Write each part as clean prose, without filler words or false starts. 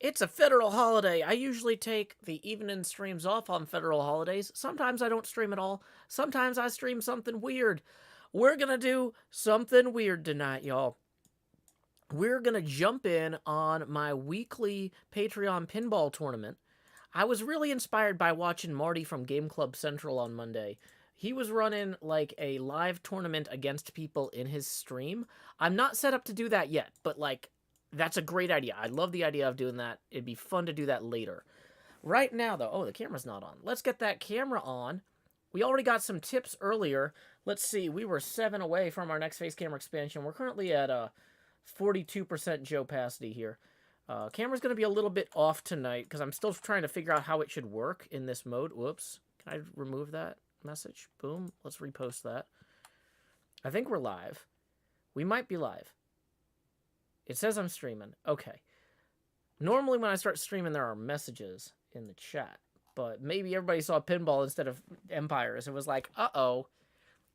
It's a federal holiday. I usually take the evening streams off on federal holidays. Sometimes I don't stream at all. Sometimes I stream something weird. We're gonna do something weird tonight, y'all. We're gonna jump in on my weekly Patreon pinball tournament. I was really inspired by watching Marty from Game Club Central on Monday. He was running like a live tournament against people in his stream. I'm not set up to do that yet, but like that's a great idea. I love the idea of doing that. It'd be fun to do that later. Right now, though, oh, the camera's not on. Let's get that camera on. We already got some tips earlier. Let's see. We were 7 away from our next face camera expansion. We're currently at 42% Joe opacity here. Camera's going to be a little bit off tonight because I'm still trying to figure out how it should work in this mode. Whoops. Can I remove that message? Boom. Let's repost that. I think we're live. We might be live. It says I'm streaming. Okay. Normally when I start streaming, there are messages in the chat. But maybe everybody saw Pinball instead of Empires. It was like, uh-oh.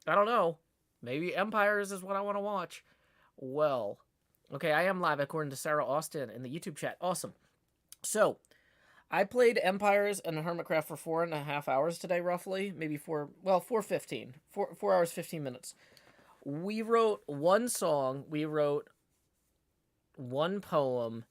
I don't know. Maybe Empires is what I want to watch. Well, okay, I am live according to Sarah Austin in the YouTube chat. Awesome. So, I played Empires and Hermitcraft for 4.5 hours today, roughly. Maybe 4:15. 4 hours, 15 minutes. We wrote one song. We wrote one poem.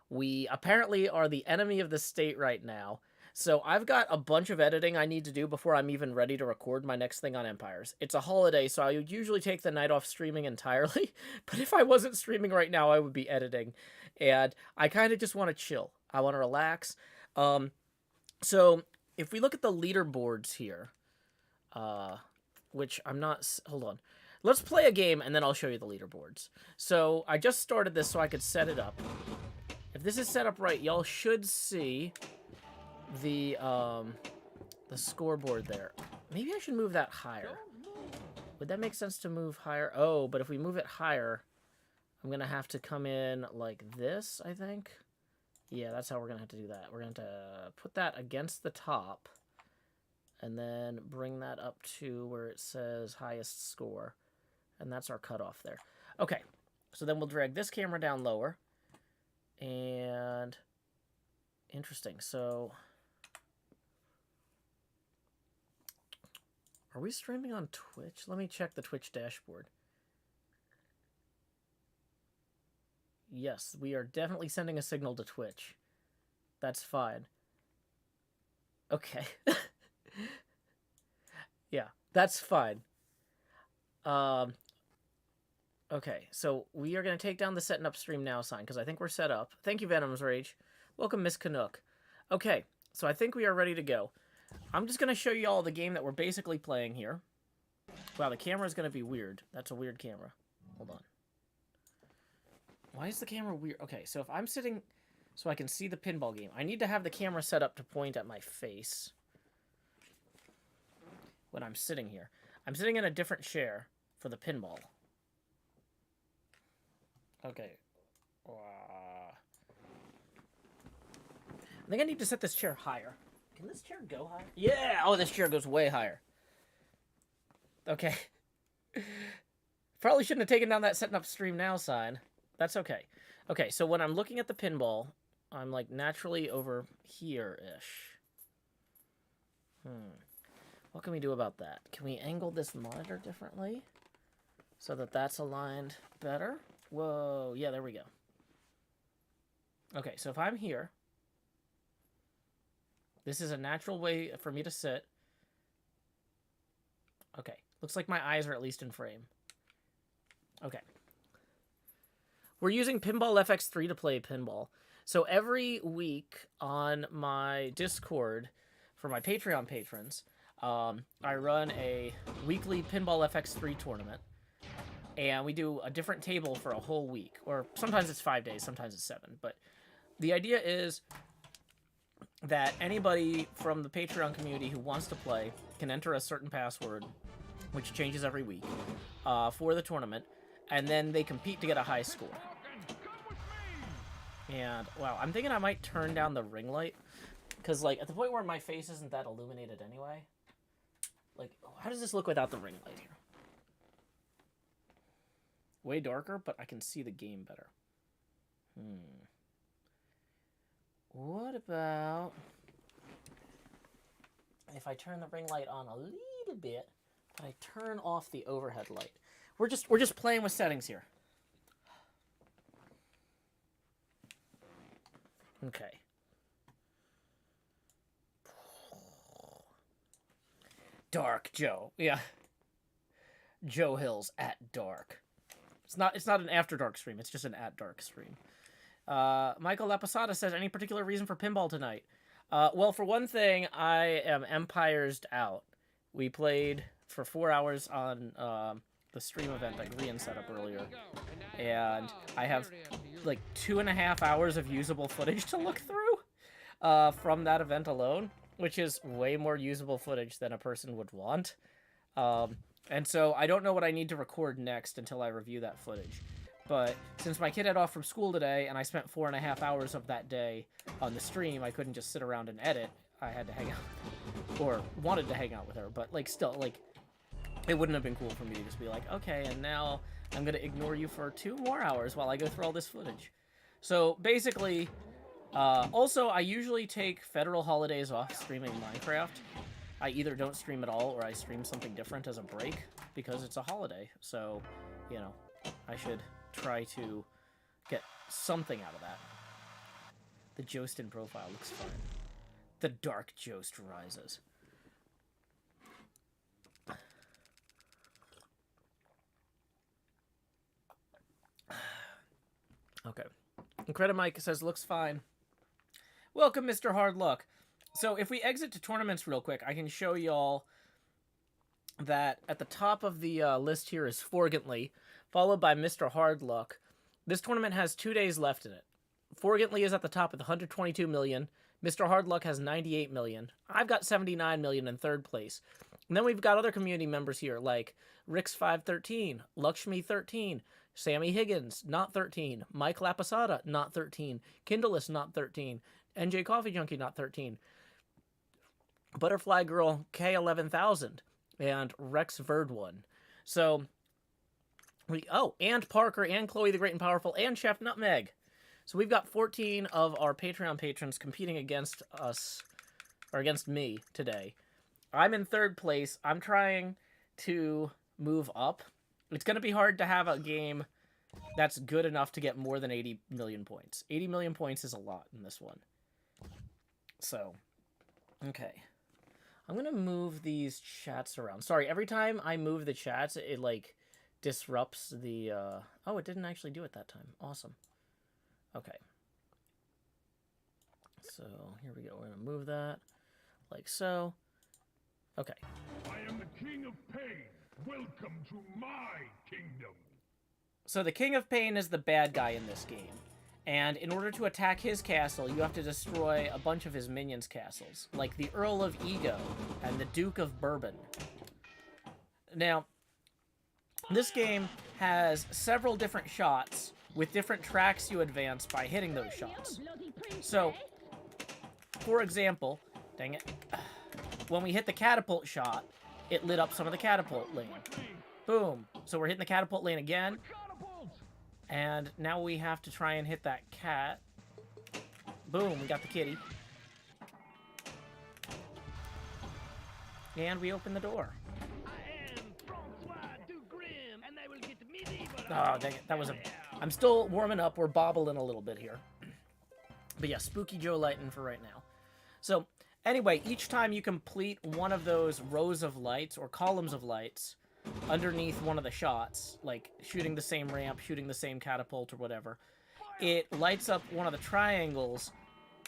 We apparently are the enemy of the state right now. So I've got a bunch of editing I need to do before I'm even ready to record my next thing on Empires. It's a holiday, so I would usually take the night off streaming entirely. But if I wasn't streaming right now, I would be editing. And I kind of just want to chill. I want to relax. So if we look at the leaderboards here, which I'm not... Hold on. Let's play a game, and then I'll show you the leaderboards. So I just started this so I could set it up. If this is set up right, y'all should see the scoreboard there. Maybe I should move that higher. Would that make sense to move higher? Oh, but if we move it higher, I'm going to have to come in like this, I think. Yeah, that's how we're going to have to do that. We're going to put that against the top and then bring that up to where it says highest score. And that's our cutoff there. Okay, so then we'll drag this camera down lower. And interesting. So are we streaming on Twitch? Let me check the Twitch dashboard. Yes, we are definitely sending a signal to Twitch. That's fine. Okay. Yeah, that's fine. Okay, so we are going to take down the setting up stream now sign, because I think we're set up. Thank you, Venom's Rage. Welcome, Miss Canuck. Okay, so I think we are ready to go. I'm just going to show you all the game that we're basically playing here. Wow, the camera is going to be weird. That's a weird camera. Hold on. Why is the camera weird? Okay, so if I'm sitting so I can see the pinball game, I need to have the camera set up to point at my face when I'm sitting here. I'm sitting in a different chair for the pinball. Okay. I think I need to set this chair higher. Can this chair go higher? Yeah! Oh, this chair goes way higher. Okay. Probably shouldn't have taken down that setting up stream now sign. That's okay. Okay, so when I'm looking at the pinball, I'm like naturally over here-ish. What can we do about that? Can we angle this monitor differently so that that's aligned better? Whoa, yeah, there we go. Okay, so if I'm here, this is a natural way for me to sit. Okay, looks like my eyes are at least in frame. Okay. We're using Pinball FX3 to play pinball. So every week on my Discord, for my Patreon patrons, I run a weekly Pinball FX3 tournament. And we do a different table for a whole week. Or sometimes it's 5 days, sometimes it's 7. But the idea is that anybody from the Patreon community who wants to play can enter a certain password, which changes every week, for the tournament. And then they compete to get a high score. And, wow, I'm thinking I might turn down the ring light. Because, like, at the point where my face isn't that illuminated anyway. Like, how does this look without the ring light here? Way darker, but I can see the game better. about if I turn the ring light on a little bit, but I turn off the overhead light? We're just playing with settings here. Okay. Dark Joe. Yeah. Joe Hills at dark. It's not an after dark stream, it's just an at dark stream. Michael Laposada says, any particular reason for pinball tonight? Well, for one thing, I am Empire's out. We played for 4 hours on the stream event that Grian set up earlier. And I have like 2.5 hours of usable footage to look through from that event alone, which is way more usable footage than a person would want. And so I don't know what I need to record next until I review that footage. But since my kid had off from school today and I spent 4.5 hours of that day on the stream, I couldn't just sit around and edit. I had to hang out with her, or wanted to hang out with her, but like still, like, it wouldn't have been cool for me to just be like, okay, and now I'm going to ignore you for 2 more hours while I go through all this footage. So basically, also, I usually take federal holidays off streaming Minecraft. I either don't stream at all or I stream something different as a break because it's a holiday. So, you know, I should try to get something out of that. The Joestin profile looks fine. The Dark Jost rises. Okay. And Credit Mike says, looks fine. Welcome, Mr. Hard Luck. So if we exit to tournaments real quick, I can show y'all that at the top of the list here is Forgently, followed by Mr. Hard Luck. This tournament has 2 days left in it. Forgently is at the top with 122 million. Mr. Hard Luck has 98 million. I've got 79 million in third place. And then we've got other community members here like Rix513, Lakshmi13, Sammy Higgins, not 13, Mike Laposada, not 13, Kindleist, not 13, NJ Coffee Junkie, not 13, Butterfly Girl K11000, and Rex Verd1. So, and Parker, and Chloe the Great and Powerful, and Chef Nutmeg. So we've got 14 of our Patreon patrons competing against us, or against me today. I'm in third place. I'm trying to move up. It's going to be hard to have a game that's good enough to get more than 80 million points. 80 million points is a lot in this one. So, okay. I'm going to move these chats around. Sorry, every time I move the chats, it, like, disrupts the... Oh, it didn't actually do it that time. Awesome. Okay. So, here we go. We're going to move that like so. Okay. I am the King of Pain. Welcome to my kingdom. So the King of Pain is the bad guy in this game. And in order to attack his castle, you have to destroy a bunch of his minions' castles, like the Earl of Ego and the Duke of Bourbon. Now, this game has several different shots with different tracks you advance by hitting those shots. So, for example, dang it, when we hit the catapult shot, it lit up some of the catapult lane. Boom. So we're hitting the catapult lane again. And now we have to try and hit that cat. Boom, we got the kitty. And we open the door. Oh, dang it. That was a... I'm still warming up. We're bobbling a little bit here. But yeah, Spooky Joe Lightin' for right now. So, anyway, each time you complete one of those rows of lights or columns of lights underneath one of the shots, like shooting the same ramp, shooting the same catapult or whatever, it lights up one of the triangles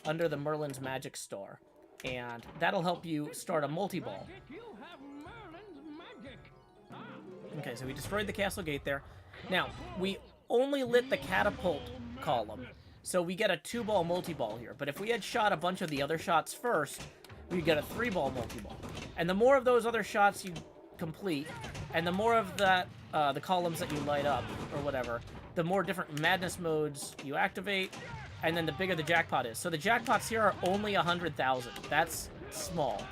under the Merlin's Magic Star. And that'll help you start a multi-ball. Okay, so we destroyed the castle gate there. Now, we only lit the catapult column, so we get a 2-ball multi-ball here. But if we had shot a bunch of the other shots first, we'd get a 3-ball multi-ball. And the more of those other shots you complete, and the more of that, the columns that you light up, or whatever, the more different madness modes you activate, and then the bigger the jackpot is. So the jackpots here are only 100,000. That's small.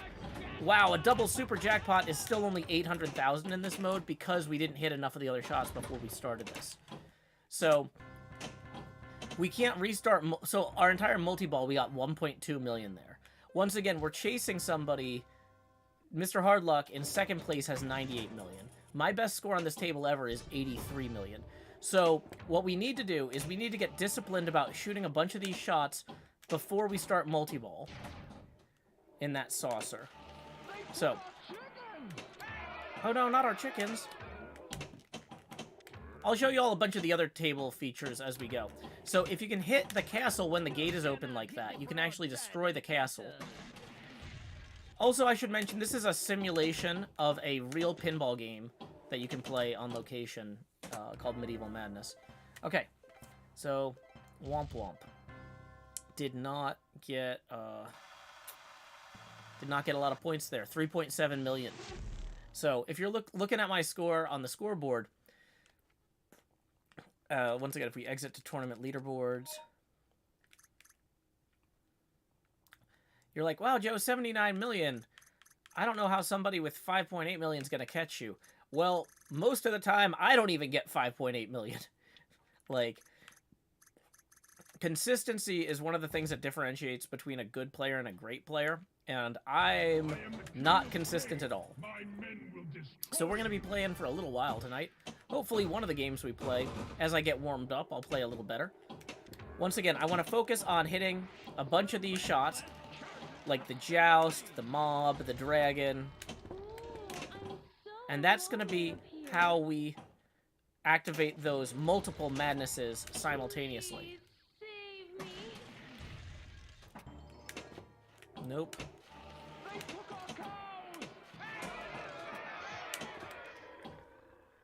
Wow, a double super jackpot is still only 800,000 in this mode because we didn't hit enough of the other shots before we started this. So, We can't restart... So our entire multi-ball, we got 1.2 million there. Once again, we're chasing somebody. Mr. Hardluck in second place has 98 million. My best score on this table ever is 83 million. So what we need to do is we need to get disciplined about shooting a bunch of these shots before we start multi-ball in that saucer. So... Oh no, not our chickens. I'll show you all a bunch of the other table features as we go. So if you can hit the castle when the gate is open like that, you can actually destroy the castle. Also, I should mention, this is a simulation of a real pinball game that you can play on location called Medieval Madness. Okay, so Womp Womp did not get a lot of points there. 3.7 million. So if you're looking at my score on the scoreboard, once again, if we exit to tournament leaderboards, you're like, wow, Joe, 79 million. I don't know how somebody with 5.8 million is going to catch you. Well, most of the time, I don't even get 5.8 million. Like, consistency is one of the things that differentiates between a good player and a great player, and I'm not consistent at all. So we're going to be playing for a little while tonight. Hopefully one of the games we play, as I get warmed up, I'll play a little better. Once again, I want to focus on hitting a bunch of these shots, like the Joust, the Mob, the Dragon. And that's going to be how we activate those multiple madnesses simultaneously. Nope.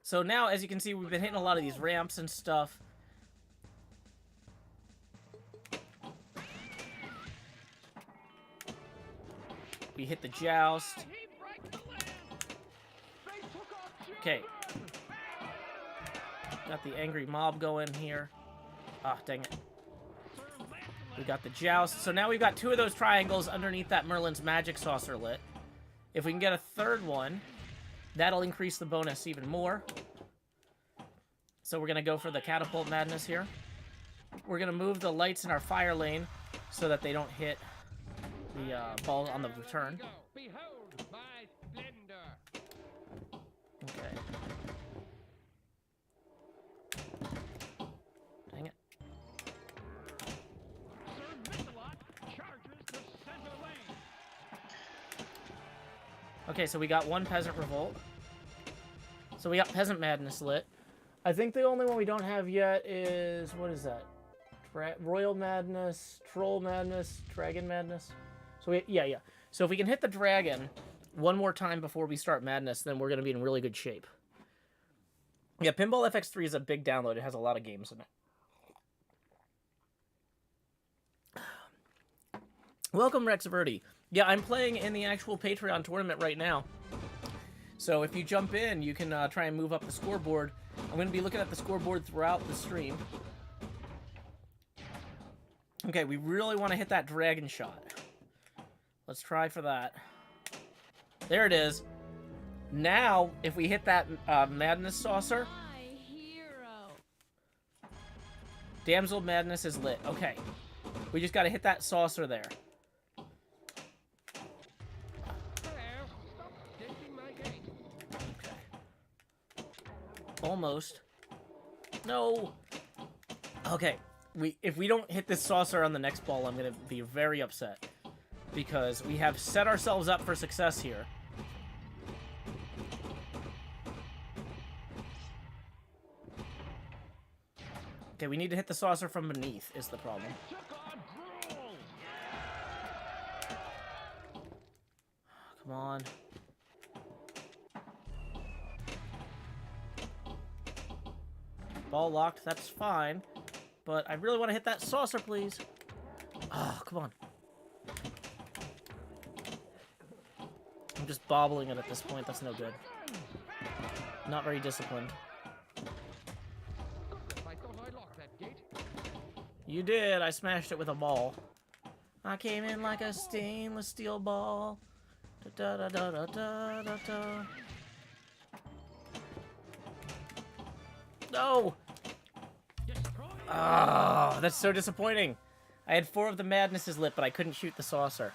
So now, as you can see, we've been hitting a lot of these ramps and stuff. We hit the Joust. Okay. Got the angry mob going here. Ah, dang it. We got the Joust. So now we've got two of those triangles underneath that Merlin's magic saucer lit. If we can get a third one, that'll increase the bonus even more. So we're going to go for the catapult madness here. We're going to move the lights in our fire lane so that they don't hit the ball on the return. Okay. Dang it. Okay, so we got one Peasant Revolt. So we got Peasant Madness lit. I think the only one we don't have yet is... What is that? Royal Madness, Troll Madness, Dragon Madness. So yeah. So if we can hit the Dragon one more time before we start Madness, then we're going to be in really good shape. Yeah, Pinball FX3 is a big download. It has a lot of games in it. Welcome, Rex Verdi. Yeah, I'm playing in the actual Patreon tournament right now. So if you jump in, you can try and move up the scoreboard. I'm going to be looking at the scoreboard throughout the stream. Okay, we really want to hit that dragon shot. Let's try for that. There it is. Now, if we hit that Madness Saucer... Damsel Madness is lit. Okay. We just got to hit that saucer there. Almost. No. Okay. If we don't hit this saucer on the next ball, I'm going to be very upset. Because we have set ourselves up for success here. Okay, we need to hit the saucer from beneath, is the problem. Come on. Ball locked, that's fine. But I really want to hit that saucer, please. Oh, come on. I'm just bobbling it at this point, that's no good. Not very disciplined. You did, I smashed it with a ball. I came in like a stainless steel ball. Da da da da da da da. No! Oh, that's so disappointing. I had 4 of the madnesses lit, but I couldn't shoot the saucer.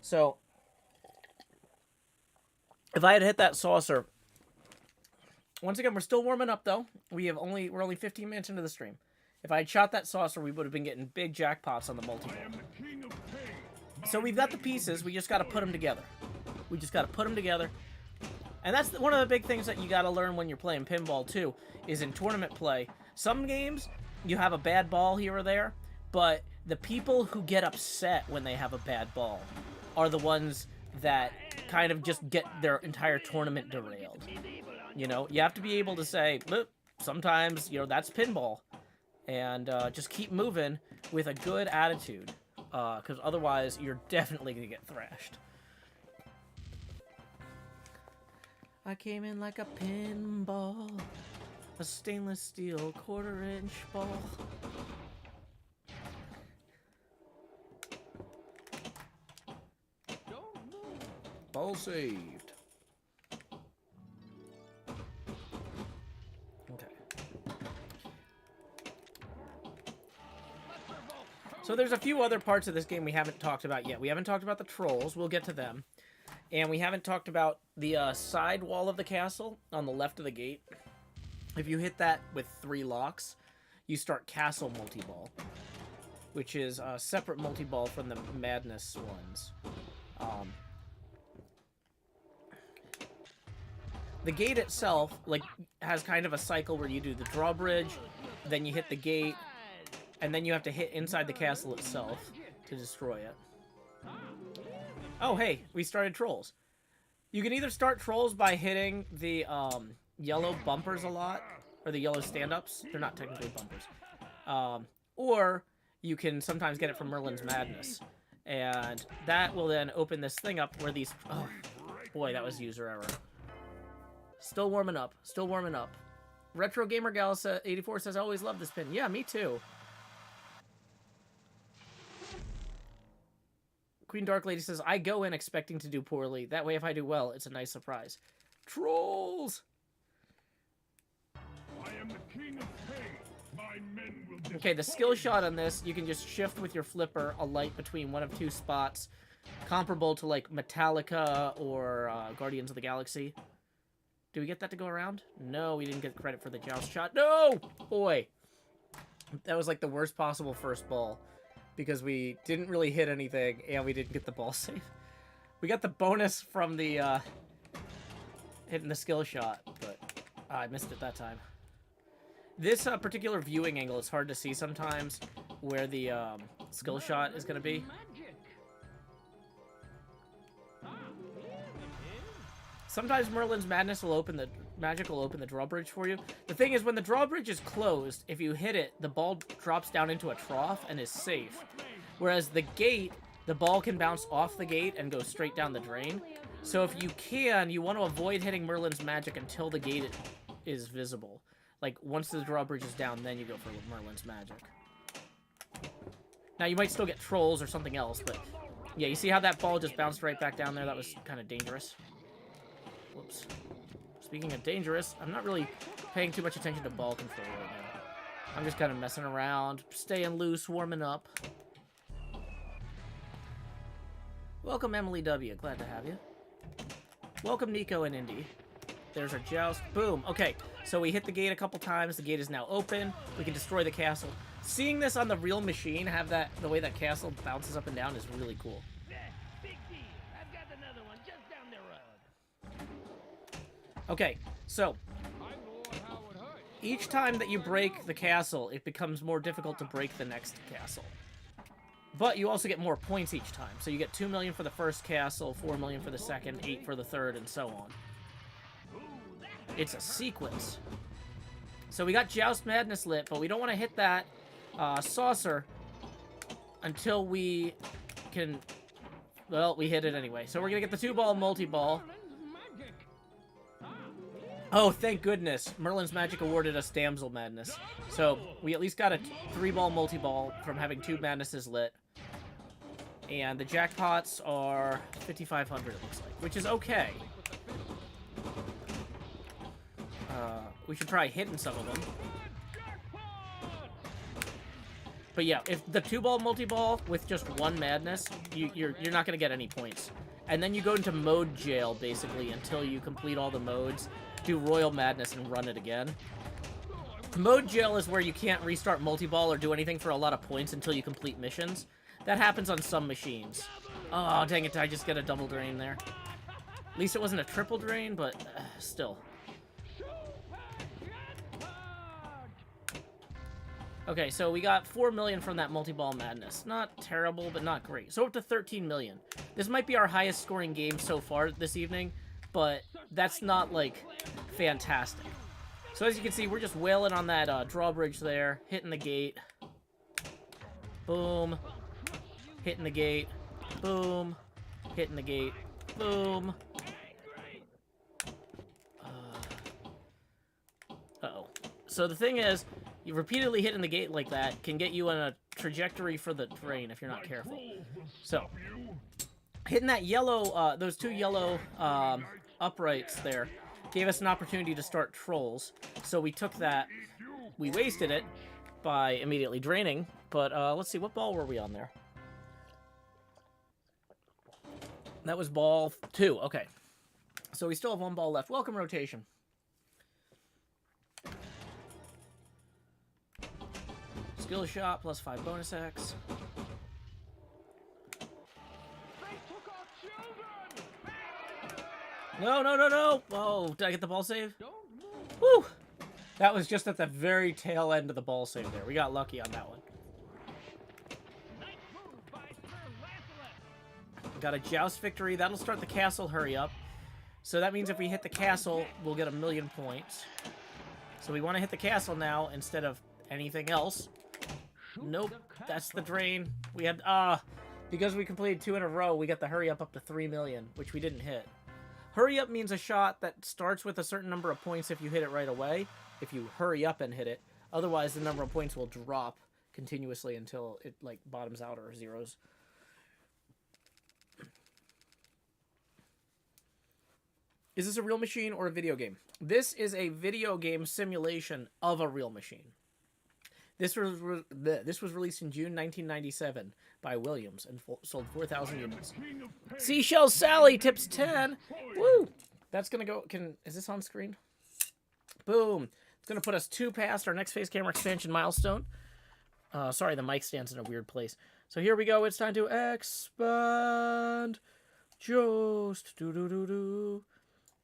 So, if I had hit that saucer... Once again, we're still warming up, though. We're only 15 minutes into the stream. If I had shot that saucer, we would have been getting big jackpots on the multi-ball. So we've got the pieces. We just got to put them together. We just got to put them together. And that's one of the big things that you got to learn when you're playing pinball, too, is in tournament play. Some games, you have a bad ball here or there, but the people who get upset when they have a bad ball are the ones that kind of just get their entire tournament derailed. You know, you have to be able to say, sometimes, you know, that's pinball. And just keep moving with a good attitude. Because otherwise, you're definitely going to get thrashed. I came in like a pinball. A stainless steel 1/4-inch ball. Ball saved. Okay. So there's a few other parts of this game we haven't talked about yet. We haven't talked about the trolls. We'll get to them. And we haven't talked about the side wall of the castle on the left of the gate. If you hit that with 3 locks, you start castle multi-ball, which is a separate multi-ball from the madness ones. The gate itself, like, has kind of a cycle where you do the drawbridge, then you hit the gate, and then you have to hit inside the castle itself to destroy it. Oh, hey, we started trolls. You can either start trolls by hitting the yellow bumpers a lot, or the yellow stand-ups. They're not technically bumpers. Or you can sometimes get it from Merlin's Madness. And that will then open this thing up where these... Oh, boy, that was user error. Still warming up. Still warming up. Retro Gamer Gal 84 says, I always love this pin. Yeah, me too. Queen Dark Lady says, I go in expecting to do poorly. That way, if I do well, it's a nice surprise. Trolls! I am the king of pain. My men will Okay, the skill shot on this, you can just shift with your flipper a light between one of 2 spots, comparable to, like, Metallica or Guardians of the Galaxy. Do we get that to go around? No, we didn't get credit for the joust shot. No! Boy. That was, like, the worst possible first ball. Because we didn't really hit anything, and we didn't get the ball safe. We got the bonus from the, hitting the skill shot, but I missed it that time. This particular viewing angle is hard to see sometimes, where the skill shot is going to be. Sometimes Merlin's Madness will open the... Magic will open the drawbridge for you. The thing is, when the drawbridge is closed, if you hit it, the ball drops down into a trough and is safe. Whereas the gate, the ball can bounce off the gate and go straight down the drain. So if you can, you want to avoid hitting Merlin's Magic until the gate is visible. Like, once the drawbridge is down, then you go for Merlin's Magic. Now, you might still get trolls or something else, but... Yeah, you see how that ball just bounced right back down there? That was kind of dangerous. Whoops. Speaking of dangerous, I'm not really paying too much attention to ball control right now. I'm just kind of messing around, staying loose, warming up. Welcome, Emily W. Glad to have you. Welcome, Nico and Indy. There's our joust. Boom. Okay, so we hit the gate a couple times. The gate is now open. We can destroy the castle. Seeing this on the real machine, have that the way that castle bounces up and down is really cool. Okay, so each time that you break the castle, it becomes more difficult to break the next castle. But you also get more points each time. So you get 2 million for the first castle, 4 million for the second, 8 for the third, and so on. It's a sequence. So we got Joust Madness lit, but we don't want to hit that saucer until we can... Well, we hit it anyway. So we're going to get the 2-ball multi-ball. Oh, thank goodness. Merlin's Magic awarded us Damsel Madness. So, we at least got a 3-ball multi-ball from having 2 Madnesses lit. And the jackpots are 5,500, it looks like, which is okay. We should try hitting some of them. But yeah, if the 2-ball multi-ball with just one madness, you're not going to get any points. And then you go into mode jail, basically, until you complete all the modes, do Royal Madness, and run it again. Mode jail is where you can't restart multi-ball or do anything for a lot of points until you complete missions. That happens on some machines. Oh, dang it, did I just get a double drain there? At least it wasn't a triple drain, but still. Okay, so we got 4 million from that multi-ball madness. Not terrible, but not great. So up to 13 million. This might be our highest scoring game so far this evening, but that's not, like, fantastic. So as you can see, we're just wailing on that drawbridge there, hitting the gate. Boom. Hitting the gate. Boom. Hitting the gate. Boom. Uh-oh. So the thing is, you repeatedly hitting the gate like that can get you on a trajectory for the drain if you're not careful. So, hitting that yellow, those two yellow uprights there gave us an opportunity to start trolls. So we took that, we wasted it by immediately draining, but let's see, what ball were we on there? That was ball 2, okay. So we still have 1 ball left. Welcome, rotation. Skill shot, plus 5 bonus X. No, no, no, no! Oh, did I get the ball save? Woo! That was just at the very tail end of the ball save there. We got lucky on that one. Got a joust victory. That'll start the castle hurry up. So that means if we hit the castle, we'll get 1,000,000 points. So we want to hit the castle now instead of anything else. Nope, that's the drain. We had, because we completed 2 in a row, we got the hurry up to 3 million, which we didn't hit. Hurry up means a shot that starts with a certain number of points if you hit it right away, if you hurry up and hit it. Otherwise, the number of points will drop continuously until it, like, bottoms out or zeros. Is this a real machine or a video game? This is a video game simulation of a real machine. This was released in June 1997 by Williams and sold 4,000 units. Seashell Sally tips 10. Woo! That's gonna go. Is this on screen? Boom! It's gonna put us 2 past our next face camera expansion milestone. Sorry, the mic stands in a weird place. So here we go. It's time to expand. Just do.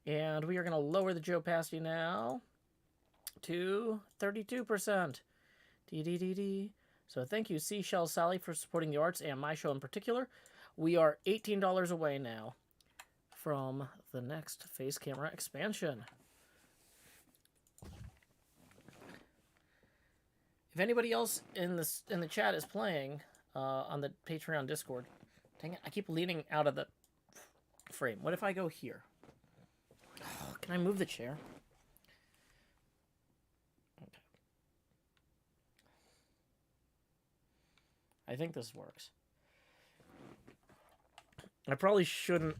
And we are gonna lower the Joe Pasty now to 32%. So thank you, Seashell Sally, for supporting the arts and my show in particular. We are $18 away now from the next face camera expansion. If anybody else in the chat is playing on the Patreon Discord, dang it, I keep leaning out of the frame. What if I go here? Oh, can I move the chair? I think this works. I probably shouldn't...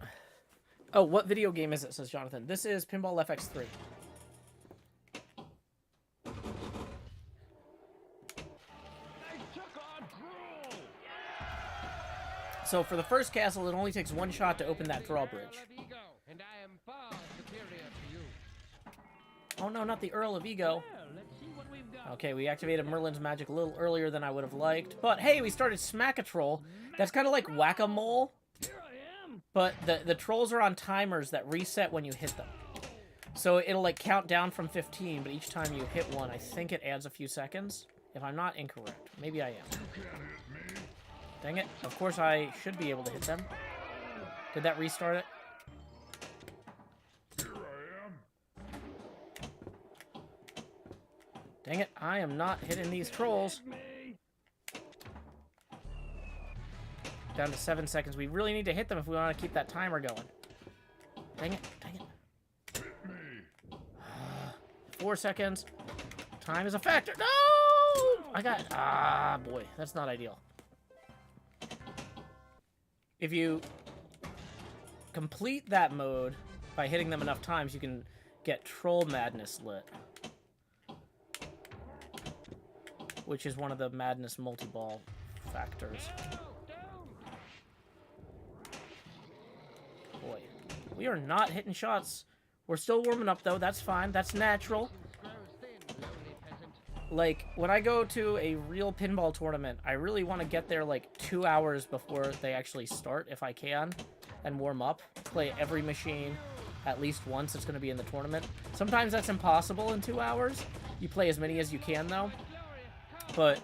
Oh, what video game is it, says Jonathan. This is Pinball FX3. So for the first castle, it only takes 1 shot to open that drawbridge. Oh no, not the Earl of Ego. Okay, we activated Merlin's magic a little earlier than I would have liked. But hey, we started Smack-a-Troll. That's kind of like Whack-a-Mole. But the trolls are on timers that reset when you hit them. So it'll like count down from 15, but each time you hit one, I think it adds a few seconds. If I'm not incorrect. Maybe I am. Dang it. Of course I should be able to hit them. Did that restart it? Dang it, I am not hitting these trolls. Down to 7 seconds. We really need to hit them if we want to keep that timer going. Dang it, dang it. 4 seconds. Time is a factor. No! I got... boy, that's not ideal. If you complete that mode by hitting them enough times, you can get Troll Madness lit. which is one of the Madness multi-ball factors. Boy, we are not hitting shots. We're still warming up, though. That's fine. That's natural. Like, when I go to a real pinball tournament, I really want to get there, like, 2 hours before they actually start, if I can, and warm up. Play every machine at least once it's going to be in the tournament. Sometimes that's impossible in 2 hours. You play as many as you can, though. But,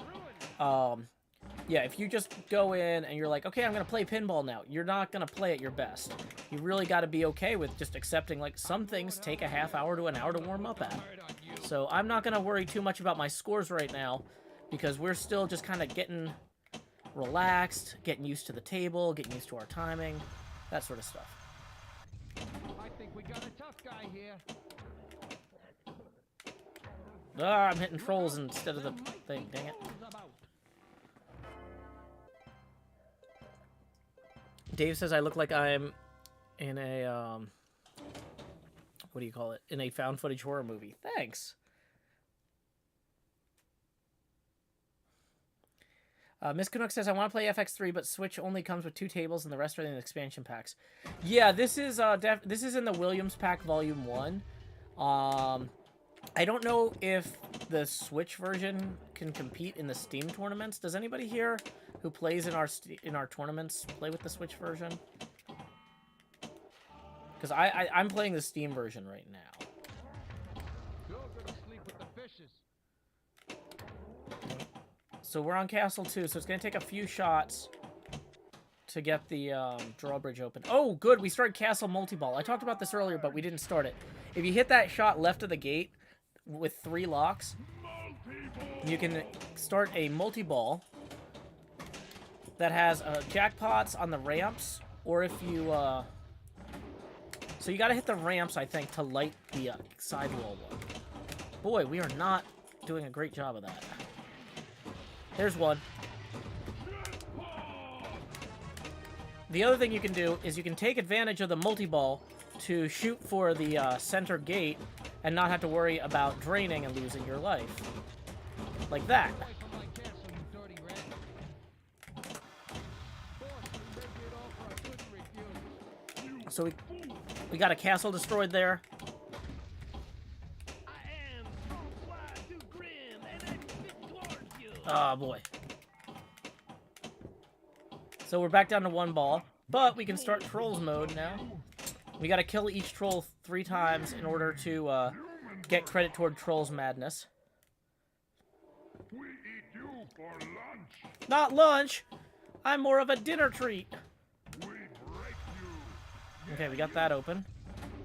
yeah, if you just go in and you're like, okay, I'm going to play pinball now, you're not going to play at your best. You really got to be okay with just accepting, like, some things take a half hour to an hour to warm up at. So I'm not going to worry too much about my scores right now, because we're still just kind of getting relaxed, getting used to the table, getting used to our timing, that sort of stuff. I think we got a tough guy here. Ah, I'm hitting trolls instead of the thing, dang it. Dave says I look like I'm in a, what do you call it? In a found footage horror movie. Thanks. Miss Canuck says, I want to play FX3, but Switch only comes with 2 tables and the rest are in expansion packs. Yeah, this is in the Williams pack Volume 1. I don't know if the Switch version can compete in the Steam tournaments. Does anybody here who plays in our tournaments play with the Switch version? Because I'm playing the Steam version right now. You're gonna sleep with the fishes. So we're on Castle 2, so it's going to take a few shots to get the drawbridge open. Oh, good, we started Castle Multi-Ball. I talked about this earlier, but we didn't start it. If you hit that shot left of the gate with 3 locks, you can start a multi-ball that has jackpots on the ramps, or if you... So you got to hit the ramps, I think, to light the sidewall one. Boy, we are not doing a great job of that. There's one. The other thing you can do is you can take advantage of the multi-ball to shoot for the center gate and not have to worry about draining and losing your life. Like that. So we got a castle destroyed there. Oh, boy. So we're back down to 1 ball, but we can start Trolls mode now. We gotta kill each troll 3 times in order to get credit toward Trolls Madness. We eat you for lunch. Not lunch! I'm more of a dinner treat. We break you. Okay, we got that open.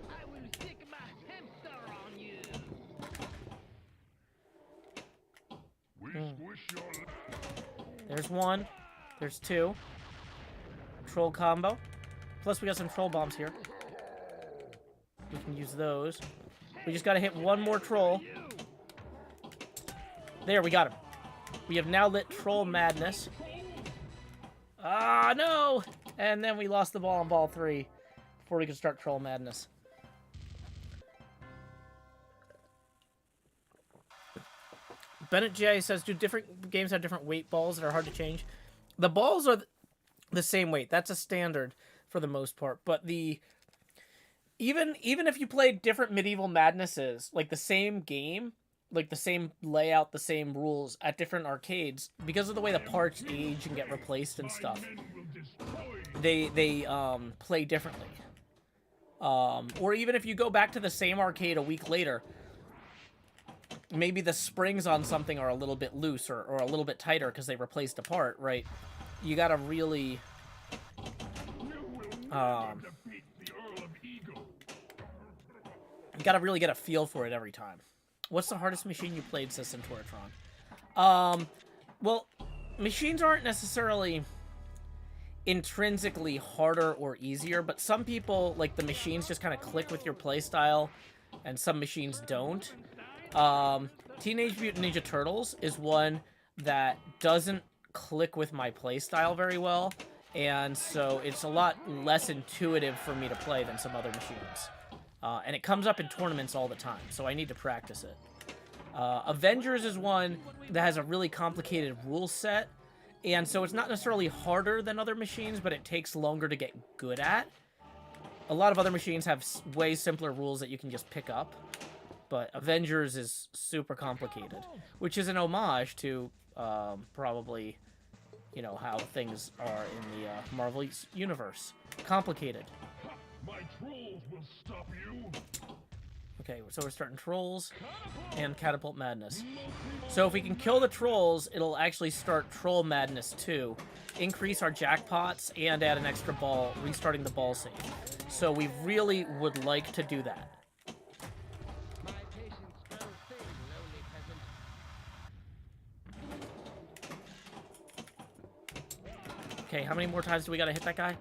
I will stick my hamster on you. We squish your There's 1. There's 2. Troll combo. Plus we got some troll bombs here. We can use those. We just gotta hit 1 more troll. There, we got him. We have now lit Troll Madness. Ah, no! And then we lost the ball on ball 3 before we could start Troll Madness. Bennett J says, do different games have different weight balls that are hard to change? The balls are the same weight. That's a standard for the most part. But even if you play different Medieval Madnesses, like the same game, like the same layout, the same rules at different arcades, because of the way the parts age and get replaced and stuff, they play differently. Or even if you go back to the same arcade a week later, maybe the springs on something are a little bit loose or a little bit tighter because they replaced a part, right? You gotta really... you gotta really get a feel for it every time. What's the hardest machine you played, says Centauratron? Well, machines aren't necessarily intrinsically harder or easier, but some people, like, the machines just kind of click with your playstyle, and some machines don't. Teenage Mutant Ninja Turtles is one that doesn't click with my playstyle very well, and so it's a lot less intuitive for me to play than some other machines. And it comes up in tournaments all the time, so I need to practice it. Avengers is one that has a really complicated rule set, and so it's not necessarily harder than other machines, but it takes longer to get good at. A lot of other machines have way simpler rules that you can just pick up, but Avengers is super complicated, which is an homage to probably, you know, how things are in the Marvel universe. Complicated. My trolls will stop you. Okay, so we're starting Trolls and Catapult Madness. So if we can kill the Trolls, it'll actually start Troll Madness too. Increase our jackpots and add an extra ball, restarting the ball save. So we really would like to do that. My patience grows thin, lowly peasant. Okay, how many more times do we gotta hit that guy?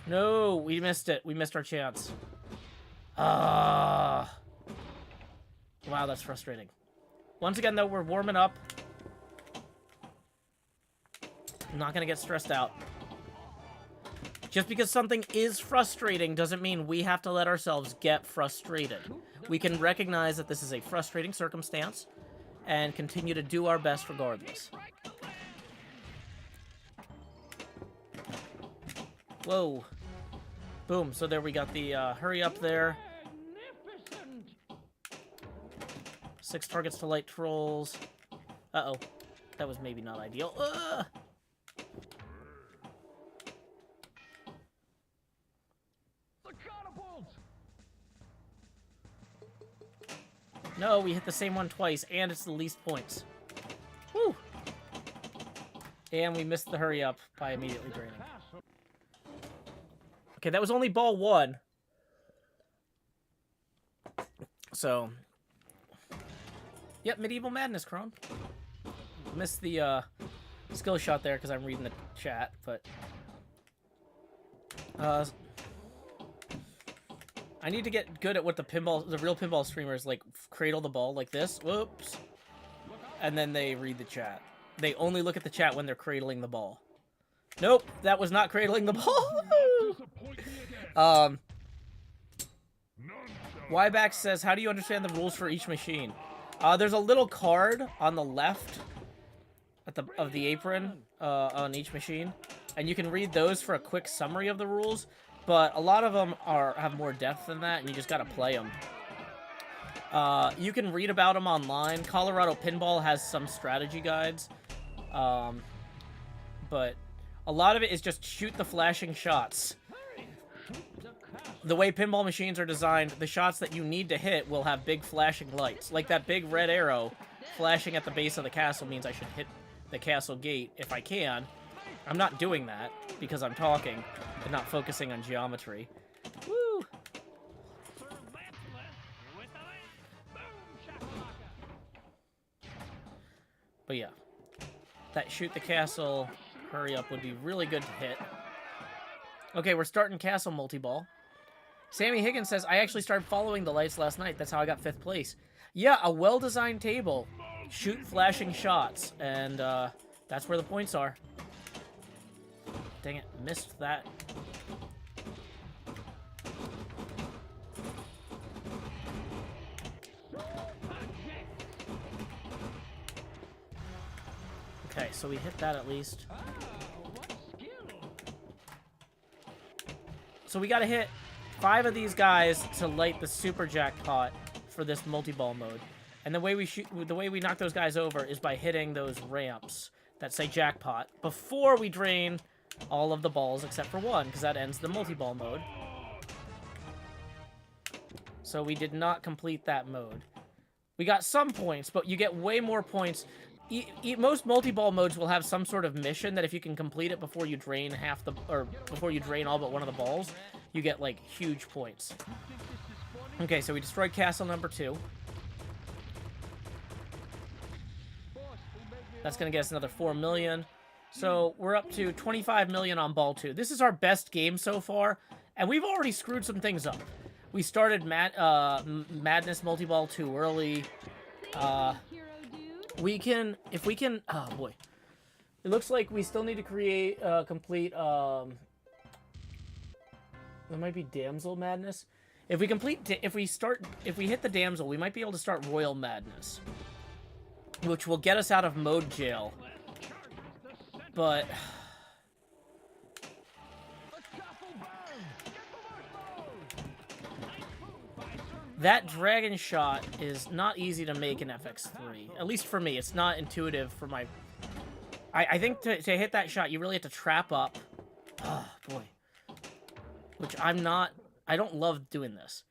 No, we missed it. We missed our chance. Wow, that's frustrating. Once again, though, we're warming up. I'm not gonna get stressed out. Just because something is frustrating doesn't mean we have to let ourselves get frustrated. We can recognize that this is a frustrating circumstance and continue to do our best regardless. Whoa. Boom, so there we got the hurry up there. 6 targets to light trolls. Uh-oh. That was maybe not ideal. The catapult! No, we hit the same one twice, and it's the least points. Woo! And we missed the hurry up by immediately draining. Okay, that was only ball 1. So, yep, Medieval Madness, Crone. Missed the skill shot there because I'm reading the chat, but I need to get good at what the real pinball streamers like cradle the ball like this. Whoops. And then they read the chat. They only look at the chat when they're cradling the ball. Nope, that was not cradling the ball. Yback says, how do you understand the rules for each machine? There's a little card on the left of the apron on each machine, and you can read those for a quick summary of the rules, but a lot of them have more depth than that, and you just gotta play them. You can read about them online. Colorado Pinball has some strategy guides, but a lot of it is just shoot the flashing shots. The way pinball machines are designed, the shots that you need to hit will have big flashing lights. Like that big red arrow flashing at the base of the castle means I should hit the castle gate if I can. I'm not doing that because I'm talking and not focusing on geometry. Woo! But yeah, that shoot the castle hurry up would be really good to hit. Okay, we're starting castle multi-ball. Sammy Higgins says, I actually started following the lights last night. That's how I got 5th place. Yeah, a well-designed table. Shoot flashing shots. And that's where the points are. Dang it, missed that. Okay, so we hit that at least. So we gotta hit 5 of these guys to light the super jackpot for this multi-ball mode. And the way we knock those guys over is by hitting those ramps that say jackpot before we drain all of the balls except for 1, because that ends the multi-ball mode. So we did not complete that mode. We got some points, but you get way more points. Most multi-ball modes will have some sort of mission that if you can complete it before you drain before you drain all but one of the balls, you get like huge points. Okay, so we destroyed castle number 2. That's gonna get us another 4 million. So we're up to 25 million on ball 2. This is our best game so far, and we've already screwed some things up. We started Madness multi-ball too early. If we can, oh boy. It looks like we still need to create complete, there might be Damsel Madness. If we hit the damsel, we might be able to start Royal Madness, which will get us out of mode jail. But that dragon shot is not easy to make in FX3. At least for me, it's not intuitive for my... I think to hit that shot, you really have to trap up. Oh, boy. Which I'm not... I don't love doing this.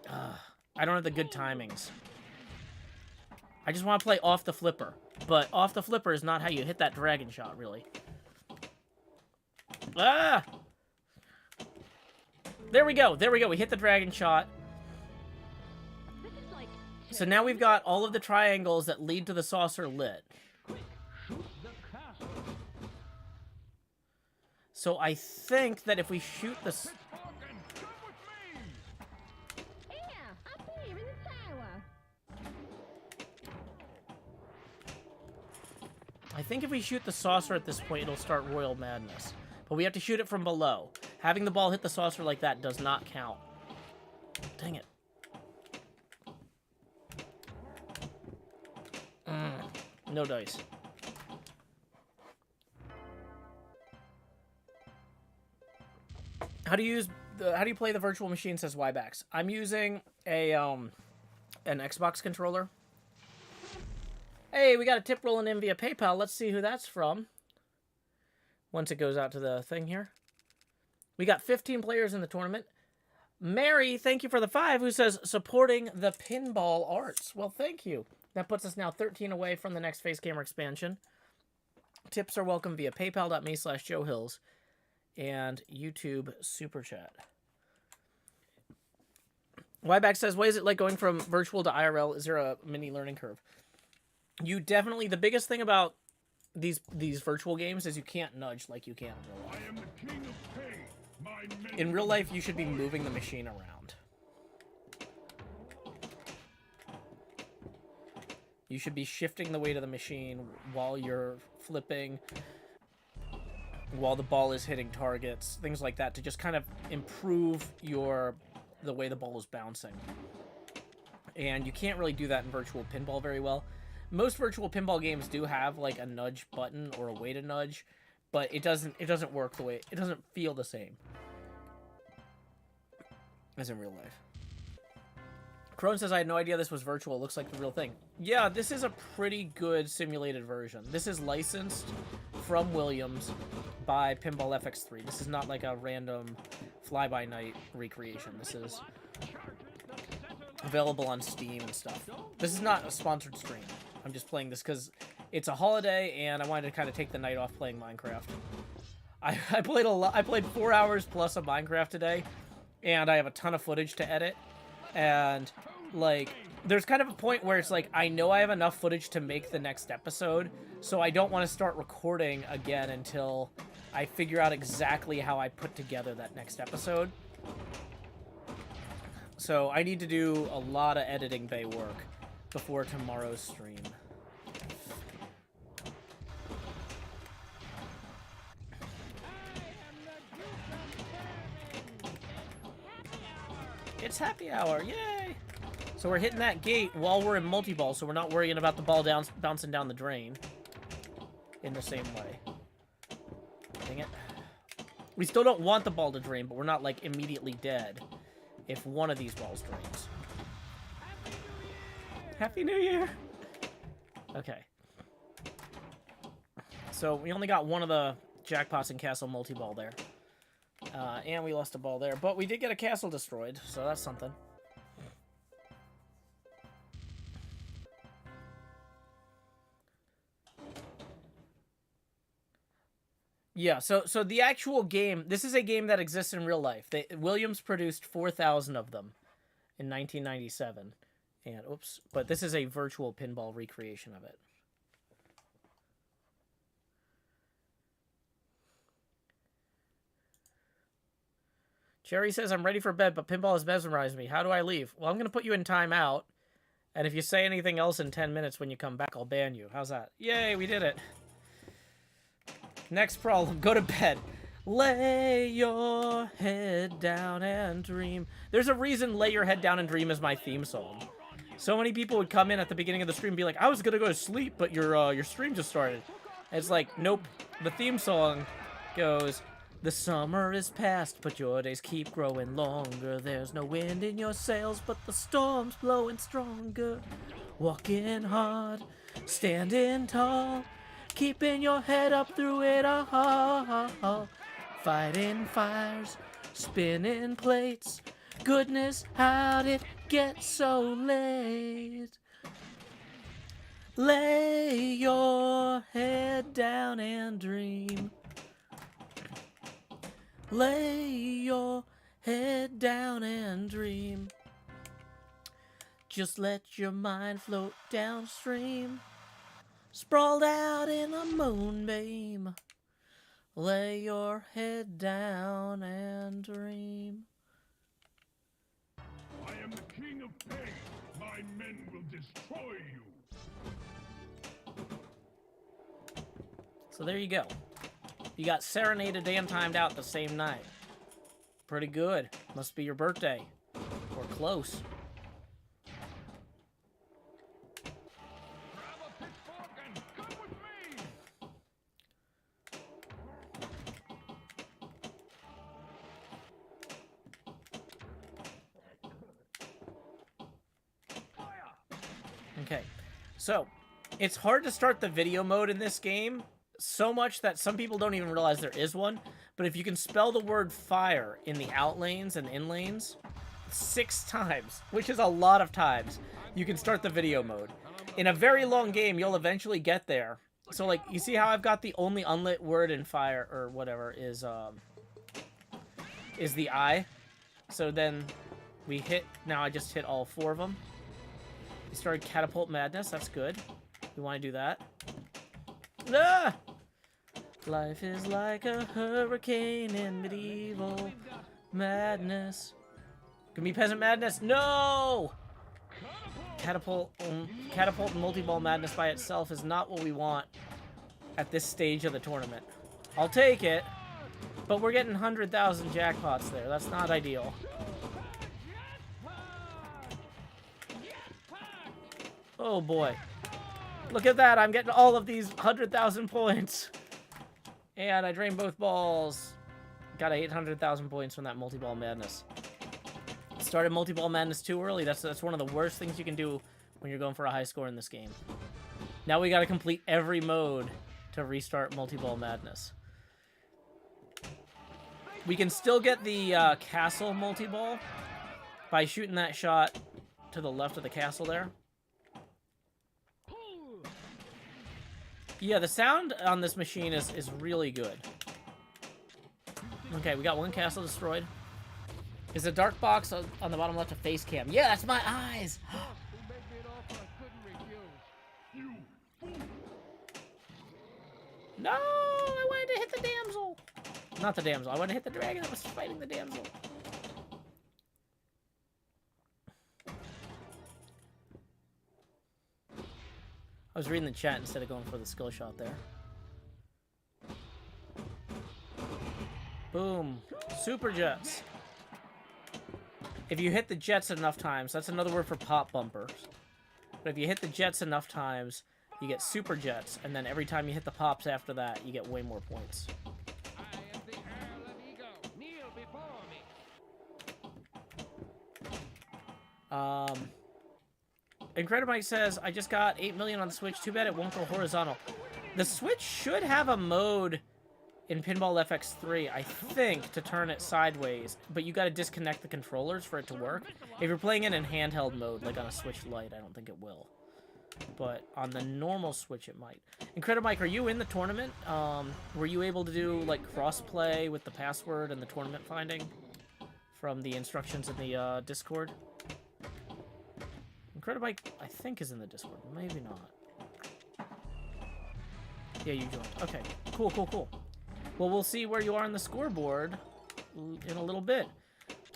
I don't have the good timings. I just want to play off the flipper. But off the flipper is not how you hit that dragon shot, really. Ah! There we go. There we go. We hit the dragon shot. So now we've got all of the triangles that lead to the saucer lit. So I think that if we shoot the... I think if we shoot the saucer at this point, it'll start Royal Madness. But we have to shoot it from below. Having the ball hit the saucer like that does not count. Dang it. No dice. How do you play the virtual machine, says Wybax. I'm using a an Xbox controller. Hey, we got a tip rolling in via PayPal. Let's see who that's from. Once it goes out to the thing here. We got 15 players in the tournament. Mary, thank you for the 5, who says, supporting the pinball arts. Well, thank you. That puts us now 13 away from the next Face Gamer expansion. Tips are welcome via paypal.me/JoeHills and YouTube Super Chat. Wyback says, what is it like going from virtual to IRL? Is there a mini learning curve? You definitely... The biggest thing about these virtual games is you can't nudge like you can in real life. I am the king of pain. In real life, you should be moving the machine around. You should be shifting the weight of the machine while you're flipping, while the ball is hitting targets, things like that, to just kind of improve the way the ball is bouncing. And you can't really do that in virtual pinball very well. Most virtual pinball games do have like a nudge button or a way to nudge, but it doesn't work the way, it doesn't feel the same as in real life. Crone says, I had no idea this was virtual. It looks like the real thing. Yeah, this is a pretty good simulated version. This is licensed from Williams by Pinball FX3. This is not like a random fly-by-night recreation. This is available on Steam and stuff. This is not a sponsored stream. I'm just playing this because it's a holiday and I wanted to kind of take the night off playing Minecraft. I played a lot. I played 4 hours plus of Minecraft today, and I have a ton of footage to edit. And, like, there's kind of a point where it's like, I know I have enough footage to make the next episode, so I don't want to start recording again until I figure out exactly how I put together that next episode. So I need to do a lot of editing bay work before tomorrow's stream. It's happy hour, yay! So we're hitting that gate while we're in multi-ball, so we're not worrying about the ball bouncing down the drain in the same way. Dang it. We still don't want the ball to drain, but we're not, like, immediately dead if one of these balls drains. Happy New Year! Okay. So we only got one of the jackpots in Castle multi-ball there. And we lost a ball there. But we did get a castle destroyed, so that's something. Yeah, so the actual game, this is a game that exists in real life. Williams produced 4,000 of them in 1997. And, oops, but this is a virtual pinball recreation of it. Cherry says, I'm ready for bed, but pinball has mesmerized me. How do I leave? Well, I'm going to put you in timeout. And if you say anything else in 10 minutes when you come back, I'll ban you. How's that? Yay, we did it. Next problem. Go to bed. Lay your head down and dream. There's a reason Lay Your Head Down and Dream is my theme song. So many people would come in at the beginning of the stream and be like, I was gonna go to sleep, but your stream just started. And it's like, nope. The theme song goes, the summer is past, but your days keep growing longer. There's no wind in your sails, but the storm's blowing stronger. Walking hard, standing tall, keeping your head up through it all. Fighting fires, spinning plates. Goodness, how'd it get so late? Lay your head down and dream. Lay your head down and dream. Just let your mind float downstream. Sprawled out in a moonbeam. Lay your head down and dream. I am the king of pain. My men will destroy you. So there you go. You got serenaded and timed out the same night. Pretty good. Must be your birthday. Or close. Grab a pitchfork and come with me! Okay. So, it's hard to start the video mode in this game. So much that some people don't even realize there is one. But if you can spell the word fire in the out lanes and in lanes 6 times, which is a lot of times, you can start the video mode. In a very long game, you'll eventually get there. So, like, you see how I've got the only unlit word in fire, or whatever, is the I. So then we hit, now I just hit all 4 of them. We started Catapult Madness, that's good. We want to do that. Ah! Life is like a hurricane in medieval madness. Can be Peasant Madness? No! Catapult and multi-ball madness by itself is not what we want at this stage of the tournament. I'll take it, but we're getting 100,000 jackpots there. That's not ideal. Oh boy. Look at that, I'm getting all of these 100,000 points. And I drained both balls. Got 800,000 points from that multi-ball madness. Started multi-ball madness too early. That's one of the worst things you can do when you're going for a high score in this game. Now we gotta complete every mode to restart multi-ball madness. We can still get the castle multi-ball by shooting that shot to the left of the castle there. Yeah, the sound on this machine is really good. Okay, we got 1 castle destroyed. Is the dark box on the bottom left a face cam? Yeah, that's my eyes! No! I wanted to hit the damsel! Not the damsel. I wanted to hit the dragon that was fighting the damsel. I was reading the chat instead of going for the skill shot there. Boom. Super jets. If you hit the jets enough times, that's another word for pop bumpers. But if you hit the jets enough times, you get super jets, and then every time you hit the pops after that, you get way more points. I am the Earl of Ego. Kneel before me. Incredibike says, I just got 8 million on the Switch. Too bad it won't go horizontal. The Switch should have a mode in Pinball FX3, I think, to turn it sideways. But you gotta disconnect the controllers for it to work. If you're playing it in handheld mode, like on a Switch Lite, I don't think it will. But on the normal Switch, it might. Incredibike, are you in the tournament? Were you able to do, like, cross-play with the password and the tournament finding from the instructions in the Discord? Incredibike, I think, is in the Discord. Maybe not. Yeah, you joined. Okay. Cool, cool, cool. Well, we'll see where you are on the scoreboard in a little bit.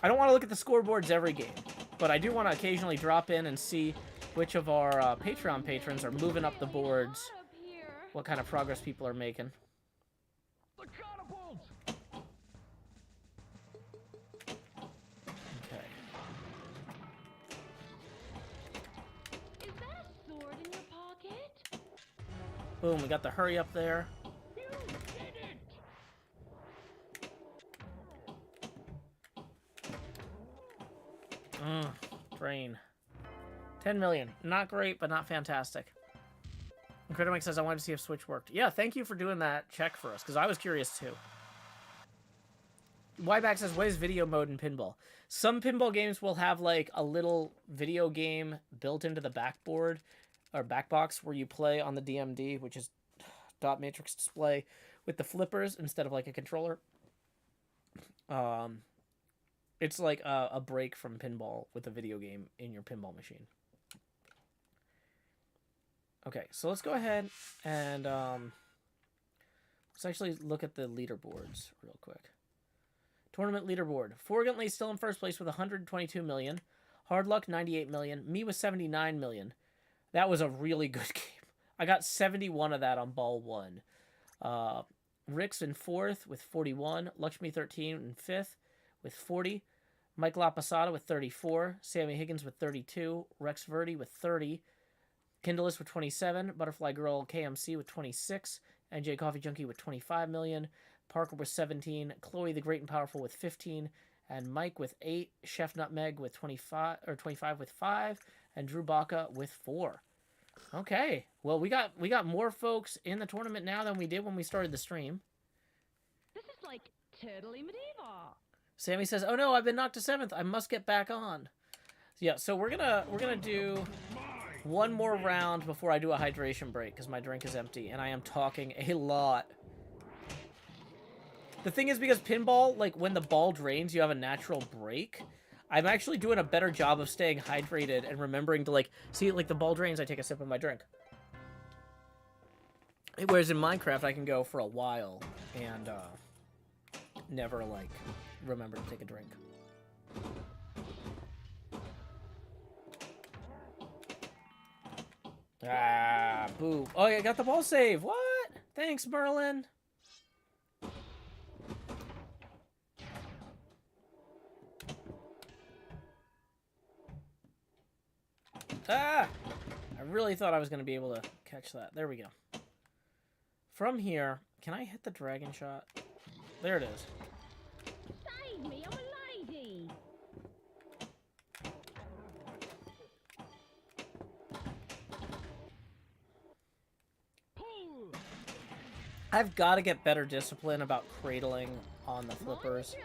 I don't want to look at the scoreboards every game, but I do want to occasionally drop in and see which of our Patreon patrons are moving up the boards, what kind of progress people are making. The catapults! Boom, we got the hurry up there. You did it! Drain. 10 million. Not great, but not fantastic. And Critter Mike says, I wanted to see if Switch worked. Yeah, thank you for doing that check for us, because I was curious too. Yback says, what is video mode in pinball? Some pinball games will have like a little video game built into the backboard or backbox where you play on the DMD, which is dot matrix display, with the flippers instead of like a controller. It's like a break from pinball with a video game in your pinball machine. Okay, so let's go ahead and let's actually look at the leaderboards real quick. Tournament leaderboard. Forgantly still in first place with 122 million. Hard Luck 98 million. Me with 79 million. That was a really good game. I got 71 of that on ball 1. Rick's in 4th with 41. Lakshmi 13 in 5th with 40. Mike LaPasada with 34. Sammy Higgins with 32. Rex Verdi with 30. Kindleless with 27. Butterfly Girl KMC with 26. NJ Coffee Junkie with 25 million. Parker with 17, Chloe the Great and Powerful with 15, and Mike with 8, Chef Nutmeg with 25 with 5, and Drew Baca with 4. Okay, well we got more folks in the tournament now than we did when we started the stream. This is like totally medieval. Sammy says, "Oh no, I've been knocked to 7th. I must get back on." Yeah, so we're gonna do one more round before I do a hydration break because my drink is empty and I am talking a lot. The thing is, because pinball, like, when the ball drains, you have a natural break. I'm actually doing a better job of staying hydrated and remembering to, like, see, like, the ball drains, I take a sip of my drink. Whereas in Minecraft, I can go for a while and, never, like, remember to take a drink. Ah, boo. Oh, yeah, I got the ball save. What? Thanks, Merlin. Ah! I really thought I was going to be able to catch that. There we go. From here, can I hit the dragon shot? There it is. Save me, I'm a lady. I've got to get better discipline about cradling on the flippers.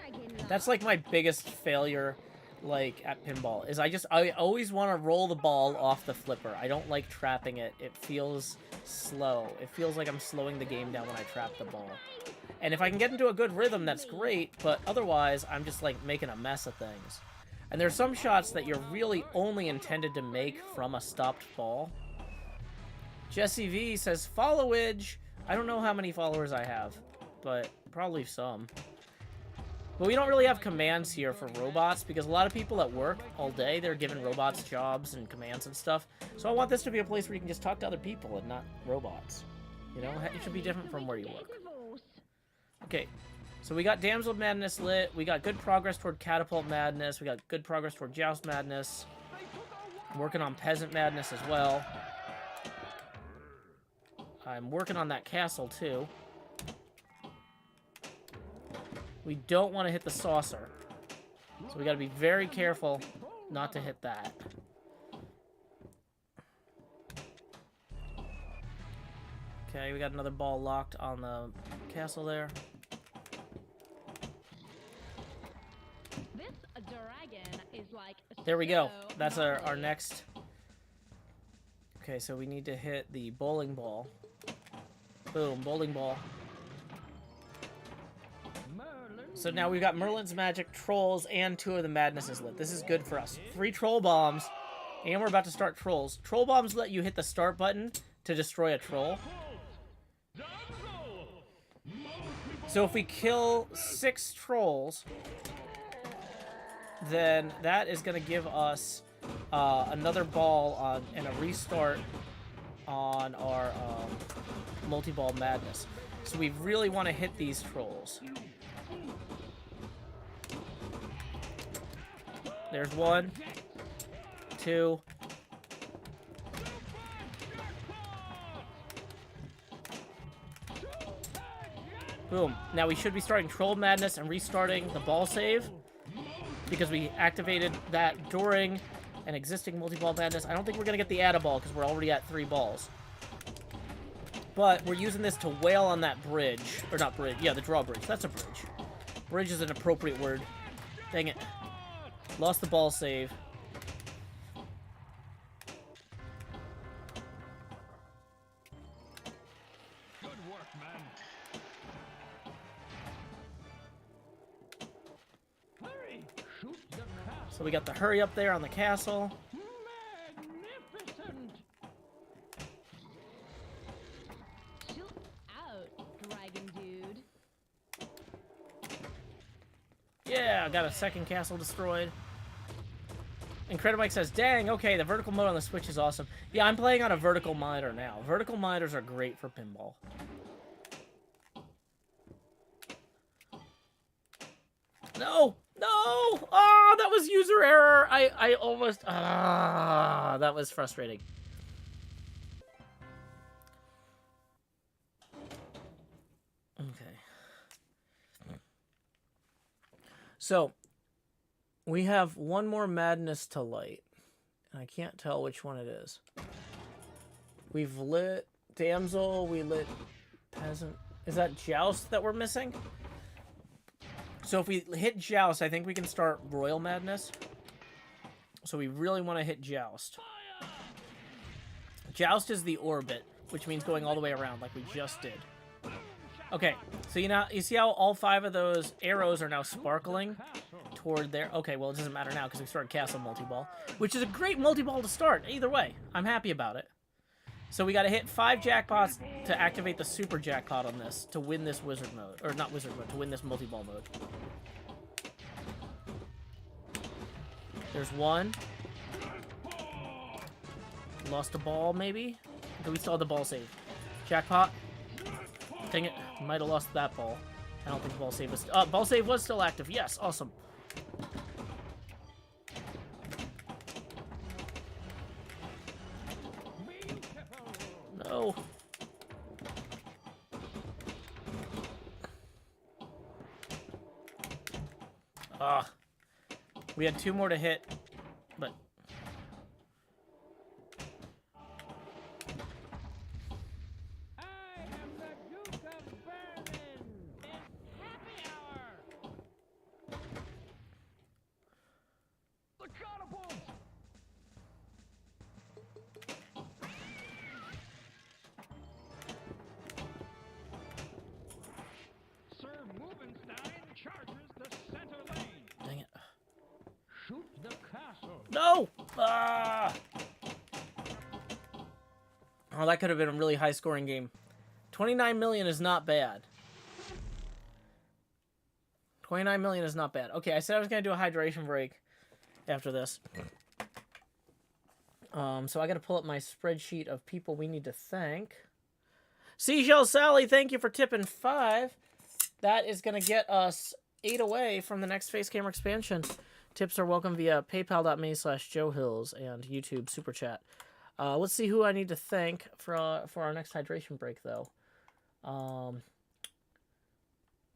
That's like my biggest failure, like, at pinball, is I always want to roll the ball off the flipper. I don't like trapping it. It feels slow. It feels like I'm slowing the game down when I trap the ball. And if I can get into a good rhythm, that's great, but otherwise, I'm just, like, making a mess of things. And there's some shots that you're really only intended to make from a stopped ball. Jesse V says, followage! I don't know how many followers I have, but probably some. But we don't really have commands here for robots, because a lot of people at work all day, they're giving robots jobs and commands and stuff. So I want this to be a place where you can just talk to other people and not robots. You know, it should be different from where you work. Okay, so we got Damsel Madness lit, we got good progress toward Catapult Madness, we got good progress toward Joust Madness. I'm working on Peasant Madness as well. I'm working on that castle, too. We don't want to hit the saucer. So we got to be very careful not to hit that. Okay, we got another ball locked on the castle there. This dragon is like There we go. so That's our gnarly. next. Okay, so we need to hit the bowling ball. Boom, bowling ball. So now we've got Merlin's Magic, Trolls, and 2 of the Madnesses lit. This is good for us. 3 Troll Bombs, and we're about to start Trolls. Troll Bombs let you hit the start button to destroy a troll. So if we kill 6 Trolls, then that is going to give us another ball on and a restart on our multi-ball madness. So we really want to hit these Trolls. There's 1, 2. Boom. Now we should be starting Troll Madness and restarting the ball save because we activated that during an existing multi-ball madness. I don't think we're going to get the add-a-ball because we're already at 3 balls. But we're using this to wail on that bridge. Or not bridge. Yeah, the drawbridge. That's a bridge. Bridge is an appropriate word. Dang it. Lost the ball save. Good work, man. Hurry! Shoot the castle. So we got the hurry up there on the castle. Magnificent! Chill out, dragon dude. Yeah, I got a second castle destroyed. And Mike says, dang, okay, the vertical mode on the Switch is awesome. Yeah, I'm playing on a vertical monitor now. Vertical monitors are great for pinball. No! No! Oh, that was user error! I almost... Ah, that was frustrating. Okay. So, we have one more madness to light. And I can't tell which one it is. We've lit Damsel, we lit Peasant. Is that Joust that we're missing? So if we hit Joust, I think we can start Royal Madness. So we really want to hit Joust. Joust is the orbit, which means going all the way around like we just did. Okay, so you see how all 5 of those arrows are now sparkling toward there? Okay, well, it doesn't matter now because we started Castle Multi-Ball, which is a great multi-ball to start. Either way, I'm happy about it. So we got to hit 5 jackpots to activate the super jackpot on this to win this wizard mode. Or not wizard mode, to win this multi-ball mode. There's 1. Lost a ball, maybe? Do we still have the ball save? Jackpot. Dang it. Might have lost that ball. I don't think the ball save was... ball save was still active. Yes, awesome. No. We had 2 more to hit, but... I am the Duke of Berlin! It's happy hour! The catapult! Sir Movenstein charges the center lane. Dang it. Shoot the castle. No! Ah! Oh, that could have been a really high-scoring game. 29 million is not bad. 29 million is not bad. Okay, I said I was going to do a hydration break after this. So I got to pull up my spreadsheet of people we need to thank. Seashell Sally, thank you for tipping 5. That is going to get us 8 away from the next Face Camera expansion. Tips are welcome via paypal.me/JoeHills and YouTube Super Chat. Let's see who I need to thank for our next hydration break, though.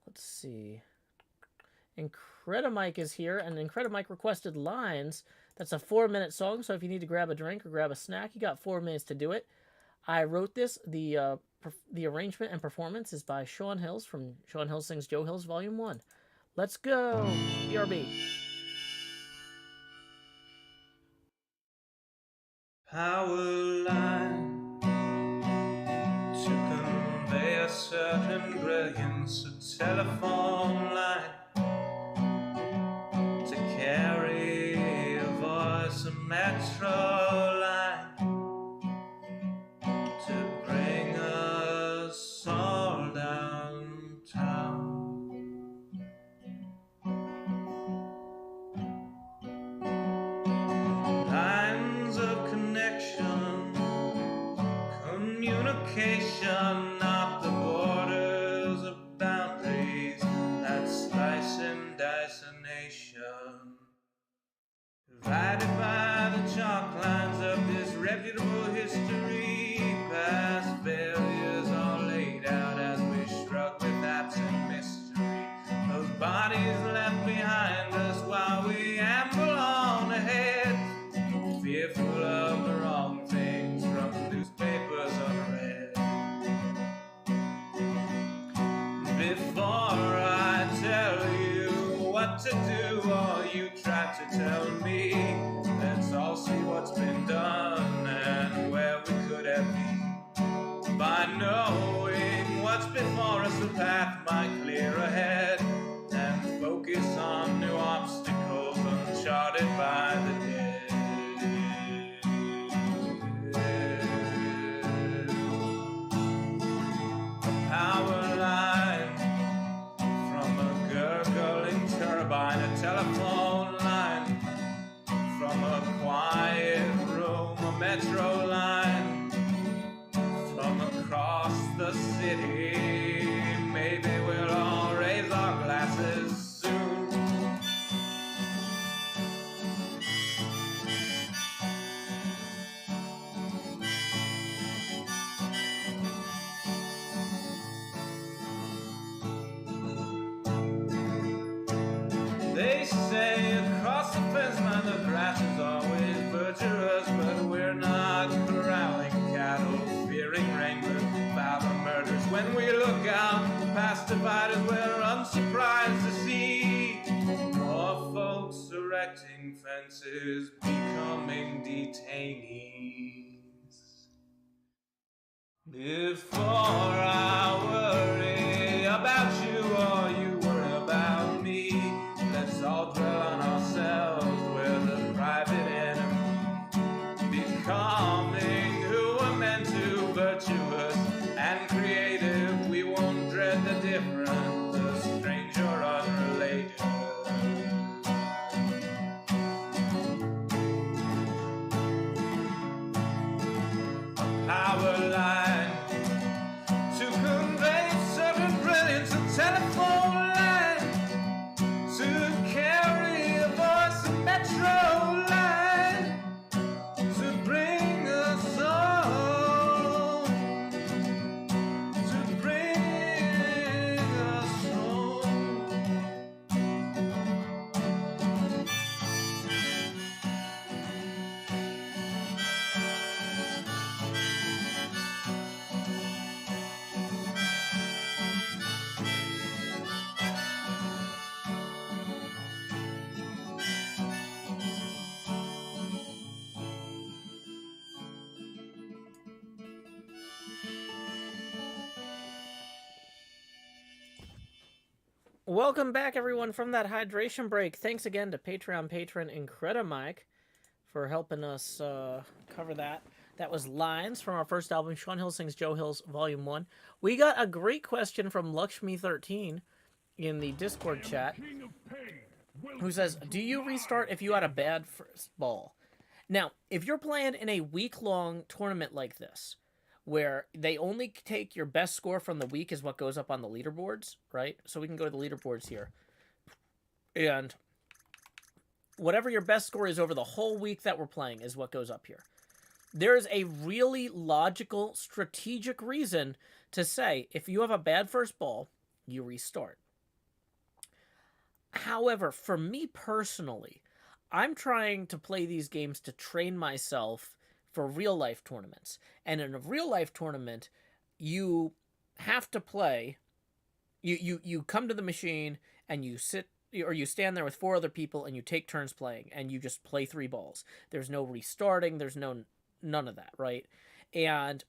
Let's see. Incredimike is here, and Incredimike requested Lines. That's a 4-minute song, so if you need to grab a drink or grab a snack, you got 4 minutes to do it. I wrote this. The arrangement and performance is by Sean Hills from Sean Hills Sings Joe Hills Volume 1. Let's go, BRB. Power line to convey a certain brilliance, a telephone line to carry a voice, a metro line to bring us all downtown. Lines of connection, communication, not the borders of boundaries that slice what to do, or you try to tell me. Let's all see what's been done and where we could have been. By knowing what's before us, the path might clear ahead, and focus on new obstacles uncharted by the dead. A power line from a gurgling turbine, a telephone line from a quiet room, a metro line from across the city. Maybe we'll all raise our glasses soon. They say across the fence line the grass is always butcherous, but we're not corralling cattle, fearing rainbows about the murders. When we look out past dividers, we're unsurprised to see more folks erecting fences, becoming detainees. Before I worry about you or you worry about me, let's all dwell on ourselves, we're the private enemy. Becoming who we're meant to, virtuous and creative. We won't dread the different, the strange or unrelated. A power line to convey certain brilliance, a telephone line to carry a voice, a metro line to bring us home, to bring us home. Welcome back, everyone, from that hydration break. Thanks again to Patreon patron Incredimike for helping us cover that. That was Lines from our first album, Sean Hill Sings Joe Hill's Volume 1. We got a great question from Lakshmi13 in the Discord chat, King of pain, who says, do you restart if you had a bad first ball? Now, if you're playing in a week-long tournament like this, where they only take your best score from the week is what goes up on the leaderboards, right? So we can go to the leaderboards here. And whatever your best score is over the whole week that we're playing is what goes up here. There is a really logical, strategic reason to say, if you have a bad first ball, you restart. However, for me personally, I'm trying to play these games to train myself for real-life tournaments. And in a real-life tournament, you have to play... You come to the machine, and you sit... Or you stand there with 4 other people, and you take turns playing, and you just play 3 balls. There's no restarting, there's none of that, right? And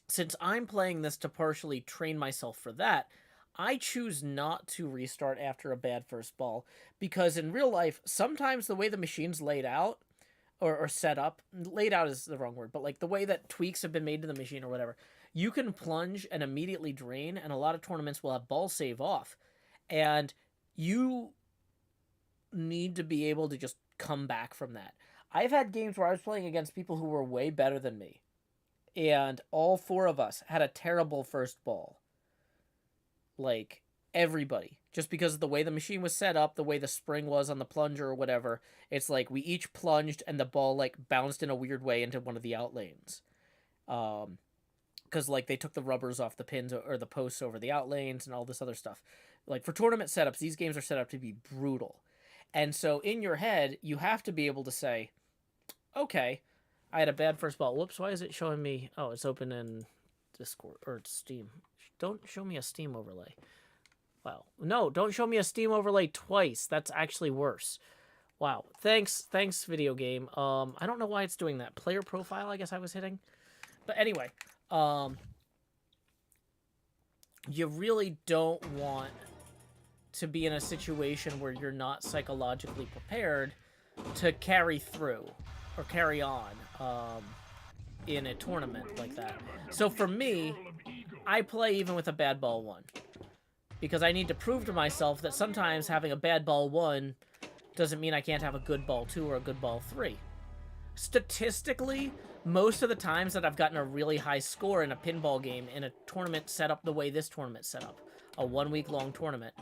since I'm playing this to partially train myself for that, I choose not to restart after a bad first ball, because in real life, sometimes the way the machine's laid out, or set up, laid out is the wrong word, but like the way that tweaks have been made to the machine or whatever, you can plunge and immediately drain, and a lot of tournaments will have ball save off. And you need to be able to just come back from that. I've had games where I was playing against people who were way better than me, and all 4 of us had a terrible first ball. Like, everybody. Just because of the way the machine was set up, the way the spring was on the plunger or whatever, it's like we each plunged and the ball, like, bounced in a weird way into one of the out lanes. Because, like, they took the rubbers off the pins or the posts over the out lanes and all this other stuff. Like, for tournament setups, these games are set up to be brutal. And so, in your head, you have to be able to say, okay, I had a bad first ball. Whoops, why is it showing me... Oh, it's open in Discord, or Steam. Don't show me a Steam overlay. Wow. No, don't show me a Steam overlay twice. That's actually worse. Wow. Thanks, video game. I don't know why it's doing that. Player profile, I guess I was hitting. But anyway, you really don't want to be in a situation where you're not psychologically prepared to carry through or carry on in a tournament like that. So for me, I play even with a bad ball 1. Because I need to prove to myself that sometimes having a bad ball 1 doesn't mean I can't have a good ball 2 or a good ball 3. Statistically, most of the times that I've gotten a really high score in a pinball game in a tournament set up the way this tournament's set up, a 1-week-long tournament,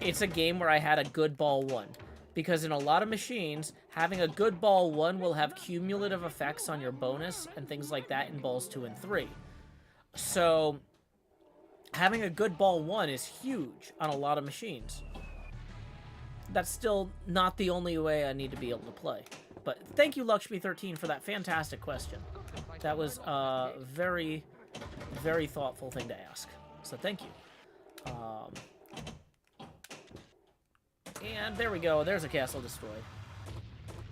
it's a game where I had a good ball 1. Because in a lot of machines, having a good ball 1 will have cumulative effects on your bonus and things like that in balls 2 and 3. So having a good ball 1 is huge on a lot of machines. That's still not the only way I need to be able to play. But thank you, Lakshmi13, for that fantastic question. That was a very, very thoughtful thing to ask. So thank you. And there we go. There's a castle destroyed.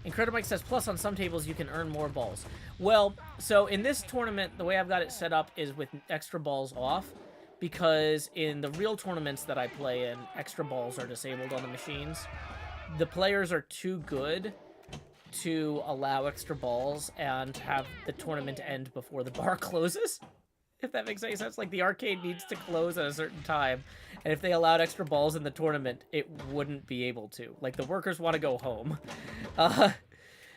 Incredible Mike says, plus on some tables you can earn more balls. Well, so in this tournament, the way I've got it set up is with extra balls off. Because in the real tournaments that I play in, extra balls are disabled on the machines. The players are too good to allow extra balls and have the tournament end before the bar closes. If that makes any sense. Like, the arcade needs to close at a certain time. And if they allowed extra balls in the tournament, it wouldn't be able to. Like, the workers want to go home.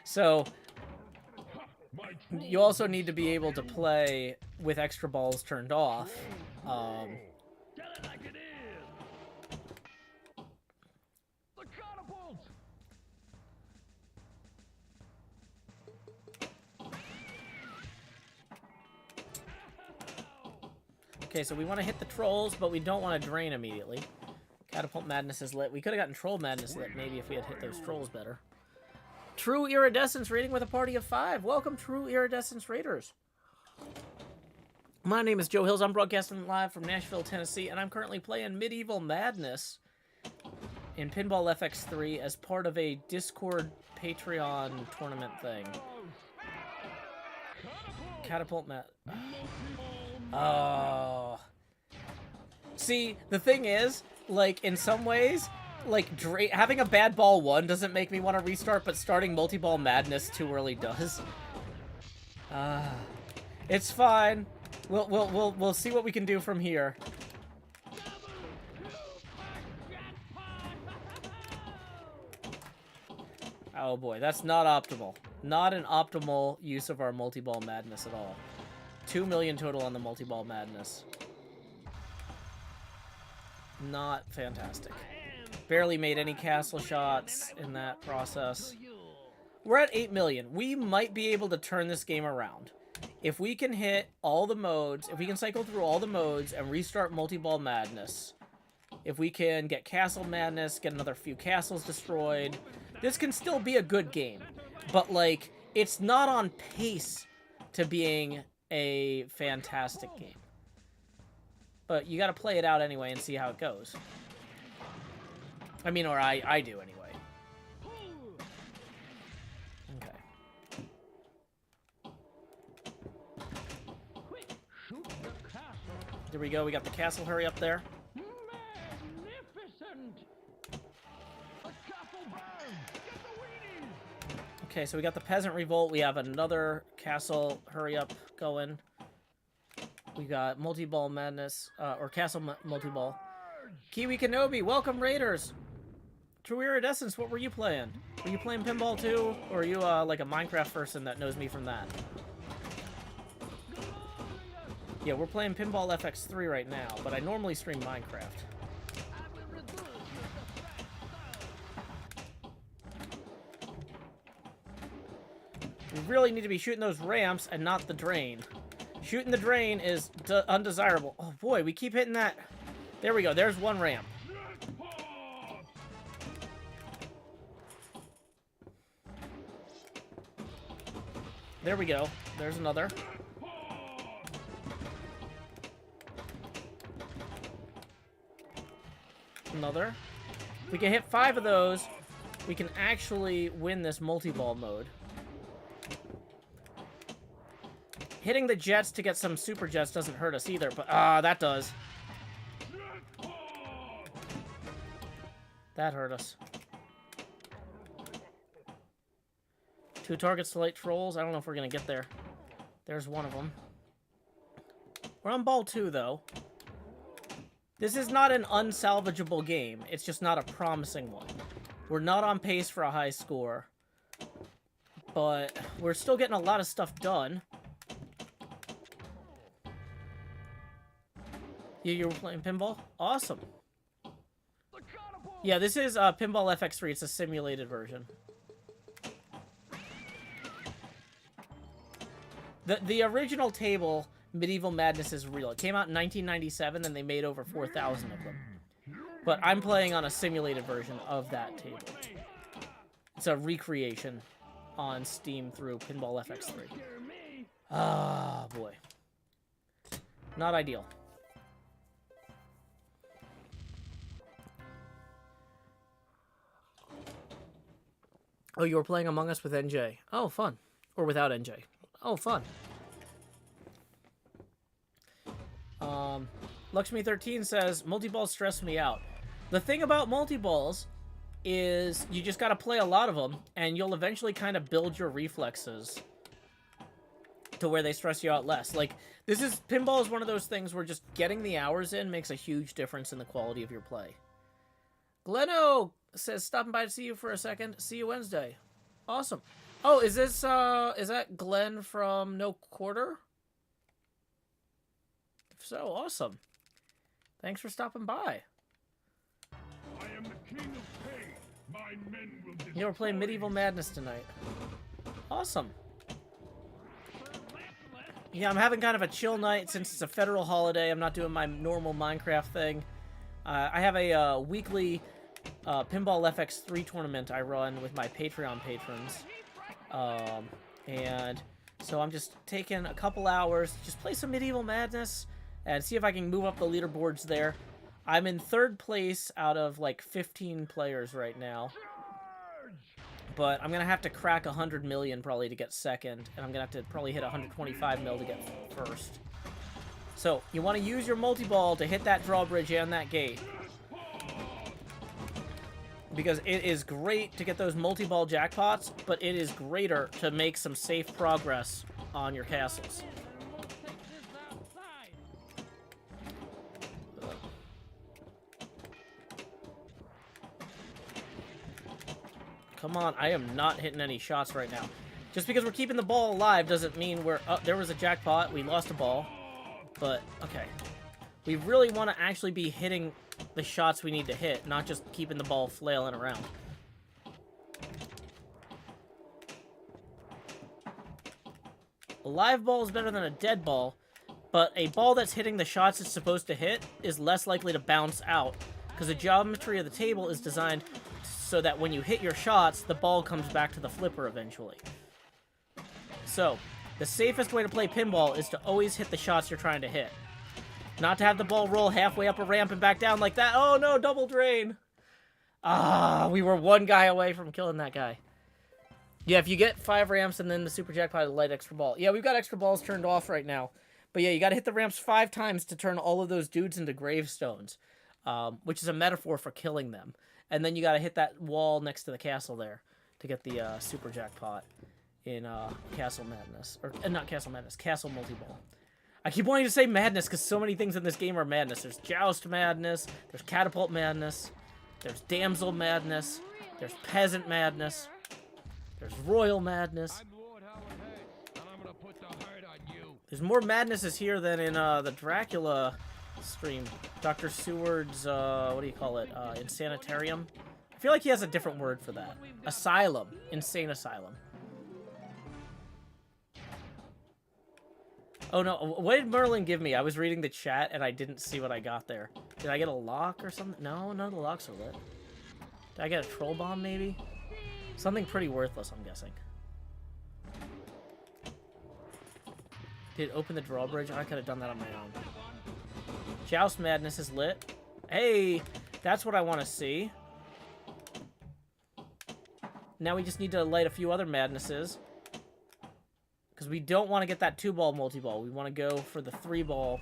So you also need to be able to play with extra balls turned off. Tell it like it is. The catapult. Okay, so we want to hit the trolls, but we don't want to drain immediately. Catapult Madness is lit. We could have gotten Troll Madness lit maybe if we had hit those trolls better. True Iridescence raiding with a party of 5. Welcome, True Iridescence Raiders. My name is Joe Hills. I'm broadcasting live from Nashville, Tennessee, and I'm currently playing Medieval Madness in Pinball FX3 as part of a Discord Patreon tournament thing. Catapult Oh. See, the thing is, like, in some ways, like, having a bad ball 1 doesn't make me want to restart, but starting Multi-Ball Madness too early does. It's fine. We'll see what we can do from here. Oh boy, that's not optimal. Not an optimal use of our Multi-Ball Madness at all. 2 million total on the Multi-Ball Madness. Not fantastic. Barely made any castle shots in that process. We're at 8 million. We might be able to turn this game around. If we can hit all the modes, if we can cycle through all the modes and restart Multi-Ball Madness, if we can get Castle Madness, get another few castles destroyed, this can still be a good game. But, like, it's not on pace to being a fantastic game. But you gotta play it out anyway and see how it goes. I mean, or I do anyway. Okay. There we go, we got the castle hurry up there. Magnificent! A castle burn! Get the weenies! Okay, so we got the Peasant Revolt. We have another castle hurry up going. We got Multi-Ball Madness, or Castle Multi-Ball. Kiwi Kenobi, welcome Raiders! True Iridescence, what were you playing? Were you playing Pinball too? Or are you like a Minecraft person that knows me from that? Yeah, we're playing Pinball FX3 right now, but I normally stream Minecraft. We really need to be shooting those ramps and not the drain. Shooting the drain is undesirable. Oh boy, we keep hitting that. There we go, there's one ramp. There we go, there's another. another. If we can hit 5 of those, we can actually win this multi-ball mode. Hitting the jets to get some super jets doesn't hurt us either, but that does. That hurt us. 2 targets to light trolls. I don't know if we're gonna get there. There's one of them. We're on ball 2, though. This is not an unsalvageable game. It's just not a promising one. We're not on pace for a high score. But we're still getting a lot of stuff done. You were playing Pinball? Awesome. Yeah, this is Pinball FX3. It's a simulated version. The original table, Medieval Madness, is real. It came out in 1997, and they made over 4,000 of them. But I'm playing on a simulated version of that table. It's a recreation on Steam through Pinball FX3. Ah, boy. Not ideal. Oh, you were playing Among Us with NJ. Oh, fun. Or without NJ. Oh, fun. Luxmy13 says, multi-balls stress me out. The thing about multi-balls is you just got to play a lot of them, and you'll eventually kind of build your reflexes to where they stress you out less. Like, Pinball is one of those things where just getting the hours in makes a huge difference in the quality of your play. Gleno says, stopping by to see you for a second. See you Wednesday. Awesome. Oh, is that Glenn from No Quarter? If so, awesome. Thanks for stopping by. I am the king of pain. My men will destroy Yeah, we're playing Medieval Madness tonight. Awesome. Yeah, I'm having kind of a chill night since it's a federal holiday. I'm not doing my normal Minecraft thing. I have a weekly Pinball FX3 tournament I run with my Patreon patrons. And so I'm just taking a couple hours, just play some Medieval Madness, and see if I can move up the leaderboards there. I'm in 3rd place out of like 15 players right now. But I'm going to have to crack 100 million probably to get 2nd, and I'm going to have to probably hit 125 mil to get 1st. So, you want to use your multi-ball to hit that drawbridge and that gate. Because it is great to get those multi-ball jackpots, but it is greater to make some safe progress on your castles. Come on, I am not hitting any shots right now. Just because we're keeping the ball alive doesn't mean we're... Oh, there was a jackpot. We lost a ball. But, okay. We really want to actually be hitting the shots we need to hit, not just keeping the ball flailing around. A live ball is better than a dead ball, but a ball that's hitting the shots it's supposed to hit is less likely to bounce out, because the geometry of the table is designed so that when you hit your shots, the ball comes back to the flipper eventually. So, the safest way to play pinball is to always hit the shots you're trying to hit. Not to have the ball roll halfway up a ramp and back down like that. Oh no, double drain! Ah, we were one guy away from killing that guy. Yeah, if you get 5 ramps and then the super jackpot, light extra ball. Yeah, we've got extra balls turned off right now. But yeah, you gotta hit the ramps 5 times to turn all of those dudes into gravestones. Which is a metaphor for killing them. And then you gotta hit that wall next to the castle there to get the super jackpot in Castle Madness. Or not Castle Madness, Castle Multi-Ball. I keep wanting to say Madness because so many things in this game are Madness. There's Joust Madness, there's Catapult Madness, there's Damsel Madness, there's Peasant Madness, there's Royal Madness. I'm Lord Howard Head, and I'm gonna put the hurt on you. There's more madnesses here than in the Dracula stream. Dr. Seward's, what do you call it? Insanitarium? I feel like he has a different word for that. Asylum. Insane Asylum. Oh no, what did Merlin give me? I was reading the chat and I didn't see what I got there. Did I get a lock or something? No, none of the locks are lit. Did I get a troll bomb maybe? Something pretty worthless, I'm guessing. Did it open the drawbridge? I could have done that on my own. Joust Madness is lit. Hey, That's what I want to see. Now we just need to light a few other madnesses. Because we don't want to get that 2-ball multi-ball. We want to go for the 3-ball.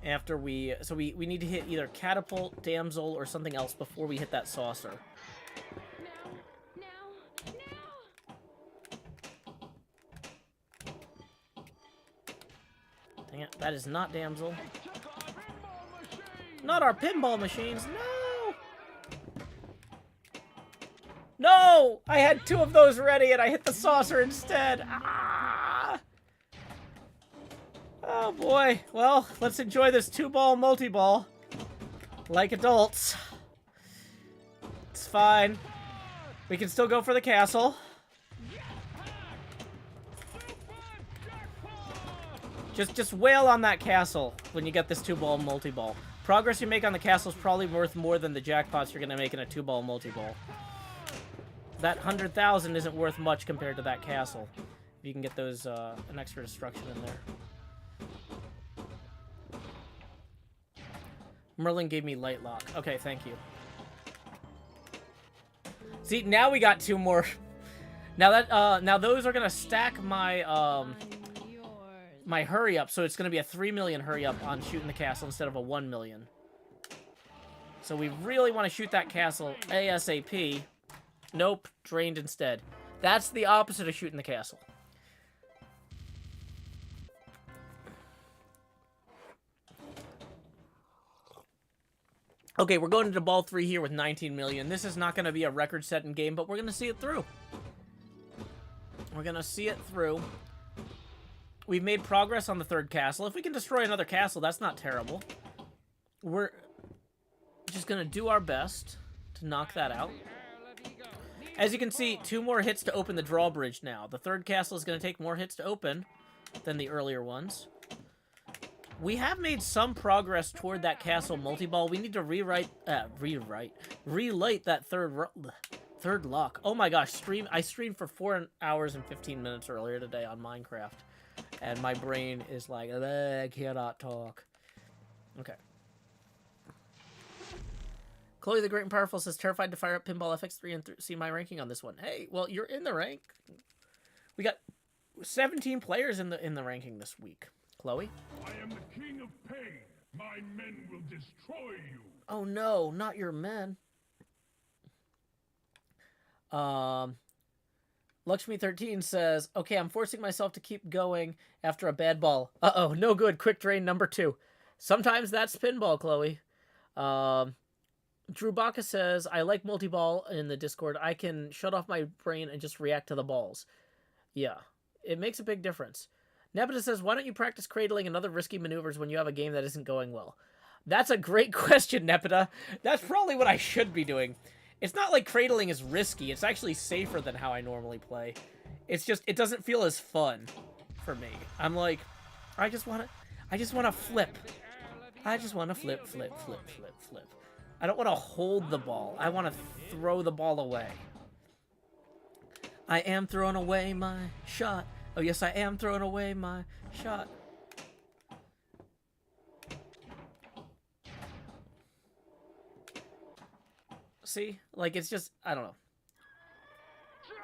After we... So we need to hit either catapult, damsel, or something else before we hit that saucer. Dang it, that is not damsel. Not our pinball machines, no! No! I had 2 of those ready and I hit the saucer instead. Ah! Oh boy. Well, let's enjoy this 2-ball multi-ball. Like adults. It's fine. We can still go for the castle. Just wail on that castle when you get this 2-ball multi-ball. Progress you make on the castle is probably worth more than the jackpots you're going to make in a 2-ball multi-ball. That 100,000 isn't worth much compared to that castle. If you can get those, an extra destruction in there. Merlin gave me light lock. Okay, thank you. See, now we got 2 more. Now that, now those are gonna stack my, my hurry up, so it's gonna be a 3 million hurry up on shooting the castle instead of a 1 million. So we really want to shoot that castle ASAP. Nope, drained instead. That's the opposite of shooting the castle. Okay, we're going into ball 3 here with 19 million. This is not going to be a record-setting game, but we're going to see it through. We're going to see it through. We've made progress on the 3rd castle. If we can destroy another castle, that's not terrible. We're just going to do our best to knock that out. As you can see, 2 more hits to open the drawbridge now. The 3rd castle is going to take more hits to open than the earlier ones. We have made some progress toward that castle multi-ball. We need to relight that third lock. Oh my gosh, I streamed for 4 hours and 15 minutes earlier today on Minecraft. And my brain is like, I cannot talk. Okay. Chloe the Great and Powerful says, terrified to fire up Pinball FX3 and see my ranking on this one. Hey, well, you're in the rank. We got 17 players in the ranking this week. Chloe? I am the king of pain. My men will destroy you. Oh no, not your men. Lakshmi13 says, okay, I'm forcing myself to keep going after a bad ball. Uh-oh, no good. Quick drain number 2. Sometimes that's pinball, Chloe. Drew Baca says, I like multi-ball in the Discord. I can shut off my brain and just react to the balls. Yeah, it makes a big difference. Nepeta says, why don't you practice cradling and other risky maneuvers when you have a game that isn't going well? That's a great question, Nepeta. That's probably what I should be doing. It's not like cradling is risky. It's actually safer than how I normally play. It's just, it doesn't feel as fun for me. I'm like, I just want to flip. I just want to flip, flip, flip, flip, flip. I don't want to hold the ball. I want to throw the ball away. I am throwing away my shot. Oh, yes, I am throwing away my shot. See? Like, it's just, I don't know.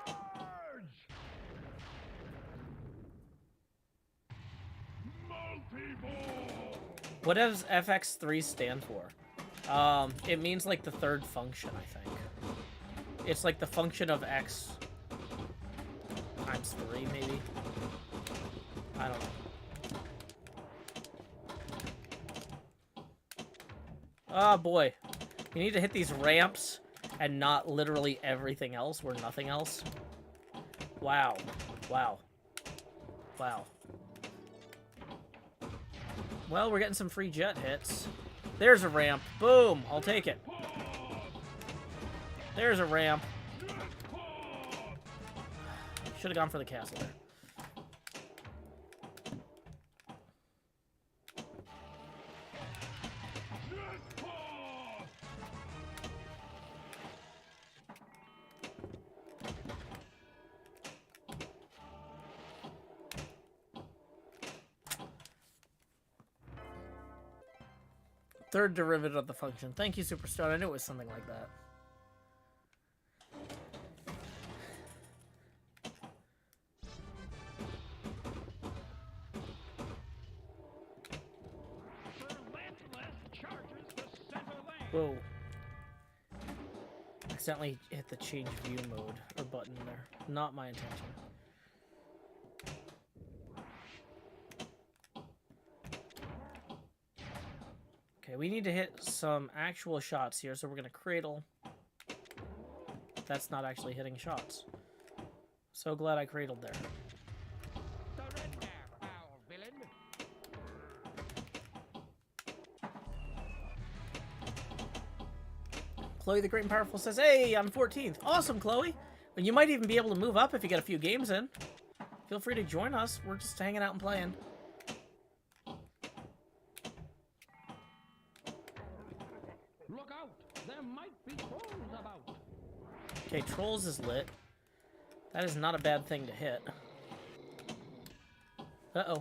Charge! Multi-ball! What does FX3 stand for? It means, like, the 3rd function, I think. It's, like, the function of X times 3, maybe? I don't know. Oh, boy. You need to hit these ramps and not literally everything else or nothing else. Wow. Wow. Wow. Well, we're getting some free jet hits. There's a ramp. Boom. I'll take it. There's a ramp. Should have gone for the castle there. Third derivative of the function. Thank you, Superstone. I knew it was something like that. Whoa. Accidentally hit the change view mode or button there. Not my intention. Okay, we need to hit some actual shots here, so we're gonna cradle. That's not actually hitting shots. So glad I cradled there. Surrender, foul villain. Chloe the Great and Powerful says, hey, I'm 14th. Awesome, Chloe. And you might even be able to move up if you get a few games in. Feel free to join us. We're just hanging out and playing. Look out! There might be trolls about. Okay, Trolls is lit. That is not a bad thing to hit. Uh-oh.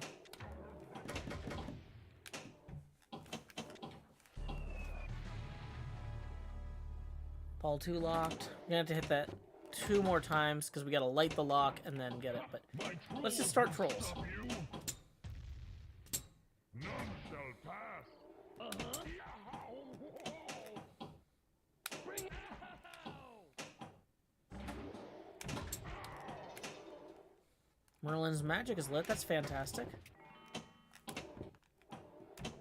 Ball 2 locked. We're gonna have to hit that 2 more times because we gotta light the lock and then get it. But let's just start Trolls. Stop you. None shall pass. Bring it! Merlin's magic is lit. That's fantastic.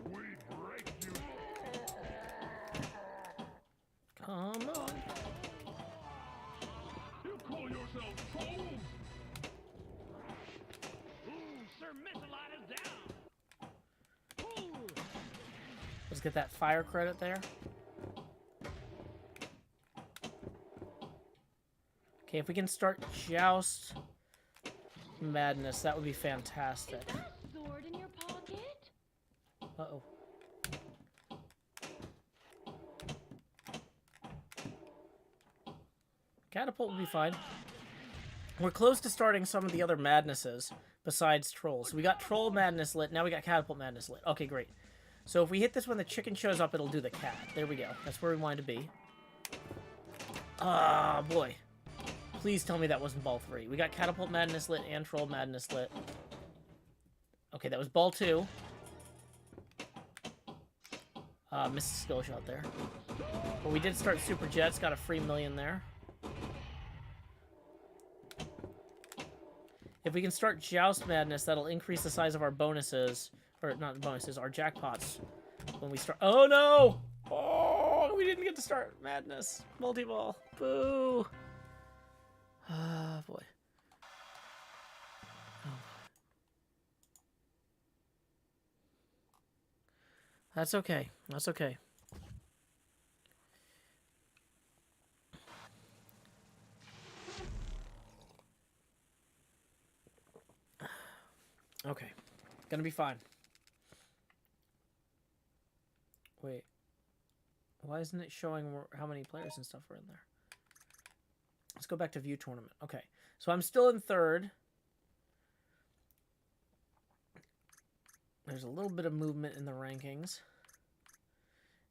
We break you. Come on. You call yourselves trolls? Ooh, Sir Missile is down. Ooh. Let's get that fire credit there. Okay, if we can start Joust Madness, that would be fantastic. Is that a sword in your pocket? Uh-oh. Catapult would be fine. We're close to starting some of the other madnesses besides Trolls. We got Troll Madness lit, now we got Catapult Madness lit. Okay, great. So if we hit this when the chicken shows up, it'll do the cat. There we go. That's where we wanted to be. Ah, boy. Please tell me that wasn't ball 3. We got Catapult Madness lit and Troll Madness lit. Okay, that was ball 2. Missed a skill shot there. But we did start Super Jets, got a free million there. If we can start Joust Madness, that'll increase the size of our bonuses. Or, not bonuses, our jackpots. When we start... Oh, no! Oh, we didn't get to start Madness. Multi-ball. Boo! Ah, boy. Oh. That's okay. That's okay. Okay. Gonna be fine. Wait. Why isn't it showing how many players and stuff are in there? Let's go back to view tournament. Okay. So I'm still in 3rd. There's a little bit of movement in the rankings.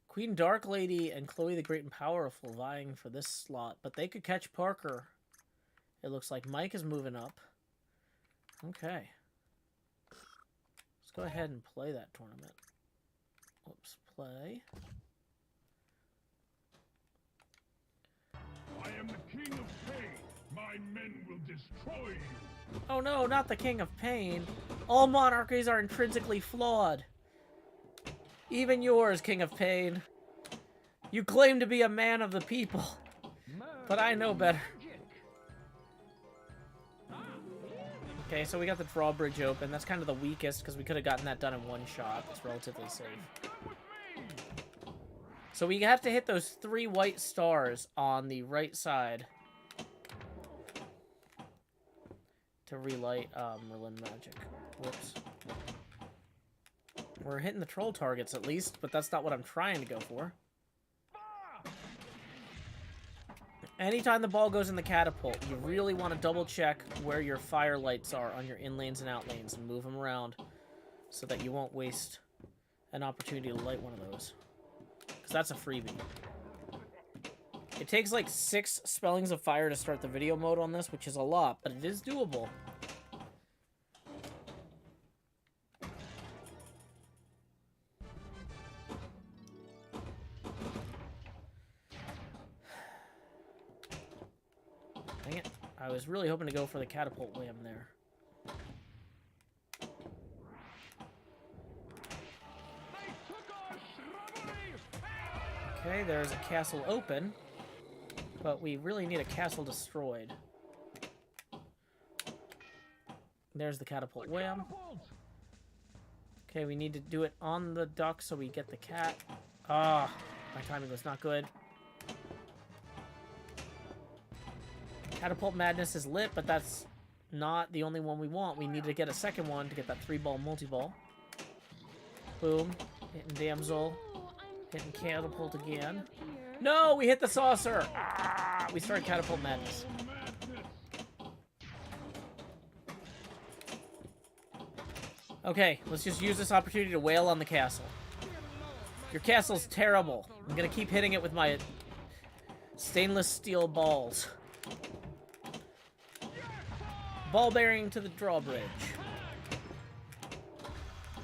Queen Dark Lady and Chloe the Great and Powerful vying for this slot, but they could catch Parker. It looks like Mike is moving up. Okay. Let's go ahead and play that tournament. Oops, play. I am the king of pain. My men will destroy you. Oh no, not the King of Pain. All monarchies are intrinsically flawed. Even yours, King of Pain. You claim to be a man of the people, but I know better. Okay, so we got the drawbridge open. That's kind of the weakest because we could have gotten that done in one shot. It's relatively safe. So we have to hit those 3 white stars on the right side to relight Merlin magic. Whoops. We're hitting the troll targets at least, but that's not what I'm trying to go for. Anytime the ball goes in the catapult, you really want to double check where your fire lights are on your in lanes and out lanes and move them around so that you won't waste an opportunity to light one of those. because that's a freebie. It takes like 6 spellings of fire to start the video mode on this, which is a lot, but it is doable. Dang it. I was really hoping to go for the catapult wham there. Okay, there's a castle open, but we really need a castle destroyed. There's the catapult wham. Okay, we need to do it on the duck so we get the cat. Ah, my timing was not good. Catapult Madness is lit, but that's not the only one we want. We need to get a second one to get that 3-ball multi-ball. Boom. Hitting Damsel. Hitting Catapult again. No, we hit the saucer! Ah, we started Catapult Madness. Okay, let's just use this opportunity to wail on the castle. Your castle's terrible. I'm gonna keep hitting it with my stainless steel balls. Ball bearing to the drawbridge.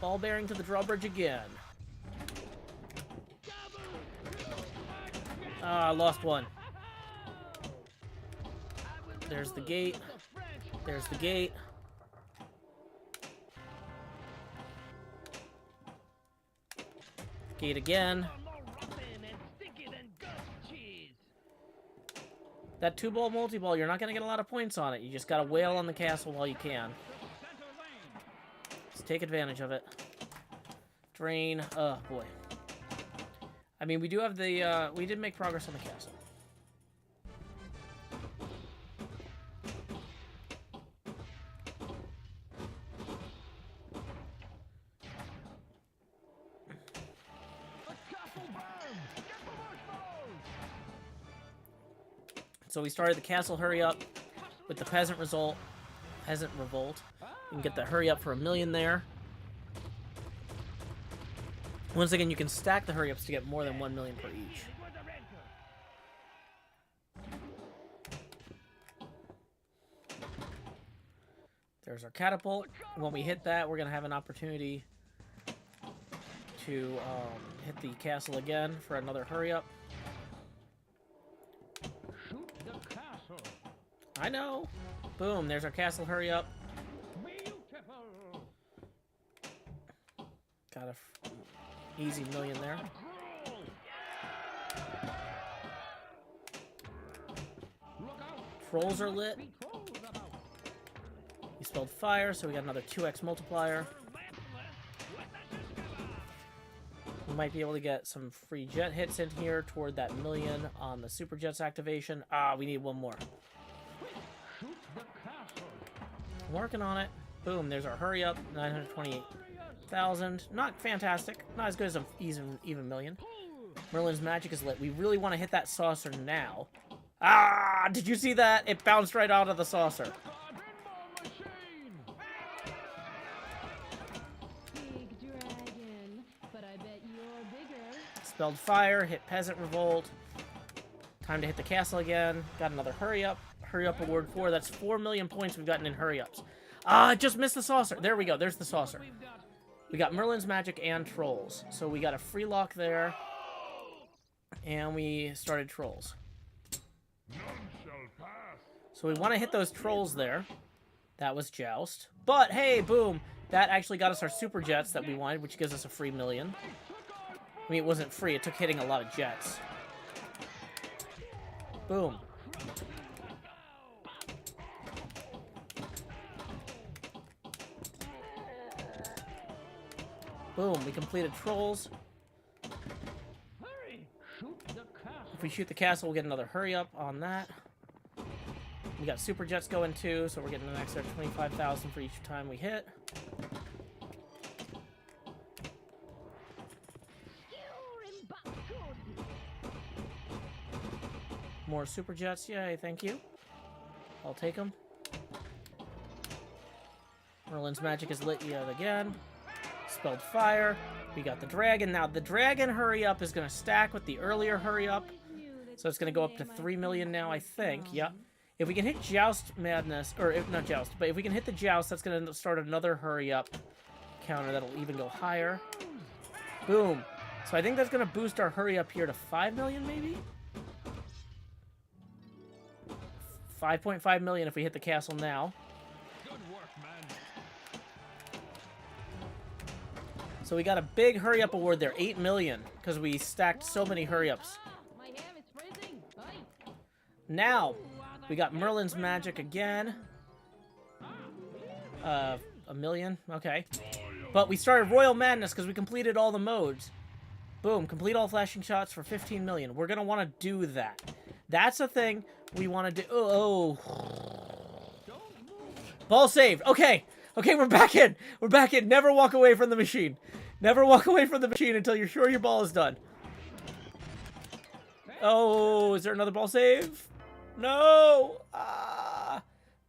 Ball bearing to the drawbridge again. Ah, lost one. There's the gate. There's the gate. Gate again. That 2-ball multi-ball, you're not going to get a lot of points on it. You just got to wail on the castle while you can. Let's take advantage of it. Drain. Oh, boy. I mean, we do have the, we did make progress on the castle. So we started the castle hurry up with the peasant revolt. You can get the hurry up for 1 million there. Once again, you can stack the hurry ups to get more than 1 million per each. There's our catapult. When we hit that, we're going to have an opportunity to hit the castle again for another hurry up. Shoot the castle. I know. Boom, there's our castle hurry up. Beautiful. Got a easy 1 million there. Look out. Trolls are lit. Be trolls about. He spelled fire, so we got another 2x multiplier. We might be able to get some free jet hits in here toward that 1 million on the super jets activation. Ah, we need one more. Shoot the castle. Working on it. Boom, there's our hurry up, 928,000. Not fantastic. Not as good as an even million. Merlin's magic is lit. We really want to hit that saucer now. Ah, did you see that? It bounced right out of the saucer. Pinball machine. Big dragon, but I bet you're bigger. Spelled fire, hit peasant revolt. Time to hit the castle again. Got another hurry up. Hurry up award 4. That's 4 million points we've gotten in hurry ups. Ah, I just missed the saucer. There we go. There's the saucer. We got Merlin's magic and trolls. So we got a free lock there. And we started trolls. None shall pass. So we want to hit those trolls there. That was joust. But hey, boom. That actually got us our super jets that we wanted, which gives us a free 1 million. I mean, it wasn't free. It took hitting a lot of jets. Boom. Boom, we completed trolls. Hurry. Shoot the castle. If we shoot the castle, we'll get another hurry up on that. We got super jets going too, so we're getting an extra 25,000 for each time we hit. More super jets, yay, thank you. I'll take them. Merlin's magic is lit yet again. Spelled fire. We got the dragon. Now, the dragon hurry-up is going to stack with the earlier hurry-up. So it's going to go up to 3 million now, I think. Yep. If we can hit Joust Madness, or if, not Joust, but if we can hit the Joust, that's going to start another hurry-up counter that'll even go higher. Boom. So I think that's going to boost our hurry-up here to 5 million, maybe? 5.5 million if we hit the castle now. Good work, man. So we got a big hurry-up award there, 8 million, because we stacked so many hurry-ups. My ham is freezing. Oi. Now, we got Merlin's Magic again. A million? Okay. But we started Royal Madness because we completed all the modes. Boom, complete all flashing shots for 15 million. We're going to want to do that. That's a thing we want to do. Oh. Ball saved. Okay. Okay, we're back in. We're back in. Never walk away from the machine. Never walk away from the machine until you're sure your ball is done. Oh, is there another ball save? No.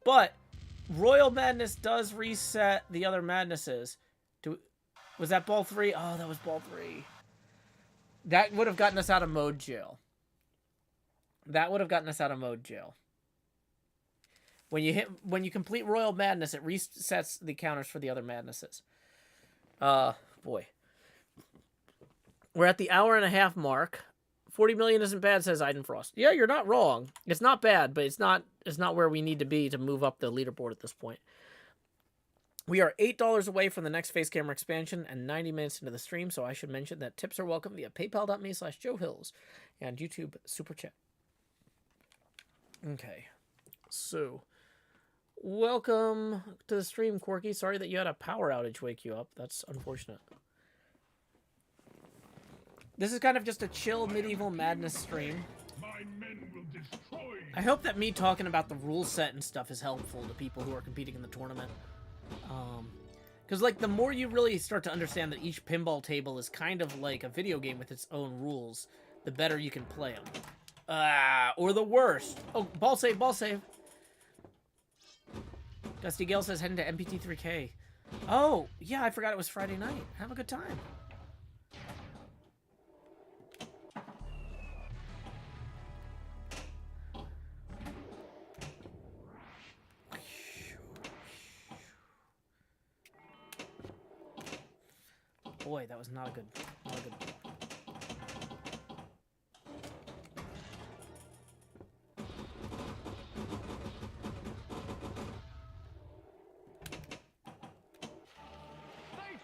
But Royal Madness does reset the other madnesses. Was that ball 3? Oh, that was ball 3. That would have gotten us out of mode jail. That would have gotten us out of mode jail. When you complete Royal Madness, it resets the counters for the other madnesses. Boy. We're at the hour-and-a-half mark. 40 million isn't bad, says Eidenfrost. Yeah, you're not wrong. It's not bad, but it's not where we need to be to move up the leaderboard at this point. We are $8 away from the next face camera expansion and 90 minutes into the stream, so I should mention that tips are welcome via paypal.me/JoeHills and YouTube Super Chat. Okay. So, welcome to the stream, Quirky. Sorry that you had a power outage wake you up. That's unfortunate. This is kind of just a chill medieval madness stream. My men will destroy you. I hope that me talking about the rule set and stuff is helpful to people who are competing in the tournament. Because, like, the more you really start to understand that each pinball table is kind of like a video game with its own rules, the better you can play them. Or the worst. Oh, ball save, ball save. Dusty Gale says heading to MPT3K. Oh, yeah, I forgot it was Friday night. Have a good time. Boy, that was not a good. They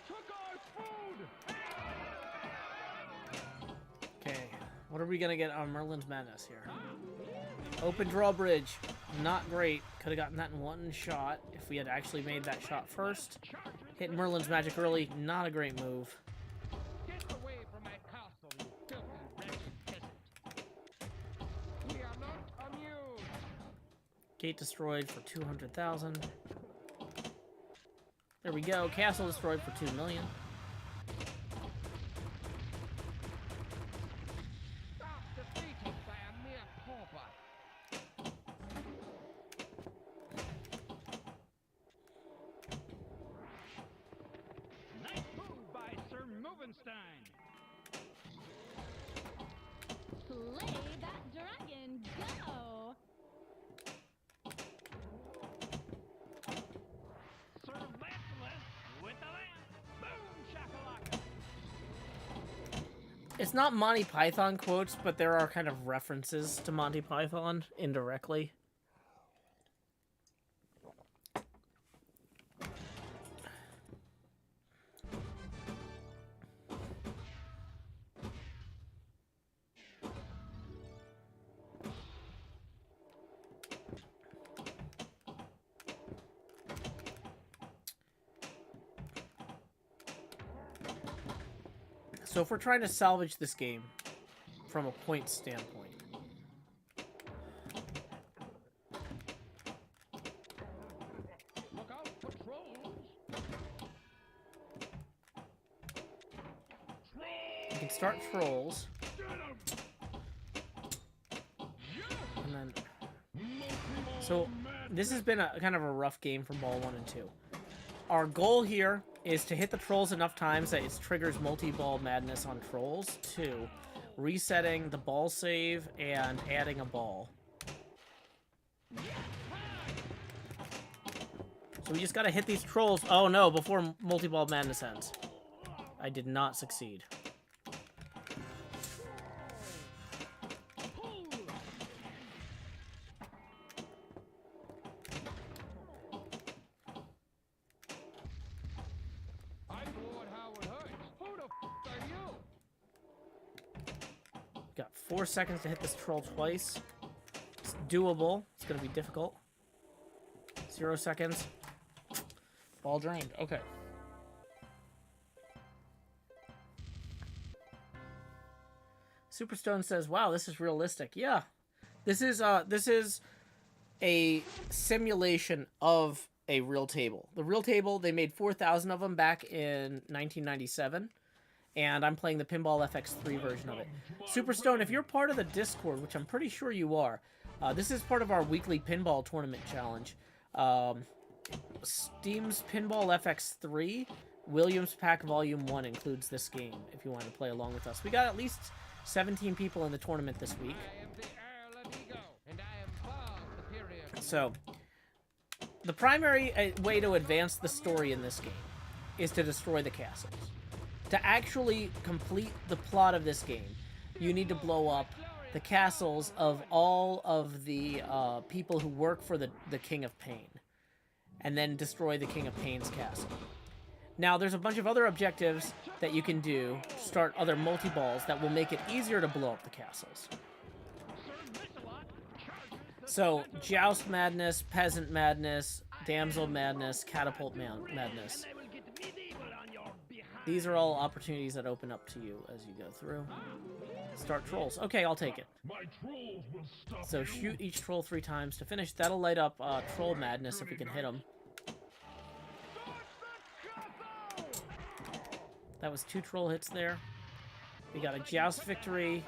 took our food! Okay, what are we gonna get on Merlin's Madness here? Open drawbridge, not great. Could have gotten that in one shot if we had actually made that shot first. Hit Merlin's Magic early, not a great move. Get away from my castle, you filthy wretched peasant. We are not amused. Gate destroyed for 200,000. There we go. Castle destroyed for 2 million. Stop defeated by a mere pauper. Nice move by Sir Movenstein. Slay that dragon. Go. Sir Lancelot with the lamp. Boom shakalaka. It's not Monty Python quotes, but there are kind of references to Monty Python indirectly. So if we're trying to salvage this game from a point standpoint, Look out for trolls. we can start trolls, and then... So this has been a kind of a rough game for ball 1 and 2. Our goal here is to hit the trolls enough times that it triggers multi-ball madness on trolls. 2, resetting the ball save and adding a ball. So we just gotta hit these trolls. Oh no, before multi-ball madness ends. I did not succeed. I'm bored how it hurts. Who the are you? Got 4 seconds to hit this troll twice. It's doable. It's gonna be difficult. 0 seconds. Ball drained. Okay. Superstone says, "Wow, this is realistic." Yeah, this is a simulation of a real table. The real table, they made 4,000 of them back in 1997, and I'm playing the Pinball FX3 version of it. Superstone, if you're part of the Discord, which I'm pretty sure you are, this is part of our weekly pinball tournament challenge. Steam's Pinball FX3 Williams Pack Volume 1 includes this game if you want to play along with us. We got at least 17 people in the tournament this week. I am the Earl of Ego, and I am far superior. So, the primary way to advance the story in this game is to destroy the castles. To actually complete the plot of this game, you need to blow up the castles of all of the people who work for the King of Pain, and then destroy the King of Pain's castle. Now, there's a bunch of other objectives that you can do to start other multi-balls that will make it easier to blow up the castles. So, Joust Madness, Peasant Madness, Damsel Madness, Catapult Madness. These are all opportunities that open up to you as you go through. Start trolls. Okay, I'll take it. So shoot each troll 3 times to finish. That'll light up Troll Madness if we can hit them. That was 2 troll hits there. We got a Joust victory.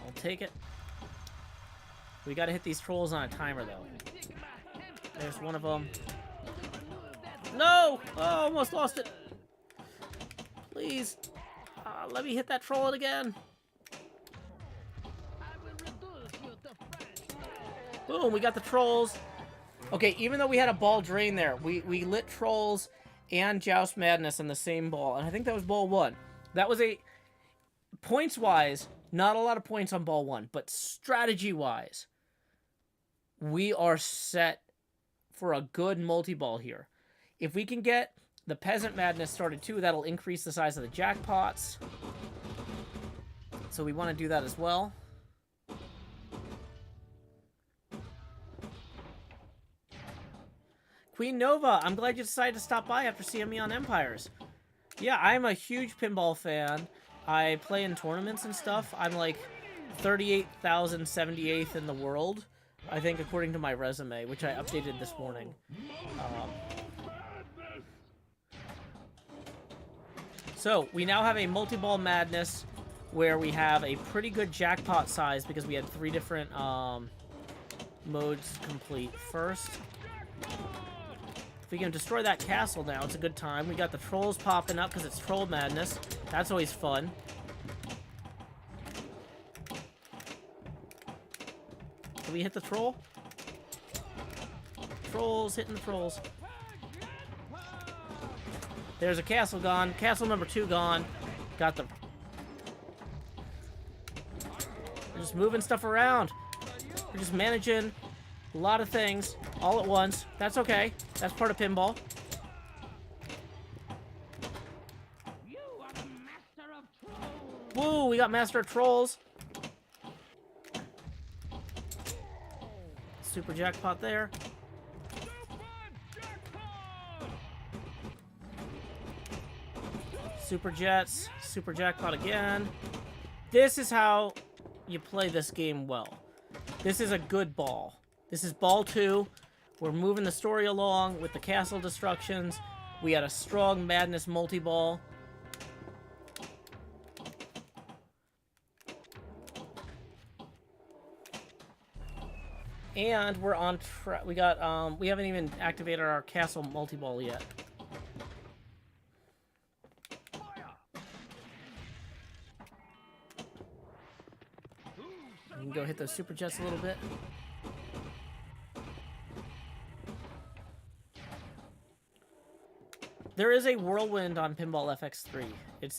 I'll take it. We gotta hit these trolls on a timer, though. There's one of them. No! Oh, almost lost it. Please. Let me hit that troll again. Boom, we got the trolls. Okay, even though we had a ball drain there, we lit trolls and Joust Madness in the same ball. And I think that was ball 1. That was a... Points-wise, not a lot of points on ball 1. But strategy-wise, we are set for a good multi-ball here. If we can get the Peasant Madness started too, that'll increase the size of the jackpots. So we want to do that as well. Queen Nova, I'm glad you decided to stop by after seeing me on Empires. Yeah, I'm a huge pinball fan. I play in tournaments and stuff. I'm like 38,078th in the world, I think, according to my resume, which I updated this morning. So, we now have a multi-ball madness where we have a pretty good jackpot size because we had 3 different modes complete. First, if we can destroy that castle now, it's a good time. We got the trolls popping up because it's Troll Madness. That's always fun. Can we hit the troll? Trolls, hitting the trolls. There's a castle gone. Castle number 2 gone. Got the... We're just moving stuff around. We're just managing a lot of things all at once. That's okay. That's part of pinball. Woo, we got Master of Trolls. Super jackpot there. Super Jets, Super Jackpot again. This is how you play this game well. This is a good ball. This is ball 2. We're moving the story along with the castle destructions. We had a strong Madness multi-ball. And we're on track. We got, we haven't even activated our castle multi-ball yet. We can go hit those super jets a little bit. There is a whirlwind on Pinball FX3.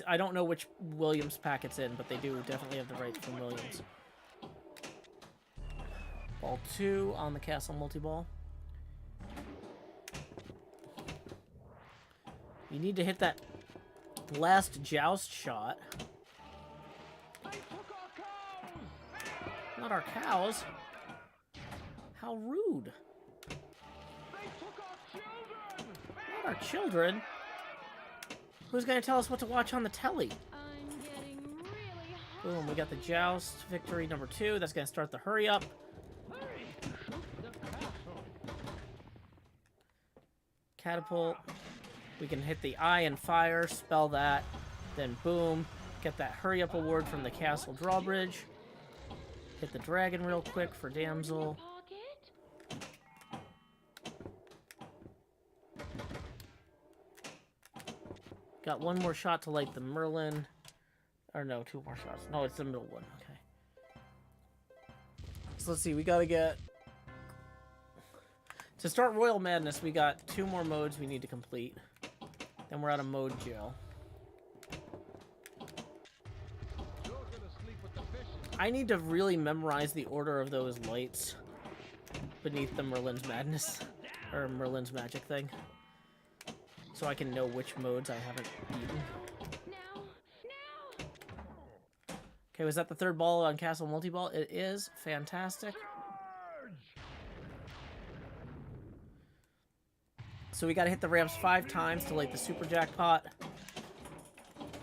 I don't know which Williams pack it's in, but they do definitely have the rights from Williams. Ball 2 on the castle multi-ball. You need to hit that last joust shot. Not our cows. How rude. Not our children. Who's gonna tell us what to watch on the telly? I'm getting really hot. Boom, we got the joust. Victory number 2. That's gonna start the hurry up. Catapult. We can hit the eye and fire, spell that. Then boom, get that hurry up award from the castle drawbridge. Hit the dragon real quick for damsel. Pocket? Got one more shot to light the Merlin. Or no, 2 more shots. No, it's the middle one. Okay. So let's see, we gotta get... To start Royal Madness, we got 2 more modes we need to complete. Then we're out of mode jail. I need to really memorize the order of those lights beneath the Merlin's Madness, or Merlin's Magic thing. So I can know which modes I haven't beaten. Now! Now! Okay, was that the 3rd ball on Castle Multi-Ball? It is. Fantastic. So we gotta hit the ramps 5 times to light the super jackpot.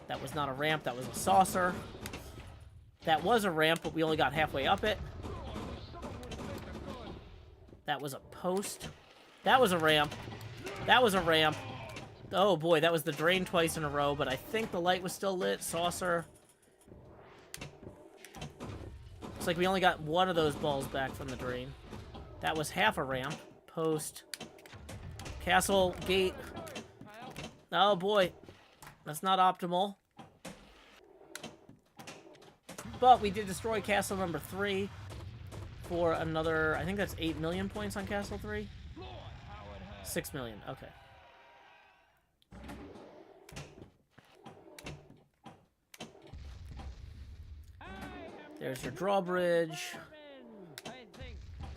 That was not a ramp, that was a saucer. That was a ramp, but we only got halfway up it. That was a post. That was a ramp. That was a ramp. Oh boy, that was the drain twice in a row, but I think the light was still lit. Saucer. Looks like we only got 1 of those balls back from the drain. That was half a ramp. Post. Castle, gate. Oh boy. That's not optimal. But we did destroy castle number 3 for another, I think that's 8 million points on castle 3. 6 million, okay. There's your drawbridge.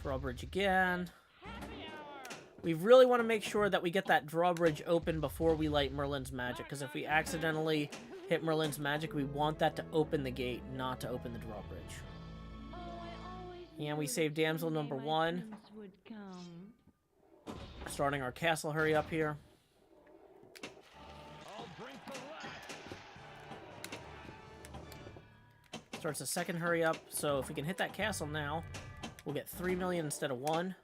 Drawbridge again. We really want to make sure that we get that drawbridge open before we light Merlin's Magic, because if we accidentally hit Merlin's Magic, we want that to open the gate, not to open the drawbridge. Oh, I always And we knew save damsel someday number my 1. prince would come. Starting our castle hurry up here. Starts the 2nd hurry up, so if we can hit that castle now, we'll get 3 million instead of 1.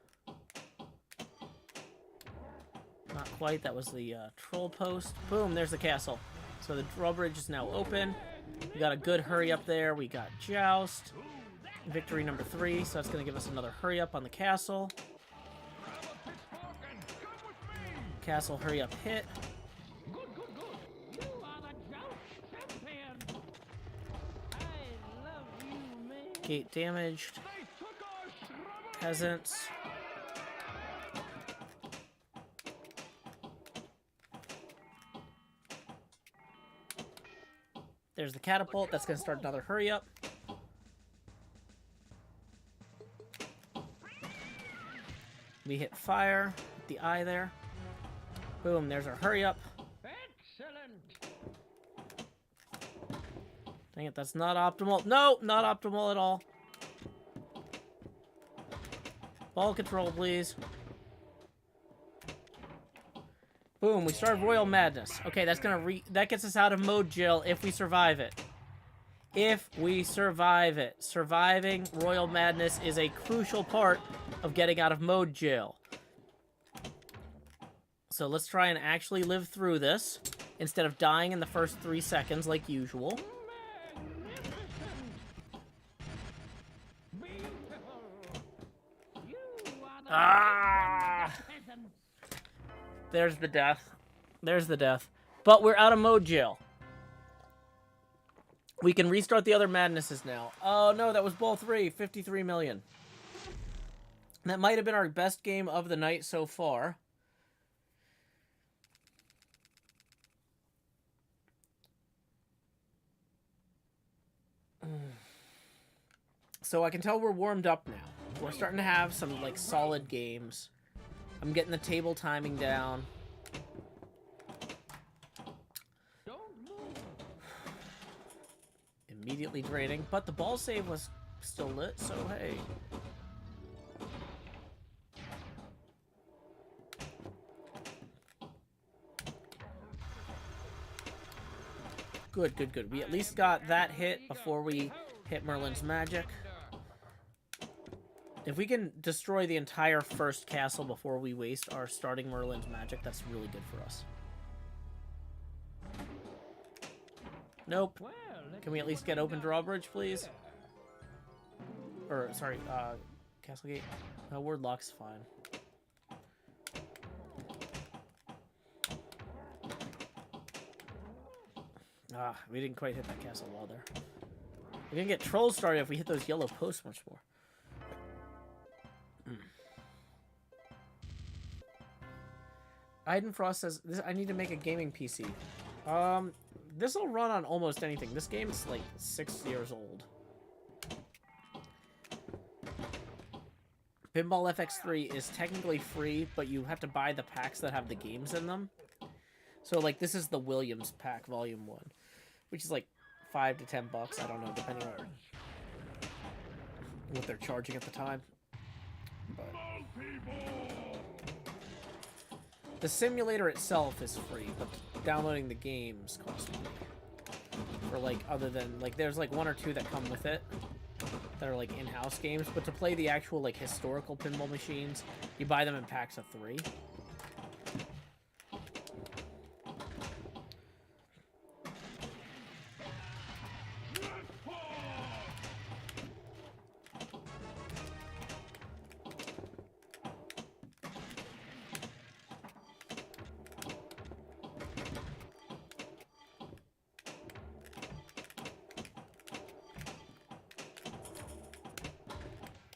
Not quite, that was the troll post. Boom, there's the castle. So the drawbridge is now open. We got a good hurry up there. We got joust. Victory number 3, so that's going to give us another hurry up on the castle. Castle hurry up hit. Gate damaged. Peasants. There's the catapult. That's going to start another hurry up. We hit fire with the eye there. Boom, there's our hurry up. Excellent. Dang it, that's not optimal. No, not optimal at all. Ball control, please. Boom, we started Royal Madness. Okay, that's gonna that gets us out of mode jail if we survive it. If we survive it. Surviving Royal Madness is a crucial part of getting out of mode jail. So let's try and actually live through this instead of dying in the first 3 seconds like usual. Ah! There's the death. There's the death. But we're out of mode jail. We can restart the other madnesses now. Oh no, that was ball 3, 53 million. That might have been our best game of the night so far. So I can tell we're warmed up now. We're starting to have some, like, solid games. I'm getting the table timing down. Immediately draining, but the ball save was still lit, so hey. Good, good, good. We at least got that hit before we hit Merlin's magic. If we can destroy the entire first castle before we waste our starting Merlin's magic, that's really good for us. Nope. Can we at least get open drawbridge, please? Or, sorry, Castle Gate. No, word lock's fine. Ah, we didn't quite hit that castle wall there. We're gonna get trolls started if we hit those yellow posts much more. Aiden Frost says, I need to make a gaming PC. This will run on almost anything. This game's like 6 years old. Pinball FX3 is technically free, but you have to buy the packs that have the games in them. So, like, this is the Williams pack, Volume 1, which is like $5 to $10, I don't know, depending on what they're charging at the time. But the simulator itself is free, but downloading the games costs money. For, like, other than, like, there's, like, 1 or 2 that come with it that are, like, in-house games, but to play the actual, like, historical pinball machines, you buy them in packs of 3.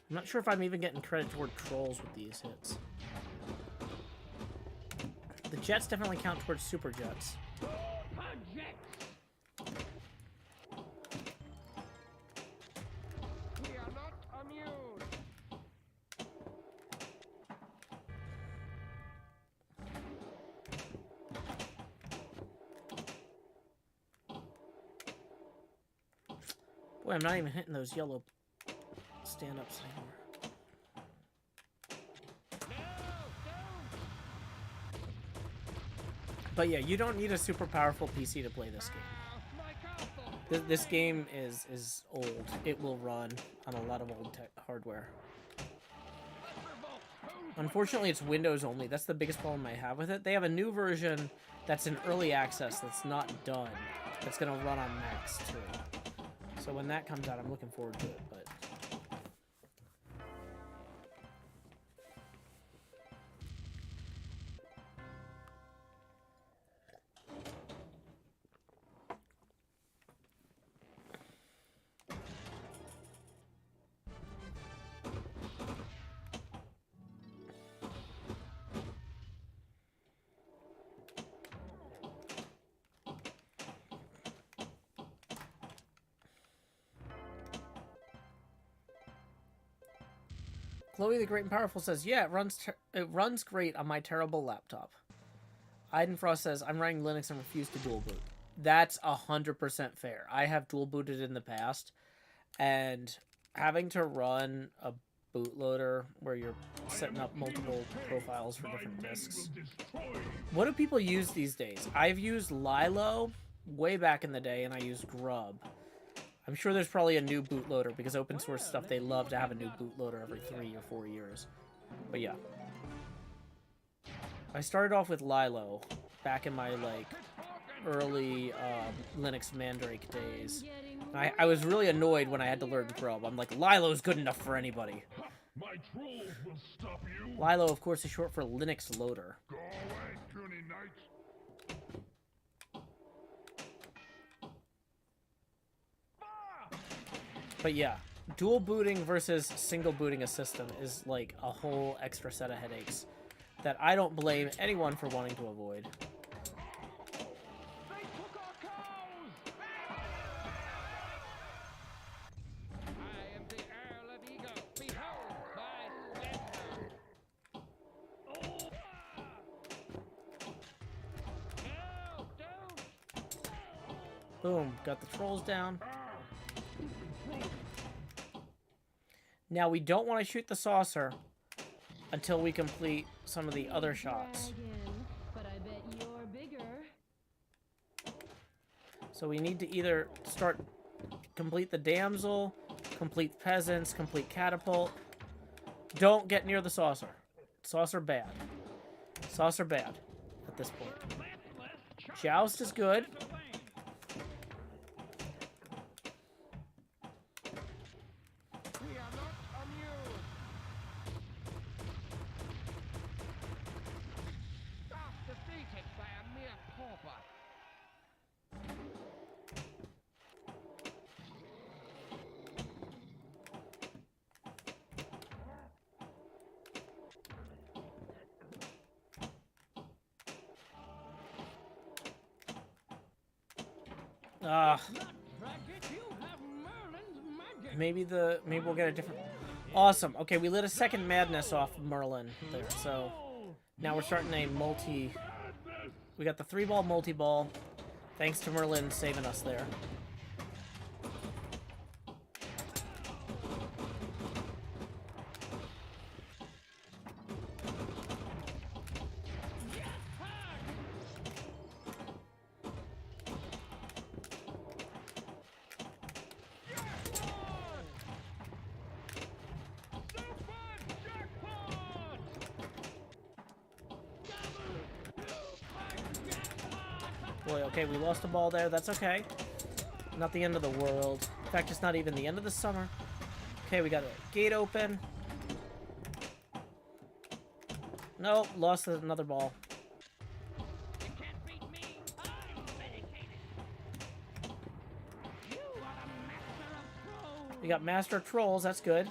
I'm not sure if I'm even getting credit toward trolls with these hits. The jets definitely count towards super jets. We are not immune. Boy, I'm not even hitting those yellow stand-ups anymore. But yeah, you don't need a super powerful PC to play this game. This game is old. It will run on a lot of old hardware. Unfortunately, it's Windows only. That's the biggest problem I have with it. They have a new version that's in early access that's not done. That's going to run on Macs too. So when that comes out, I'm looking forward to it. But Chloe the Great and Powerful says, yeah, it runs great on my terrible laptop. Aiden Frost says, I'm running Linux and refuse to dual boot. That's 100% fair. I have dual booted in the past, and having to run a bootloader where you're setting up multiple profiles for different disks. What do people use these days? I've used Lilo way back in the day, and I used Grub. I'm sure there's probably a new bootloader, because open source stuff, they love to have a new bootloader every 3 or 4 years. But yeah. I started off with Lilo back in my, like, early Linux Mandrake days. And I was really annoyed when I had to learn Grub. I'm like, Lilo's good enough for anybody. My trolls will stop you. Lilo, of course, is short for Linux Loader. Go away, puny knight. But yeah, dual booting versus single booting a system is like a whole extra set of headaches that I don't blame anyone for wanting to avoid. They took our cows! I am the Earl of Ego. Behold my splendor! No, don't! Boom, got the trolls down. Now we don't want to shoot the saucer until we complete some of the other shots. Dragon, but I bet you're bigger. So we need to either complete the damsel, complete peasants, complete catapult. Don't get near the saucer. Saucer bad. Saucer bad at this point. Joust is good. We are not amused! Defeated by a mere pauper! Maybe we'll get a different. Awesome. Okay, we lit a second madness off Merlin there, so now we're starting a multi. We got the 3-ball multi-ball, thanks to Merlin saving us there. Boy, okay, we lost a ball there. That's okay. Not the end of the world. In fact, it's not even the end of the summer. Okay, we got a gate open. Nope, lost another ball. You can't beat me! I'm dedicated! You are the master of trolls! We got Master of Trolls. That's good.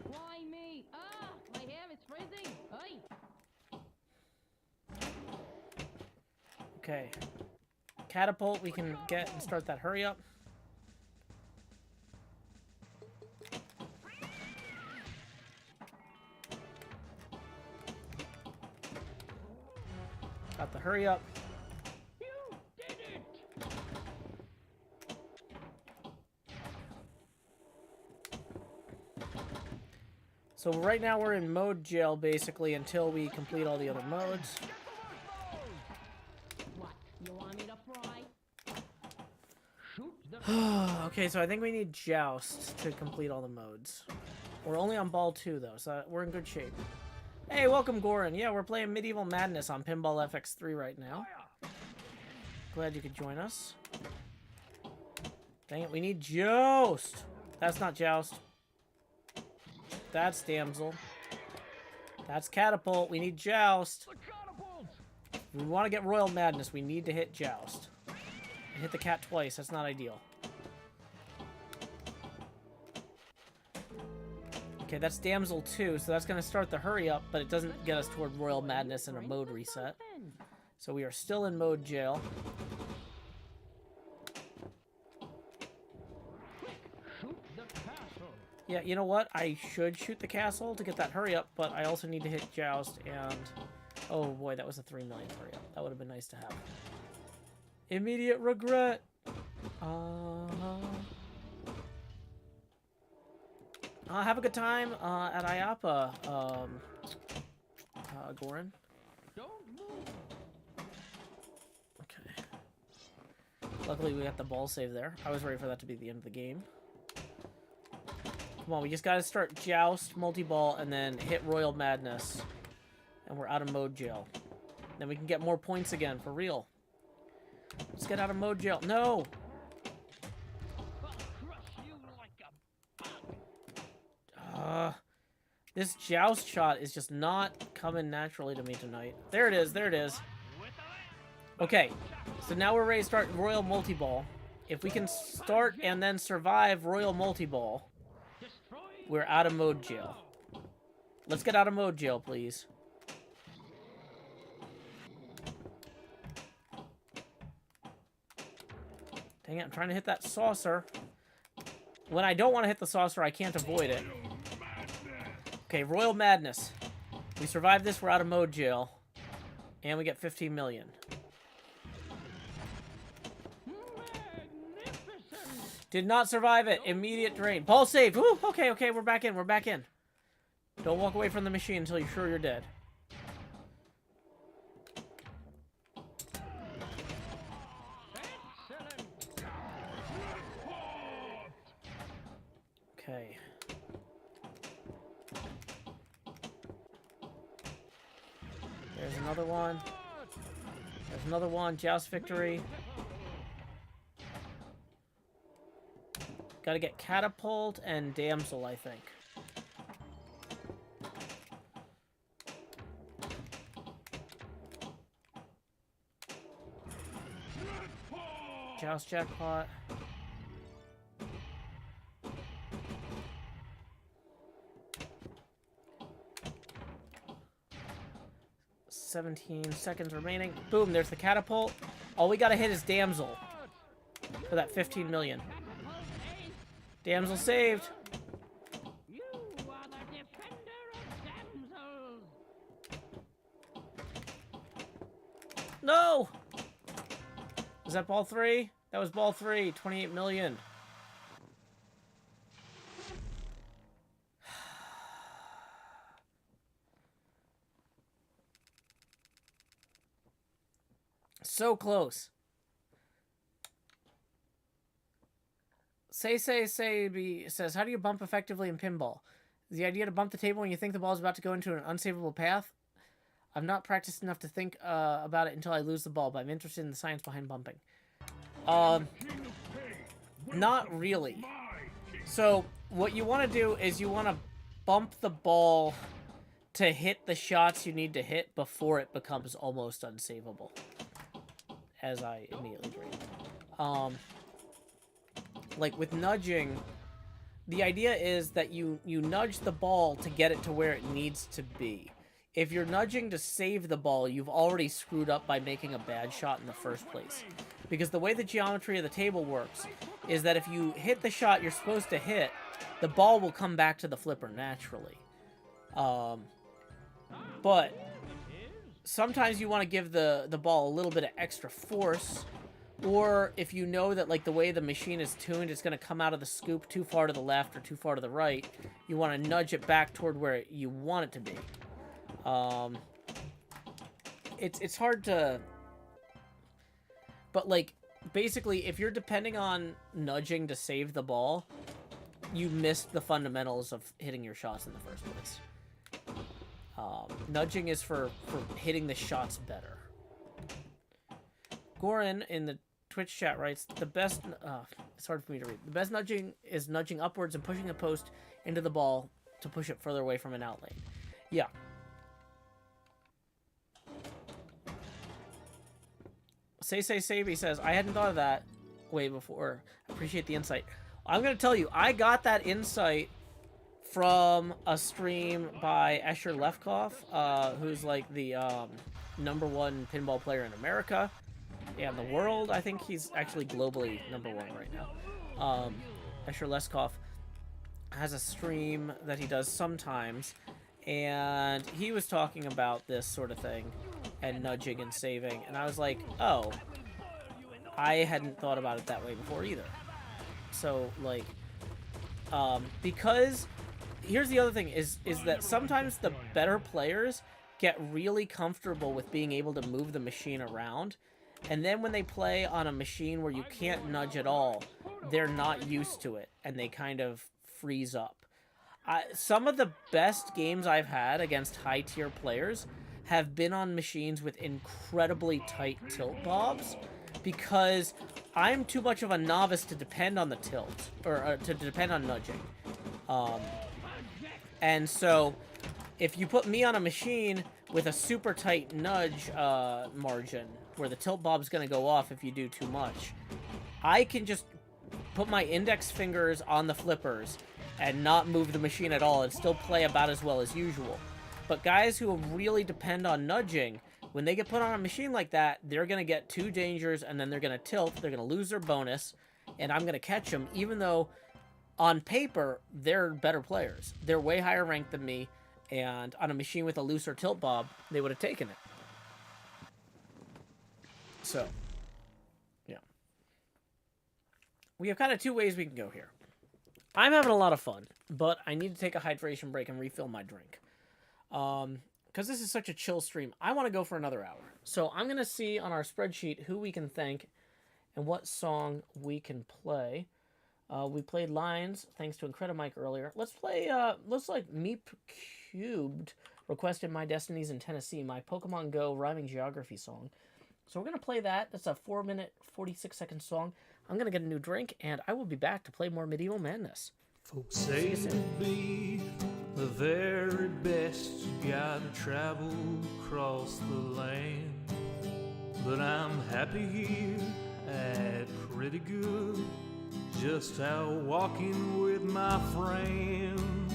Why me? Ah, my hair is freezing. Oi! Okay. Catapult, we can get and start that hurry up. Got the hurry up. You did it! So right now we're in mode jail basically until we complete all the other modes. What? You want me to fry? Shoot the Okay, so I think we need Joust to complete all the modes. We're only on ball 2 though, so we're in good shape. Hey, welcome Goran. Yeah, we're playing Medieval Madness on Pinball FX3 right now. Glad you could join us. Dang it, we need Joust. That's not Joust. That's Damsel. That's Catapult. We need Joust. If we want to get Royal Madness, we need to hit Joust. And hit the cat twice. That's not ideal. Okay, that's Damsel 2, so that's going to start the hurry up, but it doesn't get us toward Royal Madness and a mode reset. So we are still in mode jail. shoot the castle! Yeah, you know what? I should shoot the castle to get that hurry up, but I also need to hit Joust and... Oh boy, that was a 3 million hurry up. That would have been nice to have. Immediate regret! Have a good time at IAPA, Goran. Don't move! Okay. Luckily, we got the ball save there. I was ready for that to be the end of the game. Come on, we just gotta start Joust, multi-ball, and then hit Royal Madness. And we're out of mode jail. Then we can get more points again, for real. Let's get out of mode jail. No! I'll crush you like a bug! This Joust shot is just not coming naturally to me tonight. There it is, there it is. Okay, so now we're ready to start Royal Multi-Ball. If we can start and then survive Royal Multi-Ball, we're out of mode jail. Let's get out of mode jail, please. Dang it, I'm trying to hit that saucer. When I don't want to hit the saucer, I can't avoid it. Okay, Royal Madness. We survived this, we're out of mode jail. And we get 15 million. Did not survive it. Immediate drain. Ball saved. Woo! Okay, okay, we're back in. We're back in. Don't walk away from the machine until you're sure you're dead. Okay. There's another one. There's another one. Joust victory. Gotta get Catapult and Damsel, I think. Joust jackpot. $17 remaining. Boom, there's the Catapult. All we gotta hit is Damsel for that 15 million. Damsel saved. You are the defender of damsels. No! Was that ball 3? That was ball 3. 28 million. So close. Say says, how do you bump effectively in pinball? Is the idea to bump the table when you think the ball is about to go into an unsavable path? I've not practiced enough to think about it until I lose the ball, but I'm interested in the science behind bumping. Not really. So, what you want to do is you want to bump the ball to hit the shots you need to hit before it becomes almost unsavable. As I immediately dream. Like with nudging, the idea is that you nudge the ball to get it to where it needs to be. If you're nudging to save the ball, you've already screwed up by making a bad shot in the first place. Because the way the geometry of the table works is that if you hit the shot you're supposed to hit, the ball will come back to the flipper naturally. But sometimes you want to give the ball a little bit of extra force. Or if you know that, like, the way the machine is tuned, it's going to come out of the scoop too far to the left or too far to the right, you want to nudge it back toward where you want it to be. It's hard to... But, like, basically, if you're depending on nudging to save the ball, you missed the fundamentals of hitting your shots in the first place. Nudging is for hitting the shots better. Goran in the Twitch chat writes, the best... it's hard for me to read. The best nudging is nudging upwards and pushing a post into the ball to push it further away from an out lane. Yeah. Saby says, I hadn't thought of that way before. Appreciate the insight. I'm going to tell you, I got that insight from a stream by Escher Lefkoff, who's like the #1 pinball player in America. Yeah, in the world. I think he's actually globally #1 right now. Escher Lefkoff has a stream that he does sometimes, and he was talking about this sort of thing, and nudging and saving, and I was like, oh, I hadn't thought about it that way before either. So, like, because, here's the other thing, is that sometimes the better players get really comfortable with being able to move the machine around, and then when they play on a machine where you can't nudge at all, they're not used to it, and they kind of freeze up. Some of the best games I've had against high-tier players have been on machines with incredibly tight tilt bobs, because I'm too much of a novice to depend on the tilt, or to depend on nudging. And so, if you put me on a machine with a super tight nudge margin, where the tilt bob's going to go off if you do too much, I can just put my index fingers on the flippers and not move the machine at all and still play about as well as usual. But guys who really depend on nudging, when they get put on a machine like that, they're going to get 2 dangers, and then they're going to tilt, they're going to lose their bonus, and I'm going to catch them, even though on paper, they're better players. They're way higher ranked than me, and on a machine with a looser tilt bob, they would have taken it. So, yeah. We have kind of 2 ways we can go here. I'm having a lot of fun, but I need to take a hydration break and refill my drink. Because this is such a chill stream, I want to go for another hour. So I'm going to see on our spreadsheet who we can thank and what song we can play. We played Lines, thanks to Incredimike earlier. Let's play, looks like Meep Cubed requested My Destinies in Tennessee, my Pokemon Go rhyming geography song. So we're going to play that. That's a 4-minute, 46-second song. I'm going to get a new drink, and I will be back to play more Medieval Madness. Folks say to be the very best, you gotta travel across the land. But I'm happy here at pretty good, just out walking with my friends.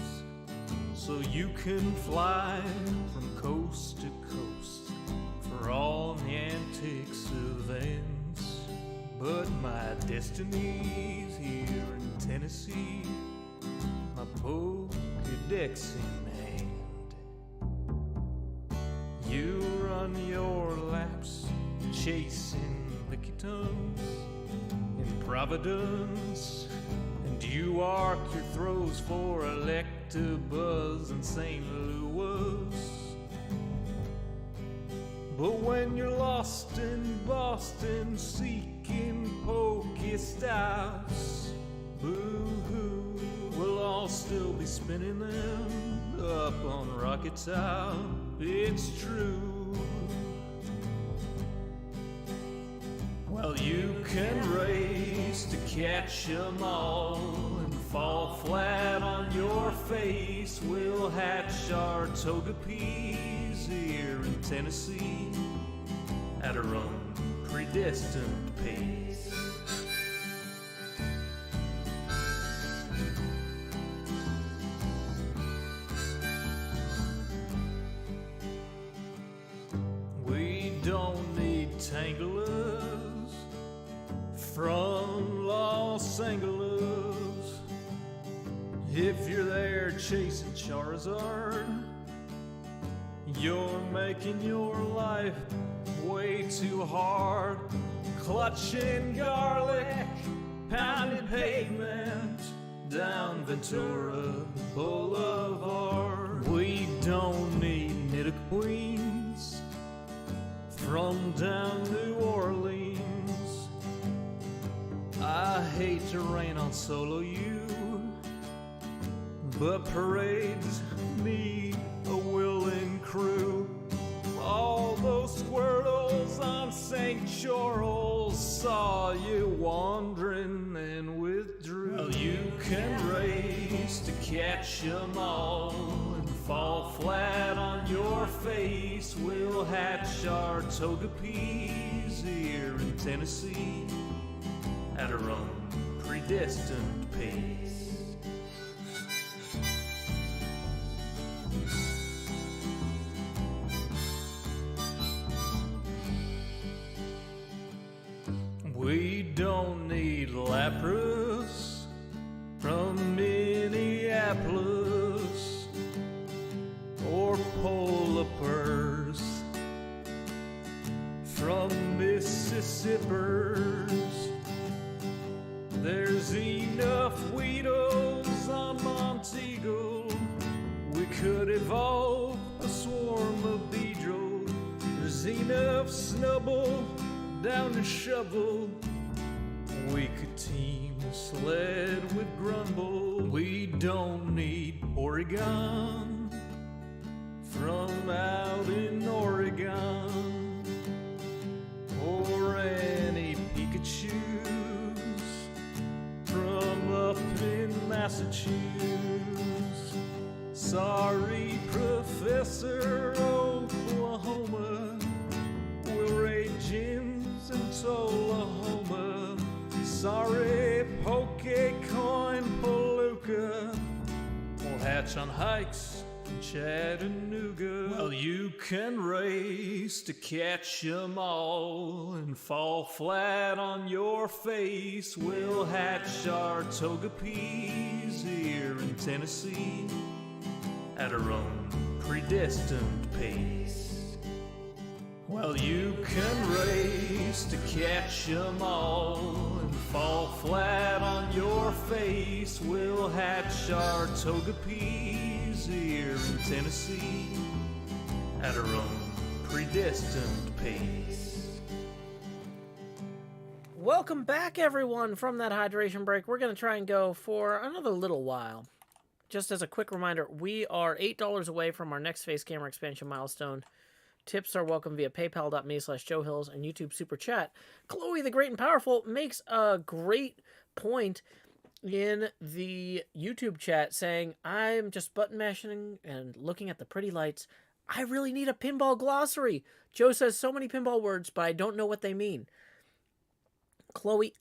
So you can fly from coast to coast for all the antics events. But my destiny's here in Tennessee, my Pokedex in hand. You run your laps chasing Lickitung in Providence, and you arc your throws for Electabuzz in St. Louis. But when you're lost in Boston seeking Pokestops, boo-hoo, we'll all still be spinning them up on Rocket Top. It's true. Well, you can race to catch 'em all and fall flat on your face. We'll hatch our Togepi's here in Tennessee at our own predestined pace. We don't need Tanglers from Los Angeles. If you're there chasing Charizard, you're making your life way too hard. Clutching garlic, pounding pavement down Ventura Boulevard. We don't need Nidoqueens from down New Orleans. I hate to rain on solo you, but parades need a willing crew. All those squirtles on St. Charles saw you wandering and withdrew. Well, you can race to catch 'em all and fall flat on your face. We'll hatch our Togepi's here in Tennessee at our own predestined pace. We don't need Lapras from Minneapolis or Polar Bears from Mississippi's. There's enough Weedles on Montego. We could evolve a swarm of Beedrill. There's enough Snubble down to Shovel. We could team Sled with Grumble. We don't need Oregon from out in Oregon or any Pikachus from up in Massachusetts. Sorry, Professor Oklahoma, we'll raid gyms in Tullahoma. sorry, poke coin palooka will hatch on hikes in Chattanooga. Well, you can race to catch 'em all and fall flat on your face. We'll hatch our toga peas here in Tennessee at our own predestined pace. Well, you can race to catch 'em all and fall flat on your face. We'll hatch our toga peas here in Tennessee at our own predestined pace. Welcome back, everyone, from that hydration break. We're going to try and go for another little while. Just as a quick reminder, we are $8 away from our next face camera expansion milestone. Tips are welcome via paypal.me/JoeHills and YouTube Super Chat. Chloe the Great and Powerful makes a great point in the YouTube chat saying, I'm just button mashing and looking at the pretty lights. I really need a pinball glossary. Joe says so many pinball words, but I don't know what they mean. Chloe,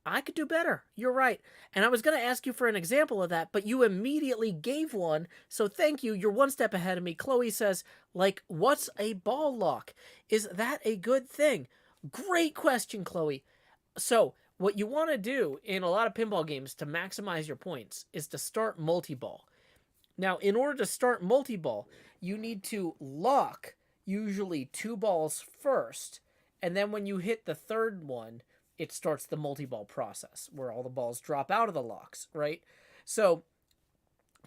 I could do better. You're right. And I was going to ask you for an example of that, but you immediately gave one. So thank you. You're one step ahead of me. Chloe says, like, what's a ball lock? Is that a good thing? Great question, Chloe. So what you want to do in a lot of pinball games to maximize your points is to start multi-ball. Now, in order to start multi-ball, you need to lock usually 2 balls first. And then when you hit the third one, it starts the multi-ball process where all the balls drop out of the locks, right? So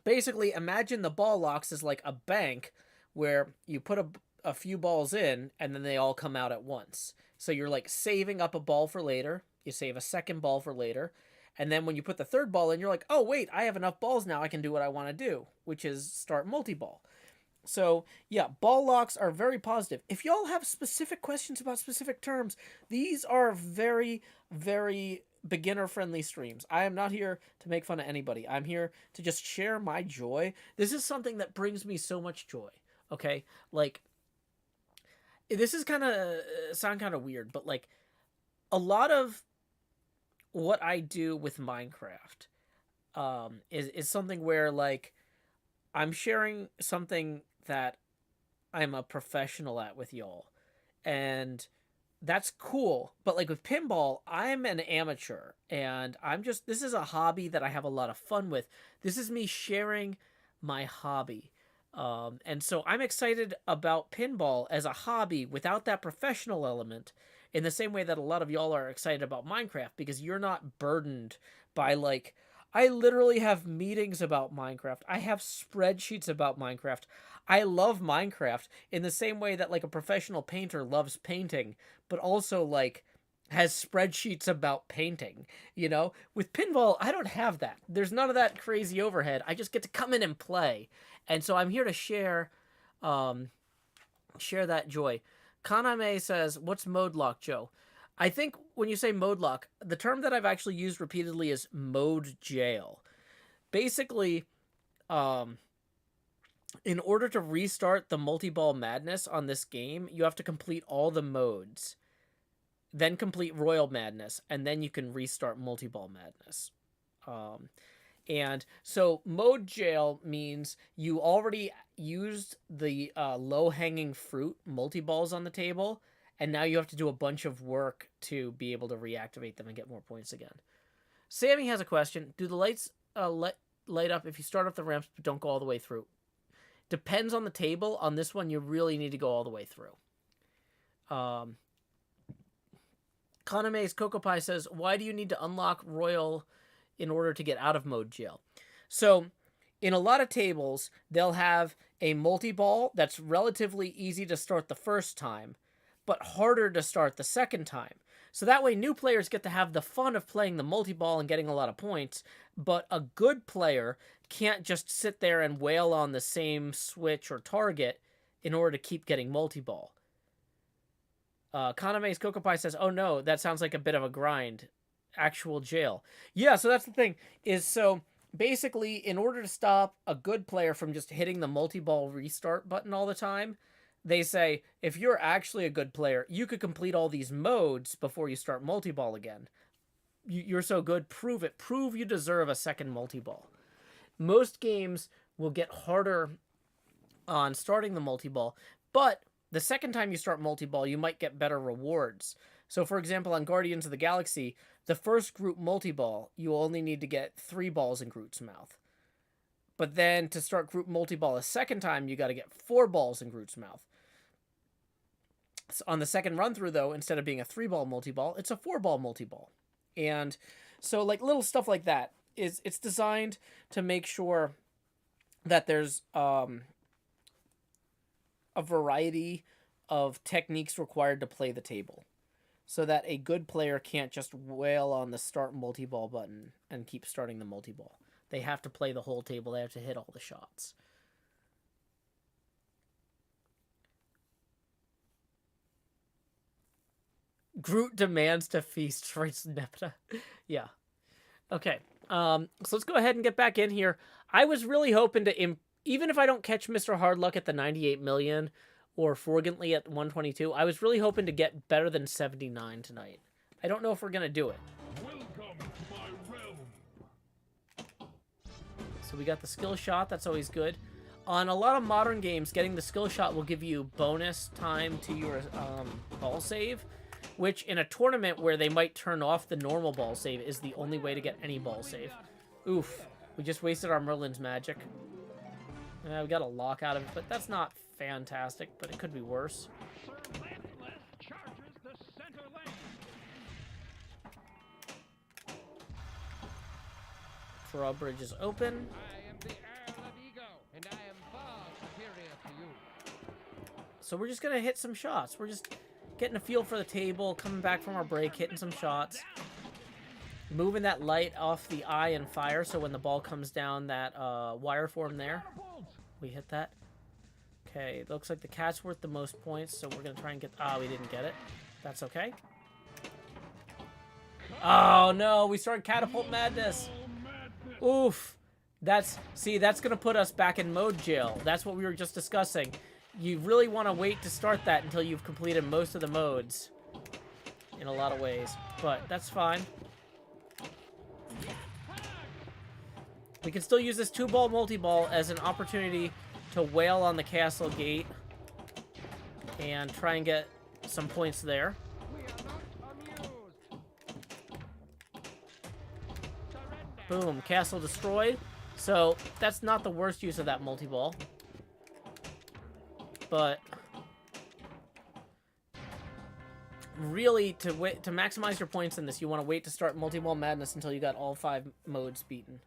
basically imagine the ball locks as like a bank where you put a few balls in and then they all come out at once. So you're like saving up a ball for later. You save a second ball for later. And then when you put the third ball in, you're like, oh, wait, I have enough balls now. I can do what I want to do, which is start multi-ball. So, yeah, ball locks are very positive. If y'all have specific questions about specific terms, these are very, very beginner-friendly streams. I am not here to make fun of anybody. I'm here to just share my joy. This is something that brings me so much joy, okay? Like, this is kind of sound kind of weird, but, like, a lot of what I do with Minecraft is something where, like, I'm sharing something that I'm a professional at with y'all. And that's cool. But like with pinball, I'm an amateur. And this is a hobby that I have a lot of fun with. This is me sharing my hobby. And so I'm excited about pinball as a hobby without that professional element, in the same way that a lot of y'all are excited about Minecraft, because you're not burdened by, like, I literally have meetings about Minecraft. I have spreadsheets about Minecraft. I love Minecraft in the same way that, like, a professional painter loves painting, but also, like, has spreadsheets about painting, you know? With pinball, I don't have that. There's none of that crazy overhead. I just get to come in and play. And so I'm here to share that joy. Kaname says, what's mode lock, Joe? I think when you say mode lock, the term that I've actually used repeatedly is mode jail. Basically, in order to restart the multi-ball madness on this game, you have to complete all the modes, then complete Royal Madness, and then you can restart multi-ball madness. And so mode jail means you already used the low-hanging fruit multi-balls on the table, and now you have to do a bunch of work to be able to reactivate them and get more points again. Sammy has a question. Do the lights light up if you start off the ramps but don't go all the way through? Depends on the table. On this one, you really need to go all the way through. Kaname's Cocoa Pie says, why do you need to unlock Royal in order to get out of mode jail? So, in a lot of tables, they'll have a multi-ball that's relatively easy to start the first time, but harder to start the second time. So that way new players get to have the fun of playing the multi-ball and getting a lot of points, but a good player can't just sit there and wail on the same switch or target in order to keep getting multi-ball. Kaname's Cocoa Pie says, oh no, that sounds like a bit of a grind. Actual jail. Yeah, so that's the thing, is so basically in order to stop a good player from just hitting the multi-ball restart button all the time, they say, if you're actually a good player, you could complete all these modes before you start multi-ball again. you're so good, prove it. Prove you deserve a second multi-ball. Most games will get harder on starting the multi-ball, but the second time you start multi-ball, you might get better rewards. So, for example, on Guardians of the Galaxy, the first group multi-ball, you only need to get 3 balls in Groot's mouth. But then to start group multi-ball a second time, you got to get 4 balls in Groot's mouth. So on the second run-through, though, instead of being a 3-ball multi-ball, it's a 4-ball multi-ball. And so, like, little stuff like that, it's designed to make sure that there's a variety of techniques required to play the table, so that a good player can't just wail on the start multi-ball button and keep starting the multi-ball. They have to play the whole table. They have to hit all the shots. Groot demands to feast, writes Nepta. Yeah. Okay. So let's go ahead and get back in here. I was really hoping to, even if I don't catch Mr. Hardluck at the 98 million or Forgantly at 122, I was really hoping to get better than 79 tonight. I don't know if we're going to do it. Welcome to my realm. So we got the skill shot. That's always good. On a lot of modern games, getting the skill shot will give you bonus time to your ball save, which in a tournament where they might turn off the normal ball save is the only way to get any ball save. Oof. We just wasted our Merlin's magic. We got a lock out of it, but that's not fantastic, but it could be worse. Sir Lancelot charges the center lane. Drawbridge is open. I am the Earl of Ego, and I am far superior to you. So we're just going to hit some shots. We're just getting a feel for the table, coming back from our break, hitting some shots. Moving that light off the eye and fire, so when the ball comes down that wire form there, we hit that. Okay, it looks like the cat's worth the most points, so we're going to try and get... Ah, we didn't get it. That's okay. Oh, no, we started Catapult Madness. Oof. See, that's going to put us back in mode jail. That's what we were just discussing. You really want to wait to start that until you've completed most of the modes in a lot of ways, but that's fine. We can still use this 2-ball multi-ball as an opportunity to wail on the castle gate and try and get some points there. We are not amused. Surrender. Boom, castle destroyed. So that's not the worst use of that multi-ball. But really, to maximize your points in this, you want to wait to start multi-ball madness until you got all 5 modes beaten.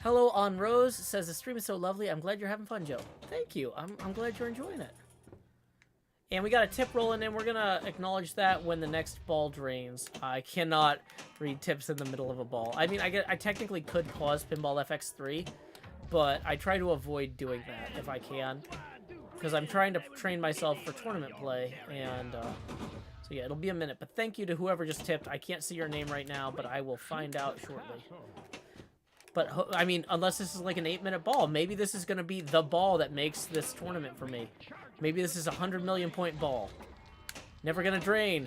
Hello on Rose says the stream is so lovely. I'm glad you're having fun, Joe. Thank you. I'm glad you're enjoying it. And we got a tip rolling in. We're gonna acknowledge that when the next ball drains. I cannot read tips in the middle of a ball. I mean, I technically could pause Pinball FX3, but I try to avoid doing that if I can, because I'm trying to train myself for tournament play. And so yeah, it'll be a minute. But thank you to whoever just tipped. I can't see your name right now, but I will find out shortly. But, I mean, unless this is like an 8-minute ball, maybe this is going to be the ball that makes this tournament for me. Maybe this is a 100 million point ball. Never going to drain.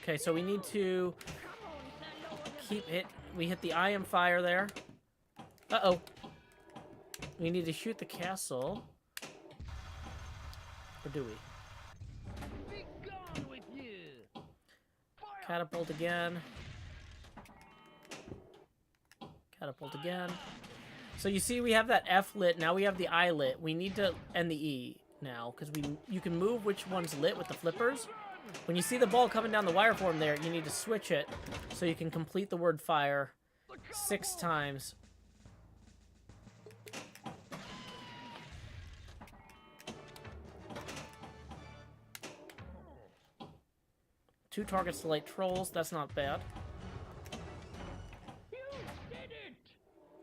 Okay, so we need to keep it. We hit the eye and fire there. Uh-oh. We need to shoot the castle. Or do we? Be gone with you. Catapult again. Catapult again. So you see we have that F lit. Now we have the I lit. We need to end the E now, because you can move which one's lit with the flippers. When you see the ball coming down the wire form there, you need to switch it so you can complete the word fire 6 times. Two targets to light trolls. That's not bad.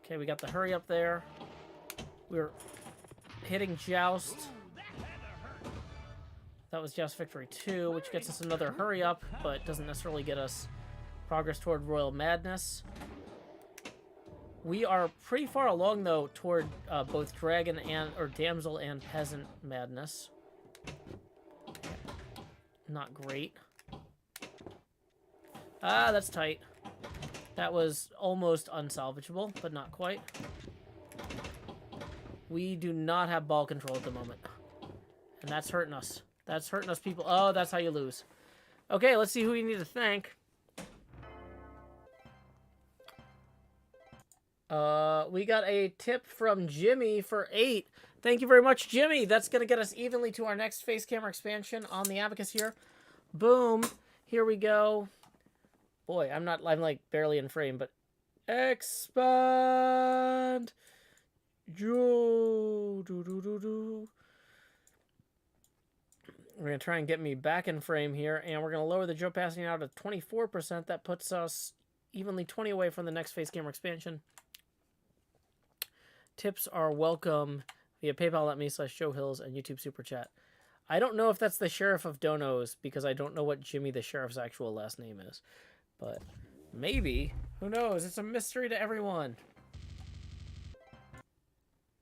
Okay, we got the hurry up there. We're hitting Joust. That was Joust Victory 2, which gets us another hurry up, but doesn't necessarily get us progress toward Royal Madness. We are pretty far along, though, toward both Dragon or Damsel and Peasant Madness. Not great. Ah, that's tight. That was almost unsalvageable, but not quite. We do not have ball control at the moment. And that's hurting us. That's hurting us, people. Oh, that's how you lose. Okay, let's see who we need to thank. We got a tip from Jimmy for 8. Thank you very much, Jimmy. That's going to get us evenly to our next face camera expansion on the Abacus here. Boom. Here we go. Boy, I'm like barely in frame, but expand. We're going to try and get me back in frame here, and we're going to lower the Joe passing out to 24%. That puts us evenly 20 away from the next face camera expansion. Tips are welcome via PayPal.me/JoeHills and YouTube Super Chat. I don't know if that's the Sheriff of Donos, because I don't know what Jimmy the Sheriff's actual last name is. But maybe. Who knows? It's a mystery to everyone.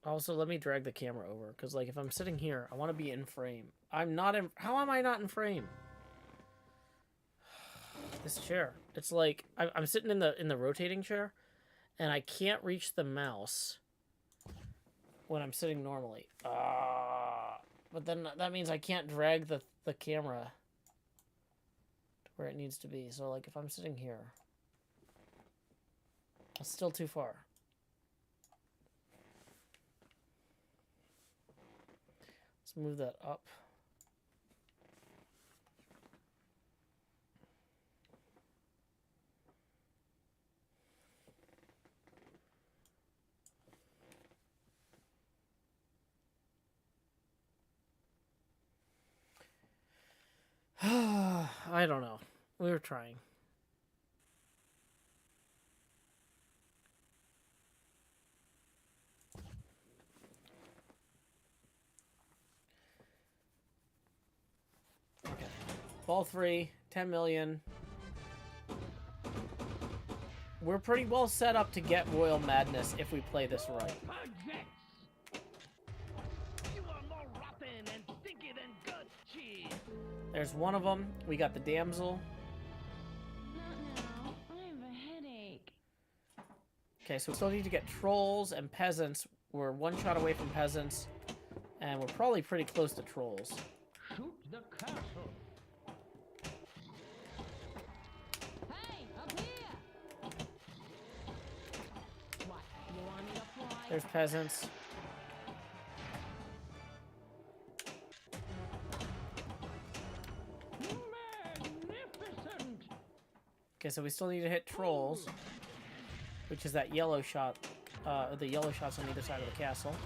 Also, let me drag the camera over, because like if I'm sitting here, I want to be in frame. I'm not in... How am I not in frame? This chair. It's like I'm sitting in the rotating chair, and I can't reach the mouse when I'm sitting normally. But then that means I can't drag the camera to where it needs to be. So like if I'm sitting here, it's still too far. Let's move that up. I don't know. We were trying. Okay. Ball 3, 10 million. We're pretty well set up to get Royal Madness if we play this right. You are more rotten and stinky than good cheese. There's one of them. We got the damsel. Not now. I have a headache. Okay, so we still need to get trolls and peasants. We're one shot away from peasants, and we're probably pretty close to trolls. Shoot the castle. Hey, up here! What? You want me to fly? There's peasants. Magnificent. Okay, so we still need to hit trolls, which is that yellow shot. The yellow shots on either side of the castle.